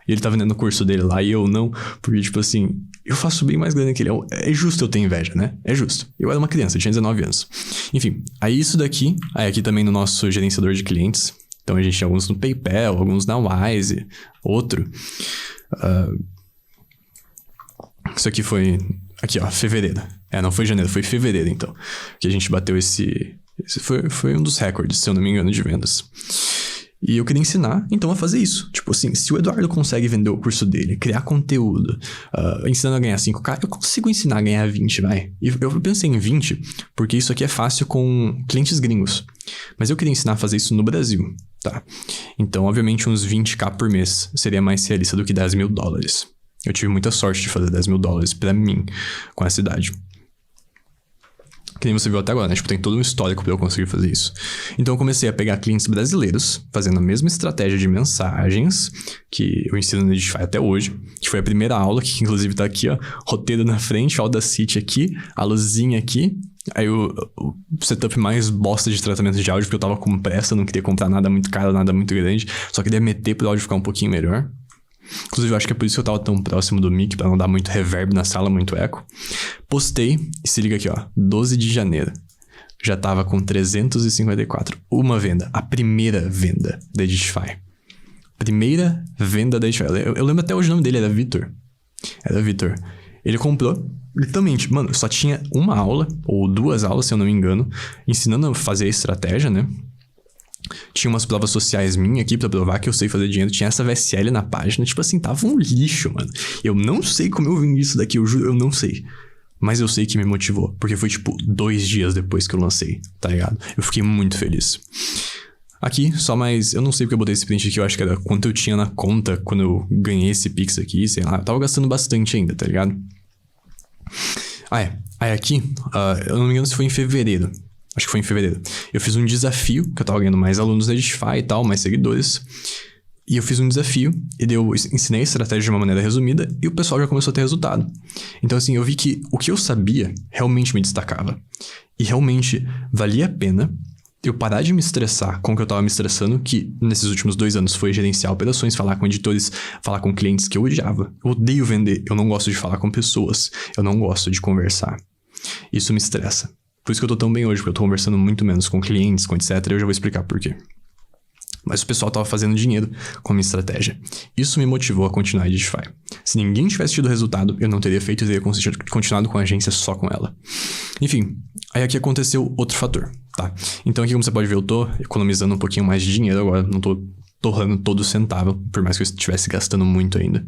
[SPEAKER 1] E ele tá vendendo o curso dele lá e eu não. Porque, tipo assim, eu faço bem mais grana que ele. É justo eu ter inveja, né? É justo. Eu era uma criança, eu tinha 19 anos. Enfim, aí isso daqui... Aí aqui também no nosso gerenciador de clientes. Então a gente tinha alguns no PayPal, alguns na Wise, outro. Isso aqui foi... Aqui, ó, fevereiro. Não foi janeiro, foi fevereiro, então. Que a gente bateu esse foi um dos recordes, se eu não me engano, de vendas. E eu queria ensinar, então, a fazer isso. Tipo assim, se o Eduardo consegue vender o curso dele, criar conteúdo, ensinando a ganhar 5k, eu consigo ensinar a ganhar 20, vai. E eu pensei em 20, porque isso aqui é fácil com clientes gringos. Mas eu queria ensinar a fazer isso no Brasil, tá? Então, obviamente, uns 20k por mês seria mais realista do que $10 mil. Eu tive muita sorte de fazer $10 mil pra mim, com essa idade. Que nem você viu até agora, né? Tipo, tem todo um histórico pra eu conseguir fazer isso. Então eu comecei a pegar clientes brasileiros, fazendo a mesma estratégia de mensagens que eu ensino no Editify até hoje, que foi a primeira aula, que inclusive tá aqui, ó, roteiro na frente, Audacity aqui, a luzinha aqui, aí o setup mais bosta de tratamento de áudio, porque eu tava com pressa, não queria comprar nada muito caro, nada muito grande, só queria meter pro áudio ficar um pouquinho melhor. Inclusive, eu acho que é por isso que eu tava tão próximo do mic, pra não dar muito reverb na sala, muito eco. Postei, e se liga aqui, ó, 12 de janeiro. Já tava com 354. Uma venda, a primeira venda da Editify. Primeira venda da Editify. Eu lembro até hoje o nome dele, era Vitor. Ele comprou, literalmente, mano, só tinha uma aula, ou 2 aulas, se eu não me engano, ensinando a fazer a estratégia, né? Tinha umas provas sociais minhas aqui pra provar que eu sei fazer dinheiro. Tinha essa VSL na página. Tipo assim, tava um lixo, mano. Eu não sei como eu vim isso daqui, eu juro, eu não sei. Mas eu sei que me motivou. Porque foi, tipo, 2 dias depois que eu lancei, tá ligado? Eu fiquei muito feliz. Aqui, só mais... Eu não sei porque eu botei esse print aqui. Eu acho que era quanto eu tinha na conta quando eu ganhei esse Pix aqui. Sei lá, eu tava gastando bastante ainda, tá ligado? Aí aqui, eu não me engano se foi em fevereiro. Acho que foi em fevereiro. Eu fiz um desafio, que eu tava ganhando mais alunos na Edify e tal, mais seguidores. E eu fiz um desafio, e daí eu ensinei a estratégia de uma maneira resumida, e o pessoal já começou a ter resultado. Então assim, eu vi que o que eu sabia realmente me destacava. E realmente valia a pena eu parar de me estressar com o que eu tava me estressando, que nesses últimos 2 anos foi gerenciar operações, falar com editores, falar com clientes que eu odiava. Eu odeio vender, eu não gosto de falar com pessoas, eu não gosto de conversar. Isso me estressa. Por isso que eu tô tão bem hoje, porque eu tô conversando muito menos com clientes, com etc. Eu já vou explicar por quê. Mas o pessoal tava fazendo dinheiro com a minha estratégia. Isso me motivou a continuar a Edify. Se ninguém tivesse tido resultado, eu não teria feito e teria continuado com a agência só com ela. Enfim, aí aqui aconteceu outro fator, tá? Então aqui, como você pode ver, eu tô economizando um pouquinho mais de dinheiro agora. Não tô torrando todo centavo, por mais que eu estivesse gastando muito ainda.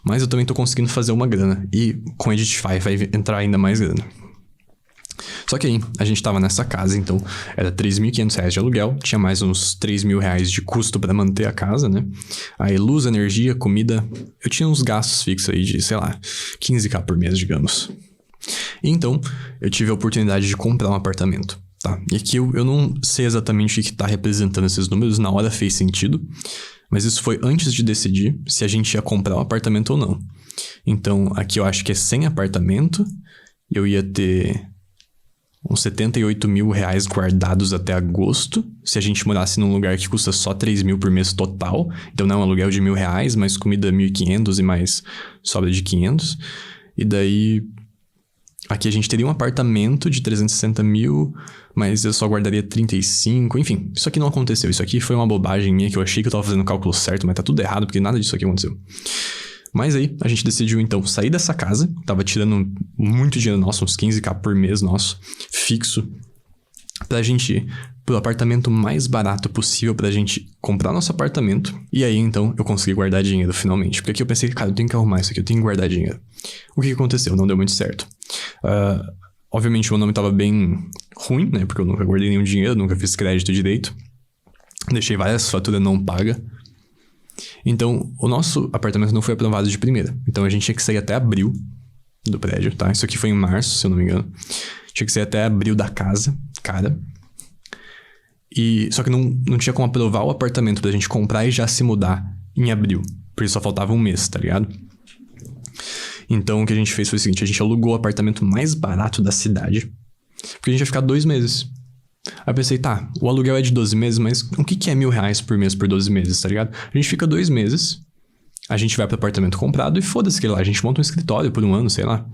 [SPEAKER 1] Mas eu também tô conseguindo fazer uma grana. E com a Edify vai entrar ainda mais grana. Só que aí, a gente tava nessa casa, então era R$3.500 de aluguel, tinha mais uns R$3.000 de custo pra manter a casa, né? Aí luz, energia, comida, eu tinha uns gastos fixos aí de, sei lá, 15k por mês, digamos. E então, eu tive a oportunidade de comprar um apartamento, tá? E aqui eu não sei exatamente o que tá representando esses números, na hora fez sentido, mas isso foi antes de decidir se a gente ia comprar um apartamento ou não. Então, aqui eu acho que é sem apartamento, eu ia ter uns R$78.000 guardados até agosto, se a gente morasse num lugar que custa só 3.000 por mês total. Então não é um aluguel de R$1.000, mais comida 1.500 e mais sobra de 500. E daí, aqui a gente teria um apartamento de 360 mil, mas eu só guardaria 35. Enfim, isso aqui não aconteceu. Isso aqui foi uma bobagem minha que eu achei que eu tava fazendo o cálculo certo, mas tá tudo errado, porque nada disso aqui aconteceu. Mas aí, a gente decidiu então sair dessa casa, tava tirando muito dinheiro nosso, uns 15k por mês nosso, fixo, pra gente ir pro apartamento mais barato possível pra gente comprar nosso apartamento. E aí então, eu consegui guardar dinheiro finalmente, porque aqui eu pensei, cara, eu tenho que arrumar isso aqui, eu tenho que guardar dinheiro. O que aconteceu? Não deu muito certo. Obviamente, o meu nome tava bem ruim, né, porque eu nunca guardei nenhum dinheiro, nunca fiz crédito direito. Deixei várias faturas não pagas. Então, o nosso apartamento não foi aprovado de primeira. Então, a gente tinha que sair até abril do prédio, tá? Isso aqui foi em março, se eu não me engano. Tinha que sair até abril da casa, cara. Só que não tinha como aprovar o apartamento pra gente comprar e já se mudar em abril. Porque só faltava um mês, tá ligado? Então, o que a gente fez foi o seguinte. A gente alugou o apartamento mais barato da cidade. Porque a gente ia ficar 2 meses. Aí eu pensei, tá, o aluguel é de 12 meses, mas o que é R$1.000 por mês por 12 meses, tá ligado? A gente fica 2 meses, a gente vai pro apartamento comprado e foda-se que lá, a gente monta um escritório por 1 ano, sei lá.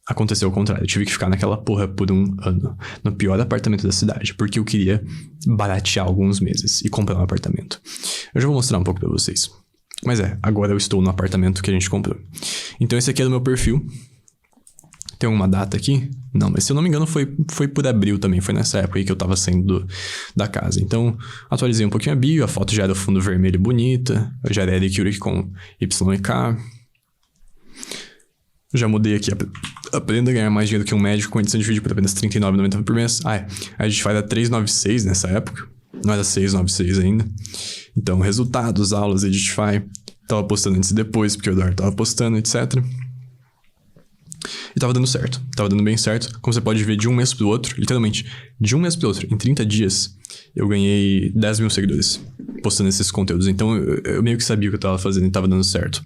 [SPEAKER 1] Aconteceu o contrário, eu tive que ficar naquela porra por 1 ano, no pior apartamento da cidade, porque eu queria baratear alguns meses e comprar um apartamento. Eu já vou mostrar um pouco pra vocês. Mas agora eu estou no apartamento que a gente comprou. Então esse aqui é do meu perfil. Tem uma data aqui? Não, mas se eu não me engano foi por abril também. Foi nessa época aí que eu tava saindo da casa. Então, atualizei um pouquinho a bio. A foto já era fundo vermelho e bonita. Eu já era Eric Uric com Y e K. Já mudei aqui. Aprenda a ganhar mais dinheiro que um médico com edição de vídeo por apenas R$39,90 por mês. A gente faz R$396 nessa época. Não era R$696 ainda. Então, resultados, aulas, Edify. Tava postando antes e depois, porque o Eduardo tava postando, etc. E tava dando certo, tava dando bem certo. Como você pode ver, de um mês pro outro, literalmente, de um mês pro outro, em 30 dias, eu ganhei 10 mil seguidores postando esses conteúdos. Então eu meio que sabia o que eu tava fazendo e tava dando certo.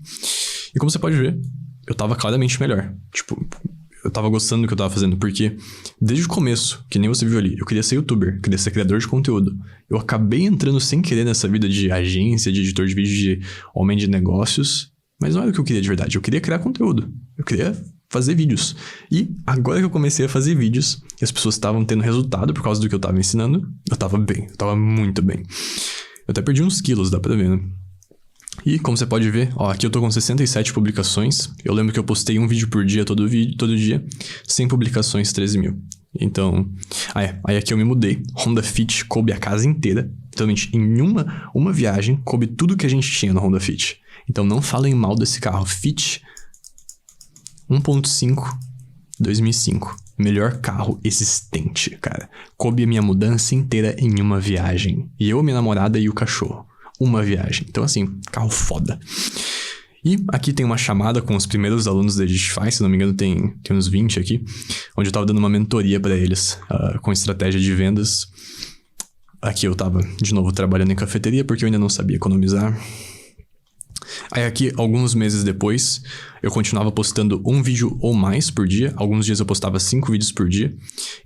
[SPEAKER 1] E como você pode ver, eu tava claramente melhor. Tipo, eu tava gostando do que eu tava fazendo, porque desde o começo, que nem você viu ali, eu queria ser youtuber, queria ser criador de conteúdo. Eu acabei entrando sem querer nessa vida de agência, de editor de vídeo, de homem de negócios, mas não era o que eu queria de verdade. Eu queria criar conteúdo. Eu queria fazer vídeos. E agora que eu comecei a fazer vídeos e as pessoas estavam tendo resultado por causa do que eu tava ensinando, eu tava bem, eu tava muito bem. Eu até perdi uns quilos, dá pra ver, né? E como você pode ver, ó, aqui eu tô com 67 publicações. Eu lembro que eu postei um vídeo por dia, todo dia. 100 publicações, 13 mil. Então, aí aqui eu me mudei. Honda Fit coube a casa inteira. Literalmente, em uma viagem, coube tudo que a gente tinha no Honda Fit. Então, não falem mal desse carro. Fit 1.5 2005. Melhor carro existente, cara. Coube a minha mudança inteira em uma viagem. E eu, minha namorada e o cachorro. Uma viagem. Então, assim, carro foda. E aqui tem uma chamada com os primeiros alunos da Editify, se não me engano tem uns 20 aqui, onde eu tava dando uma mentoria pra eles com estratégia de vendas. Aqui eu tava, de novo, trabalhando em cafeteria porque eu ainda não sabia economizar. Aí aqui, alguns meses depois, eu continuava postando um vídeo ou mais por dia. Alguns dias eu postava 5 vídeos por dia.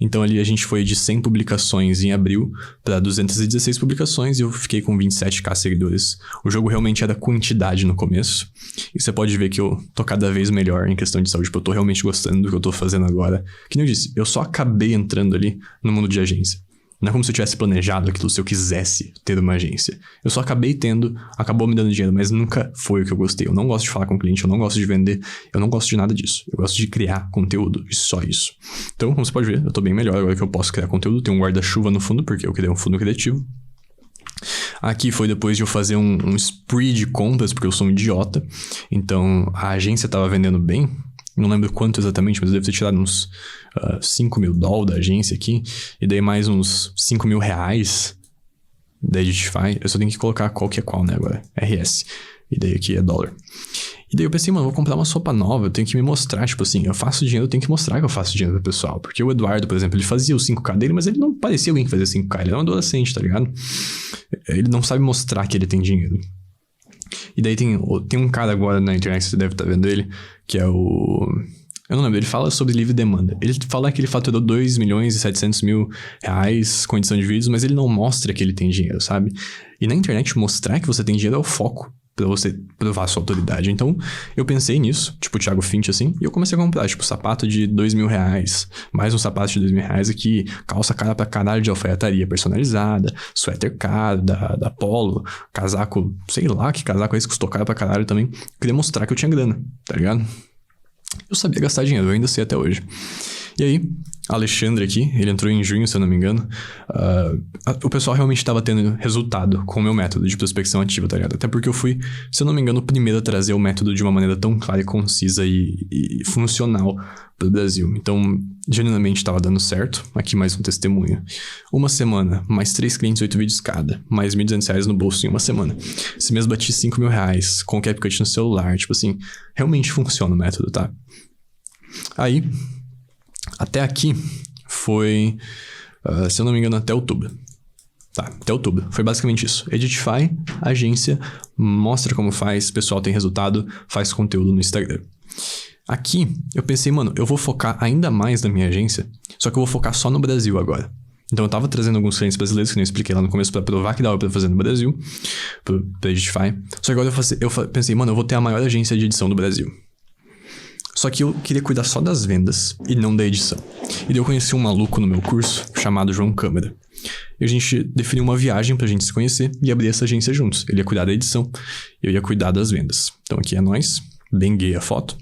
[SPEAKER 1] Então ali a gente foi de 100 publicações em abril para 216 publicações e eu fiquei com 27k seguidores. O jogo realmente era quantidade no começo. E você pode ver que eu tô cada vez melhor em questão de saúde. Tipo, eu tô realmente gostando do que eu tô fazendo agora. Que nem eu disse, eu só acabei entrando ali no mundo de agência. Não é como se eu tivesse planejado aquilo, se eu quisesse ter uma agência. Eu só acabei tendo, acabou me dando dinheiro, mas nunca foi o que eu gostei. Eu não gosto de falar com o cliente, eu não gosto de vender, eu não gosto de nada disso. Eu gosto de criar conteúdo, e só isso. Então, como você pode ver, eu tô bem melhor agora que eu posso criar conteúdo. Tem um guarda-chuva no fundo, porque eu criei um fundo criativo. Aqui foi depois de eu fazer um spree de compras, porque eu sou um idiota. Então, a agência tava vendendo bem. Não lembro quanto exatamente, mas eu devo ter tirado uns $5 mil da agência aqui. E daí mais uns R$5 mil da Editify. Eu só tenho que colocar qual que é qual, né, agora. RS. E daí aqui é dólar. E daí eu pensei, mano, vou comprar uma sopa nova, eu tenho que me mostrar, tipo assim, eu faço dinheiro, eu tenho que mostrar que eu faço dinheiro pro pessoal. Porque o Eduardo, por exemplo, ele fazia os 5K dele, mas ele não parecia alguém que fazia 5K, ele era um adolescente, tá ligado? Ele não sabe mostrar que ele tem dinheiro. E daí tem um cara agora na internet, você deve estar vendo ele, que é o... Eu não lembro, ele fala sobre livre demanda. Ele fala que ele faturou R$2.700.000 com edição de vídeos, mas ele não mostra que ele tem dinheiro, sabe? E na internet, mostrar que você tem dinheiro é o foco pra você provar a sua autoridade. Então, eu pensei nisso, tipo o Thiago Finch, assim, e eu comecei a comprar, tipo, sapato de R$2.000, mais um sapato de R$2.000 aqui, calça cara pra caralho de alfaiataria personalizada, suéter caro da Polo, casaco, sei lá que casaco é esse que custou caro pra caralho também. Eu queria mostrar que eu tinha grana, tá ligado? Eu sabia gastar dinheiro, eu ainda sei até hoje. E aí, Alexandre aqui, ele entrou em junho, se eu não me engano. O pessoal realmente estava tendo resultado com o meu método de prospecção ativa, tá ligado? Até porque eu fui, se eu não me engano, o primeiro a trazer o método de uma maneira tão clara e concisa e funcional pro Brasil. Então, genuinamente estava dando certo. Aqui mais um testemunho. Uma semana, mais 3 clientes, 8 vídeos cada. Mais R$1.200 no bolso em uma semana. Esse mês bati R$5 mil com o CapCut no celular. Tipo assim, realmente funciona o método, tá? Aí... Até aqui foi, se eu não me engano, até outubro. Tá, até outubro. Foi basicamente isso. Editify, agência, mostra como faz, pessoal tem resultado, faz conteúdo no Instagram. Aqui, eu pensei, mano, eu vou focar ainda mais na minha agência, só que eu vou focar só no Brasil agora. Então eu tava trazendo alguns clientes brasileiros, que eu expliquei lá no começo, pra provar que dava pra fazer no Brasil, pra Editify. Só que agora eu pensei, mano, eu vou ter a maior agência de edição do Brasil. Só que eu queria cuidar só das vendas e não da edição. E daí eu conheci um maluco no meu curso chamado João Câmara. E a gente definiu uma viagem pra gente se conhecer e abrir essa agência juntos. Ele ia cuidar da edição, eu ia cuidar das vendas. Então aqui é nós, bem gay a foto.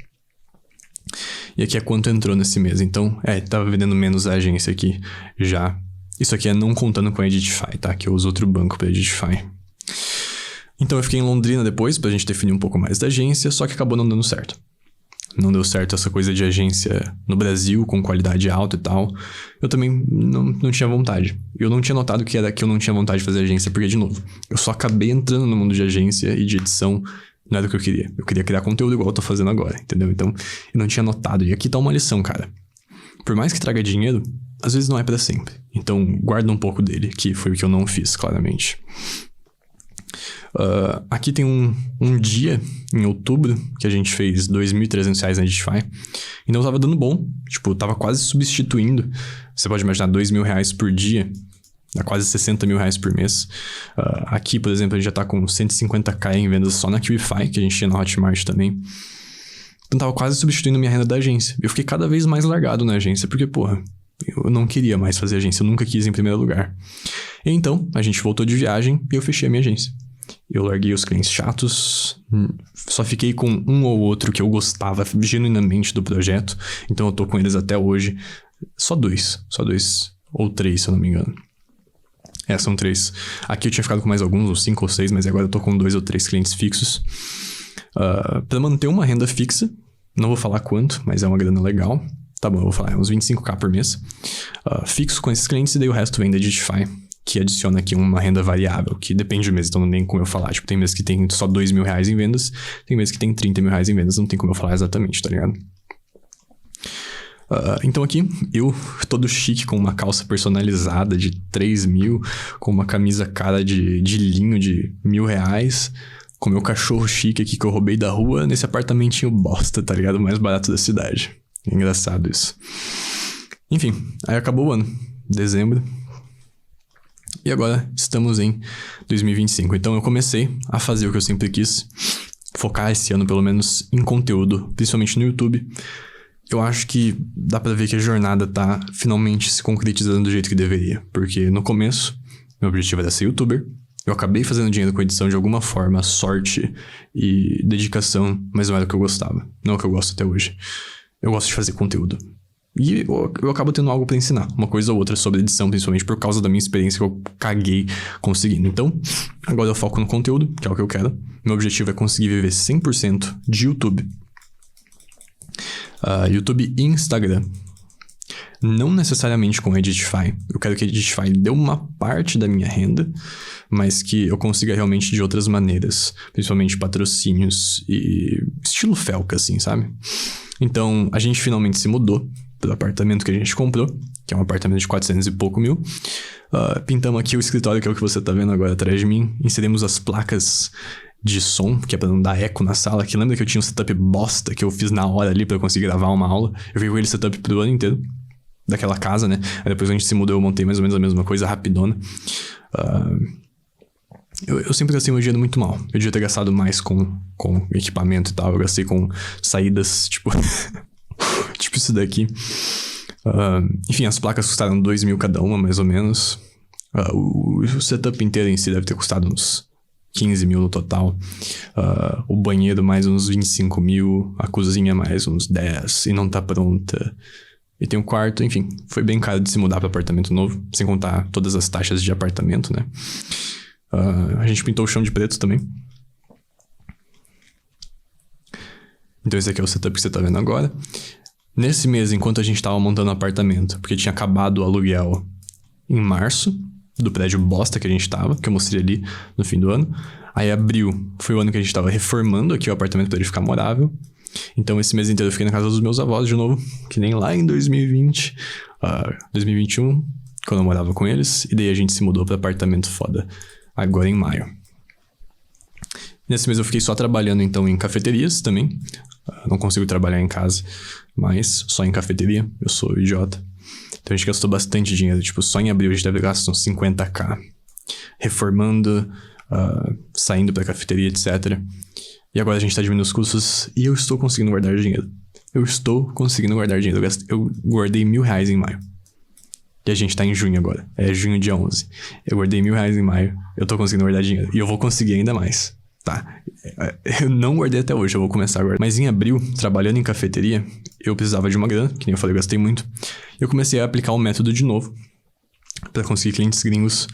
[SPEAKER 1] E aqui é quanto entrou nesse mês. Então, tava vendendo menos a agência aqui já. Isso aqui é não contando com a Editify, tá? Que eu uso outro banco pra Editify. Então eu fiquei em Londrina depois pra gente definir um pouco mais da agência, só que acabou não dando certo. Não deu certo essa coisa de agência no Brasil, com qualidade alta e tal. Eu também não tinha vontade. Eu não tinha notado que eu não tinha vontade de fazer agência, porque, de novo, eu só acabei entrando no mundo de agência e de edição. Não era o que eu queria. Eu queria criar conteúdo igual eu tô fazendo agora, entendeu? Então, eu não tinha notado. E aqui tá uma lição, cara. Por mais que traga dinheiro, às vezes não é pra sempre. Então, guarda um pouco dele, que foi o que eu não fiz, claramente. Aqui tem um dia, em outubro, que a gente fez R$2.300 na Editify. Então tava dando bom. Tipo, tava quase substituindo. Você pode imaginar R$2.000 por dia. Dá quase R$60 mil por mês. Aqui, por exemplo, a gente já tá com 150k em vendas só na QIFI, que a gente tinha na Hotmart também. Então tava quase substituindo minha renda da agência. Eu fiquei cada vez mais largado na agência, porque, porra, eu não queria mais fazer agência. Eu nunca quis em primeiro lugar. E então, a gente voltou de viagem e eu fechei a minha agência. Eu larguei os clientes chatos, só fiquei com um ou outro que eu gostava genuinamente do projeto, então eu tô com eles até hoje. Só dois ou 3, se eu não me engano. São 3. Aqui eu tinha ficado com mais alguns, uns 5 ou 6, mas agora eu tô com 2 ou 3 clientes fixos. Pra manter uma renda fixa, não vou falar quanto, mas é uma grana legal. Tá bom, eu vou falar, uns 25k por mês. Fixo com esses clientes, e daí o resto vem da Digify, que adiciona aqui uma renda variável, que depende do mês, então não tem como eu falar. Tipo, tem mês que tem só 2 mil reais em vendas, tem mês que tem 30 mil reais em vendas, não tem como eu falar exatamente, tá ligado? Então aqui, eu todo chique com uma calça personalizada de 3 mil, com uma camisa cara de linho de R$1.000, com meu cachorro chique aqui que eu roubei da rua, nesse apartamentinho bosta, tá ligado? O mais barato da cidade. É engraçado isso. Enfim, aí acabou o ano, dezembro. E agora estamos em 2025. Então eu comecei a fazer o que eu sempre quis, focar esse ano pelo menos em conteúdo, principalmente no YouTube. Eu acho que dá pra ver que a jornada tá finalmente se concretizando do jeito que deveria. Porque no começo, meu objetivo era ser youtuber. Eu acabei fazendo dinheiro com edição de alguma forma, sorte e dedicação, mas não era o que eu gostava. Não é o que eu gosto até hoje. Eu gosto de fazer conteúdo. E eu acabo tendo algo pra ensinar, uma coisa ou outra sobre edição, principalmente por causa da minha experiência que eu caguei conseguindo. Então, agora eu foco no conteúdo, que é o que eu quero. Meu objetivo é conseguir viver 100% de YouTube. YouTube e Instagram. Não necessariamente com Edify. Eu quero que Edify dê uma parte da minha renda, mas que eu consiga realmente de outras maneiras. Principalmente patrocínios e estilo Felca, assim, sabe? Então, a gente finalmente se mudou pro apartamento que a gente comprou, que é um apartamento de 400 e pouco mil. Pintamos aqui o escritório, que é o que você tá vendo agora atrás de mim. Inserimos as placas de som, que é pra não dar eco na sala, que lembra que eu tinha um setup bosta que eu fiz na hora ali pra eu conseguir gravar uma aula? Eu fiquei com aquele setup pro ano inteiro, daquela casa, né? Aí depois a gente se mudou, eu montei mais ou menos a mesma coisa, rapidona. Eu sempre gastei meu dinheiro muito mal. Eu devia ter gastado mais com equipamento e tal. Eu gastei com saídas, tipo... tipo isso daqui. Enfim, as placas custaram 2 mil cada uma, mais ou menos. O setup inteiro em si deve ter custado uns 15 mil no total. O banheiro mais uns 25 mil. A cozinha mais uns 10. E não tá pronta. E tem um quarto, enfim. Foi bem caro de se mudar para apartamento novo. Sem contar todas as taxas de apartamento, né? A gente pintou o chão de preto também. Então esse aqui é o setup que você tá vendo agora. Nesse mês, enquanto a gente tava montando o apartamento, porque tinha acabado o aluguel em março, do prédio bosta que a gente tava, que eu mostrei ali no fim do ano. Aí abril foi o ano que a gente tava reformando aqui o apartamento pra ele ficar morável. Então esse mês inteiro eu fiquei na casa dos meus avós de novo, que nem lá em 2020, 2021, quando eu morava com eles. E daí a gente se mudou pra apartamento foda, agora em maio. Nesse mês eu fiquei só trabalhando então em cafeterias também. Não consigo trabalhar em casa, mas só em cafeteria. Eu sou idiota. Então a gente gastou bastante dinheiro. Tipo, só em abril a gente deve gastar uns 50k. Reformando, saindo pra cafeteria, etc. E agora a gente tá diminuindo os custos e eu estou conseguindo guardar dinheiro. Eu guardei R$1.000 em maio. E a gente tá em junho agora. É junho dia 11. Eu guardei R$1.000 em maio. Eu tô conseguindo guardar dinheiro. E eu vou conseguir ainda mais. Tá, eu não guardei até hoje, eu vou começar agora. Mas em abril, trabalhando em cafeteria, eu precisava de uma grana, que nem eu falei, eu gastei muito. Eu comecei a aplicar o método de novo, para conseguir clientes gringos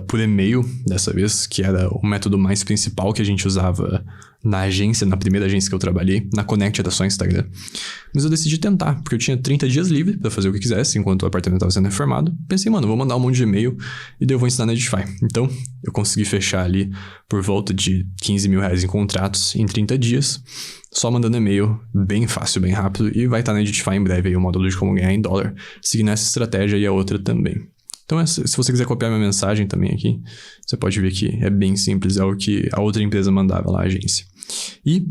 [SPEAKER 1] por e-mail, dessa vez, que era o método mais principal que a gente usava na agência, na primeira agência que eu trabalhei. Na Connect era só Instagram. Mas eu decidi tentar, porque eu tinha 30 dias livre pra fazer o que quisesse, enquanto o apartamento estava sendo reformado. Pensei, mano, vou mandar um monte de e-mail e daí eu vou ensinar na Edify. Então, eu consegui fechar ali por volta de R$15.000 em contratos em 30 dias, só mandando e-mail, bem fácil, bem rápido, e vai estar na Edify em breve aí o módulo de como ganhar em dólar, seguindo essa estratégia e a outra também. Então, se você quiser copiar minha mensagem também aqui, você pode ver que é bem simples, é o que a outra empresa mandava lá, a agência. E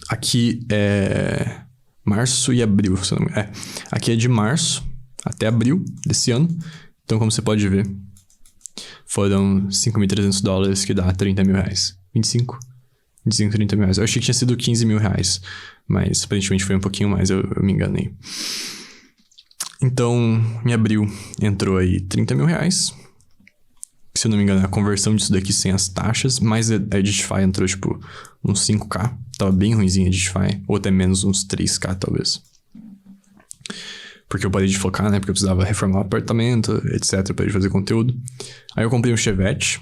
[SPEAKER 1] aqui é março e abril, se não me engano. Aqui é de março até abril desse ano. Então, como você pode ver, foram $5.300, que dá R$30.000. 25, 30 mil reais. Eu achei que tinha sido R$15.000, mas aparentemente foi um pouquinho mais, eu me enganei. Então, em abril entrou aí R$30.000. Se eu não me engano, é a conversão disso daqui sem as taxas. Mas a Edify entrou, tipo, uns 5k. Tava bem ruimzinho a Edify. Ou até menos uns 3k, talvez. Porque eu parei de focar, né? Porque eu precisava reformar o apartamento, etc, para fazer conteúdo. Aí eu comprei um Chevette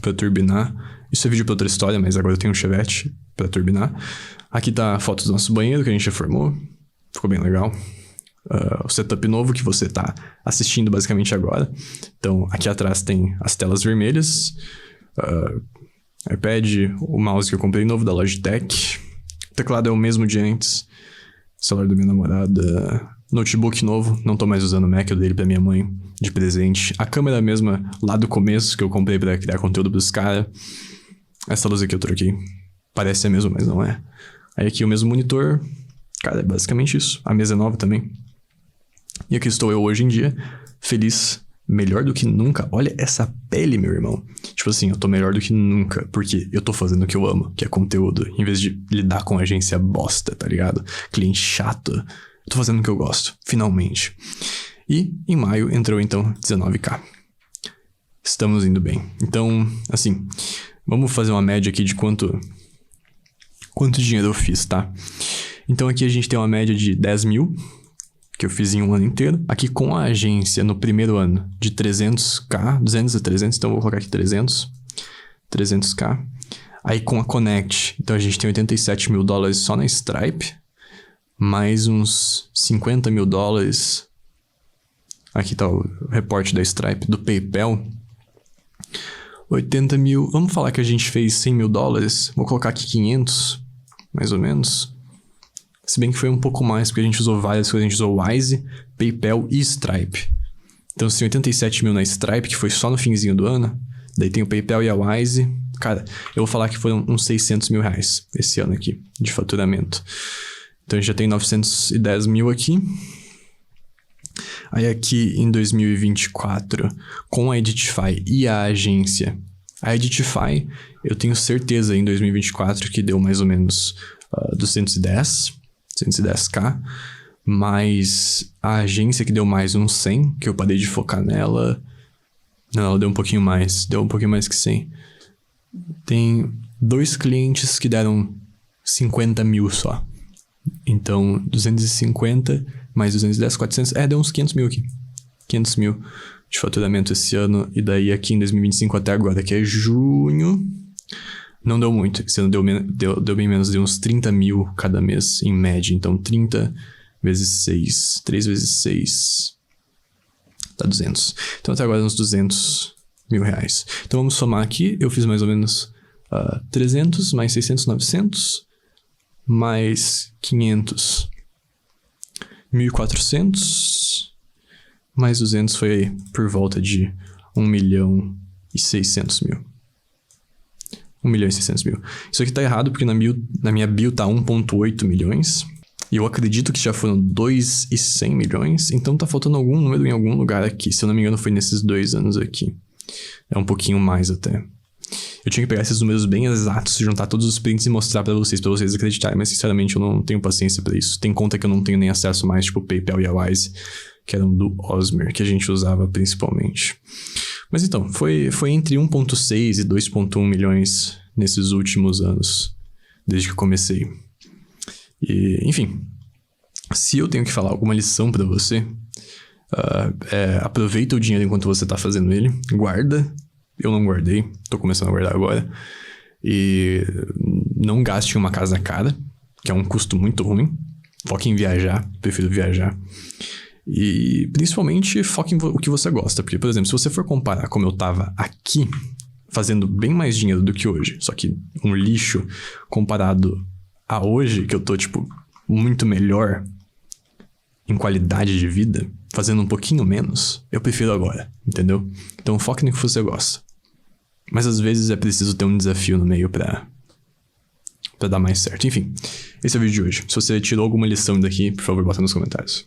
[SPEAKER 1] pra turbinar. Isso é vídeo pra outra história, mas agora eu tenho um Chevette pra turbinar. Aqui tá a foto do nosso banheiro que a gente reformou. Ficou bem legal. O setup novo que você tá assistindo basicamente agora. Então, aqui atrás tem as telas vermelhas, iPad, o mouse que eu comprei novo da Logitech. O teclado é o mesmo de antes. Celular da minha namorada. Notebook novo, não tô mais usando o Mac, eu dei ele pra minha mãe de presente. A câmera mesma lá do começo que eu comprei pra criar conteúdo pros caras. Essa luz aqui eu troquei. Parece a mesma, mas não é. Aí aqui o mesmo monitor. Cara, é basicamente isso. A mesa é nova também. E aqui estou eu hoje em dia, feliz, melhor do que nunca. Olha essa pele, meu irmão. Tipo assim, eu tô melhor do que nunca, porque eu tô fazendo o que eu amo, que é conteúdo, em vez de lidar com agência bosta, tá ligado? Cliente chato. Eu tô fazendo o que eu gosto, finalmente. E em maio entrou então 19k. Estamos indo bem. Então, assim, vamos fazer uma média aqui de quanto dinheiro eu fiz, tá? Então aqui a gente tem uma média de 10 mil, que eu fiz em um ano inteiro. Aqui com a agência, no primeiro ano, de 300k, 200 a 300, então eu vou colocar aqui 300k. Aí com a Connect, então a gente tem 87 mil dólares só na Stripe, mais uns 50 mil dólares. Aqui tá o reporte da Stripe, do PayPal. 80 mil, vamos falar que a gente fez 100 mil dólares, vou colocar aqui 500, mais ou menos. Se bem que foi um pouco mais, porque a gente usou várias coisas. A gente usou Wise, PayPal e Stripe. Então, se tem 87 mil na Stripe, que foi só no finzinho do ano. Daí tem o PayPal e a Wise. Cara, eu vou falar que foram uns 600 mil reais esse ano aqui, de faturamento. Então, a gente já tem 910 mil aqui. Aí aqui, em 2024, com a Editify e a agência. A Editify, eu tenho certeza em 2024 que deu mais ou menos 210k, mas a agência que deu mais uns 100, que eu parei de focar nela. Não, ela deu um pouquinho mais que 100. Tem 2 clientes que deram 50 mil só. Então, 250 mais 210, 400, deu uns 500 mil aqui. 500 mil de faturamento esse ano, e daí aqui em 2025 até agora, que é junho, não deu muito. Esse ano deu bem menos, deu uns 30 mil cada mês, em média. Então, 30 vezes 6, 3 vezes 6, dá 200. Então, até agora, uns 200 mil reais. Então, vamos somar aqui. Eu fiz mais ou menos 300, mais 600, 900, mais 500, 1.400, mais 200 foi por volta de 1.600.000. 1.600.000. Isso aqui tá errado porque na minha bio tá 1.8 milhões. E eu acredito que já foram 2.100 milhões. Então tá faltando algum número em algum lugar aqui. Se eu não me engano foi nesses 2 anos aqui. É um pouquinho mais até. Eu tinha que pegar esses números bem exatos, juntar todos os prints e mostrar pra vocês acreditarem. Mas sinceramente eu não tenho paciência pra isso. Tem conta que eu não tenho nem acesso mais, tipo o PayPal e a Wise, que eram do Osmer, que a gente usava principalmente. Mas então, foi entre 1.6 e 2.1 milhões nesses últimos anos, desde que eu comecei. E, enfim, se eu tenho que falar alguma lição pra você, aproveita o dinheiro enquanto você tá fazendo ele, guarda. Eu não guardei, tô começando a guardar agora. E não gaste em uma casa cara, que é um custo muito ruim. Foque em viajar, prefiro viajar. E principalmente foque em o que você gosta. Porque, por exemplo, se você for comparar como eu tava aqui, fazendo bem mais dinheiro do que hoje, só que um lixo comparado a hoje, que eu tô, tipo, muito melhor em qualidade de vida, fazendo um pouquinho menos, eu prefiro agora, entendeu? Então foque no que você gosta. Mas às vezes é preciso ter um desafio no meio pra dar mais certo. Enfim, esse é o vídeo de hoje. Se você tirou alguma lição daqui, por favor, bota nos comentários.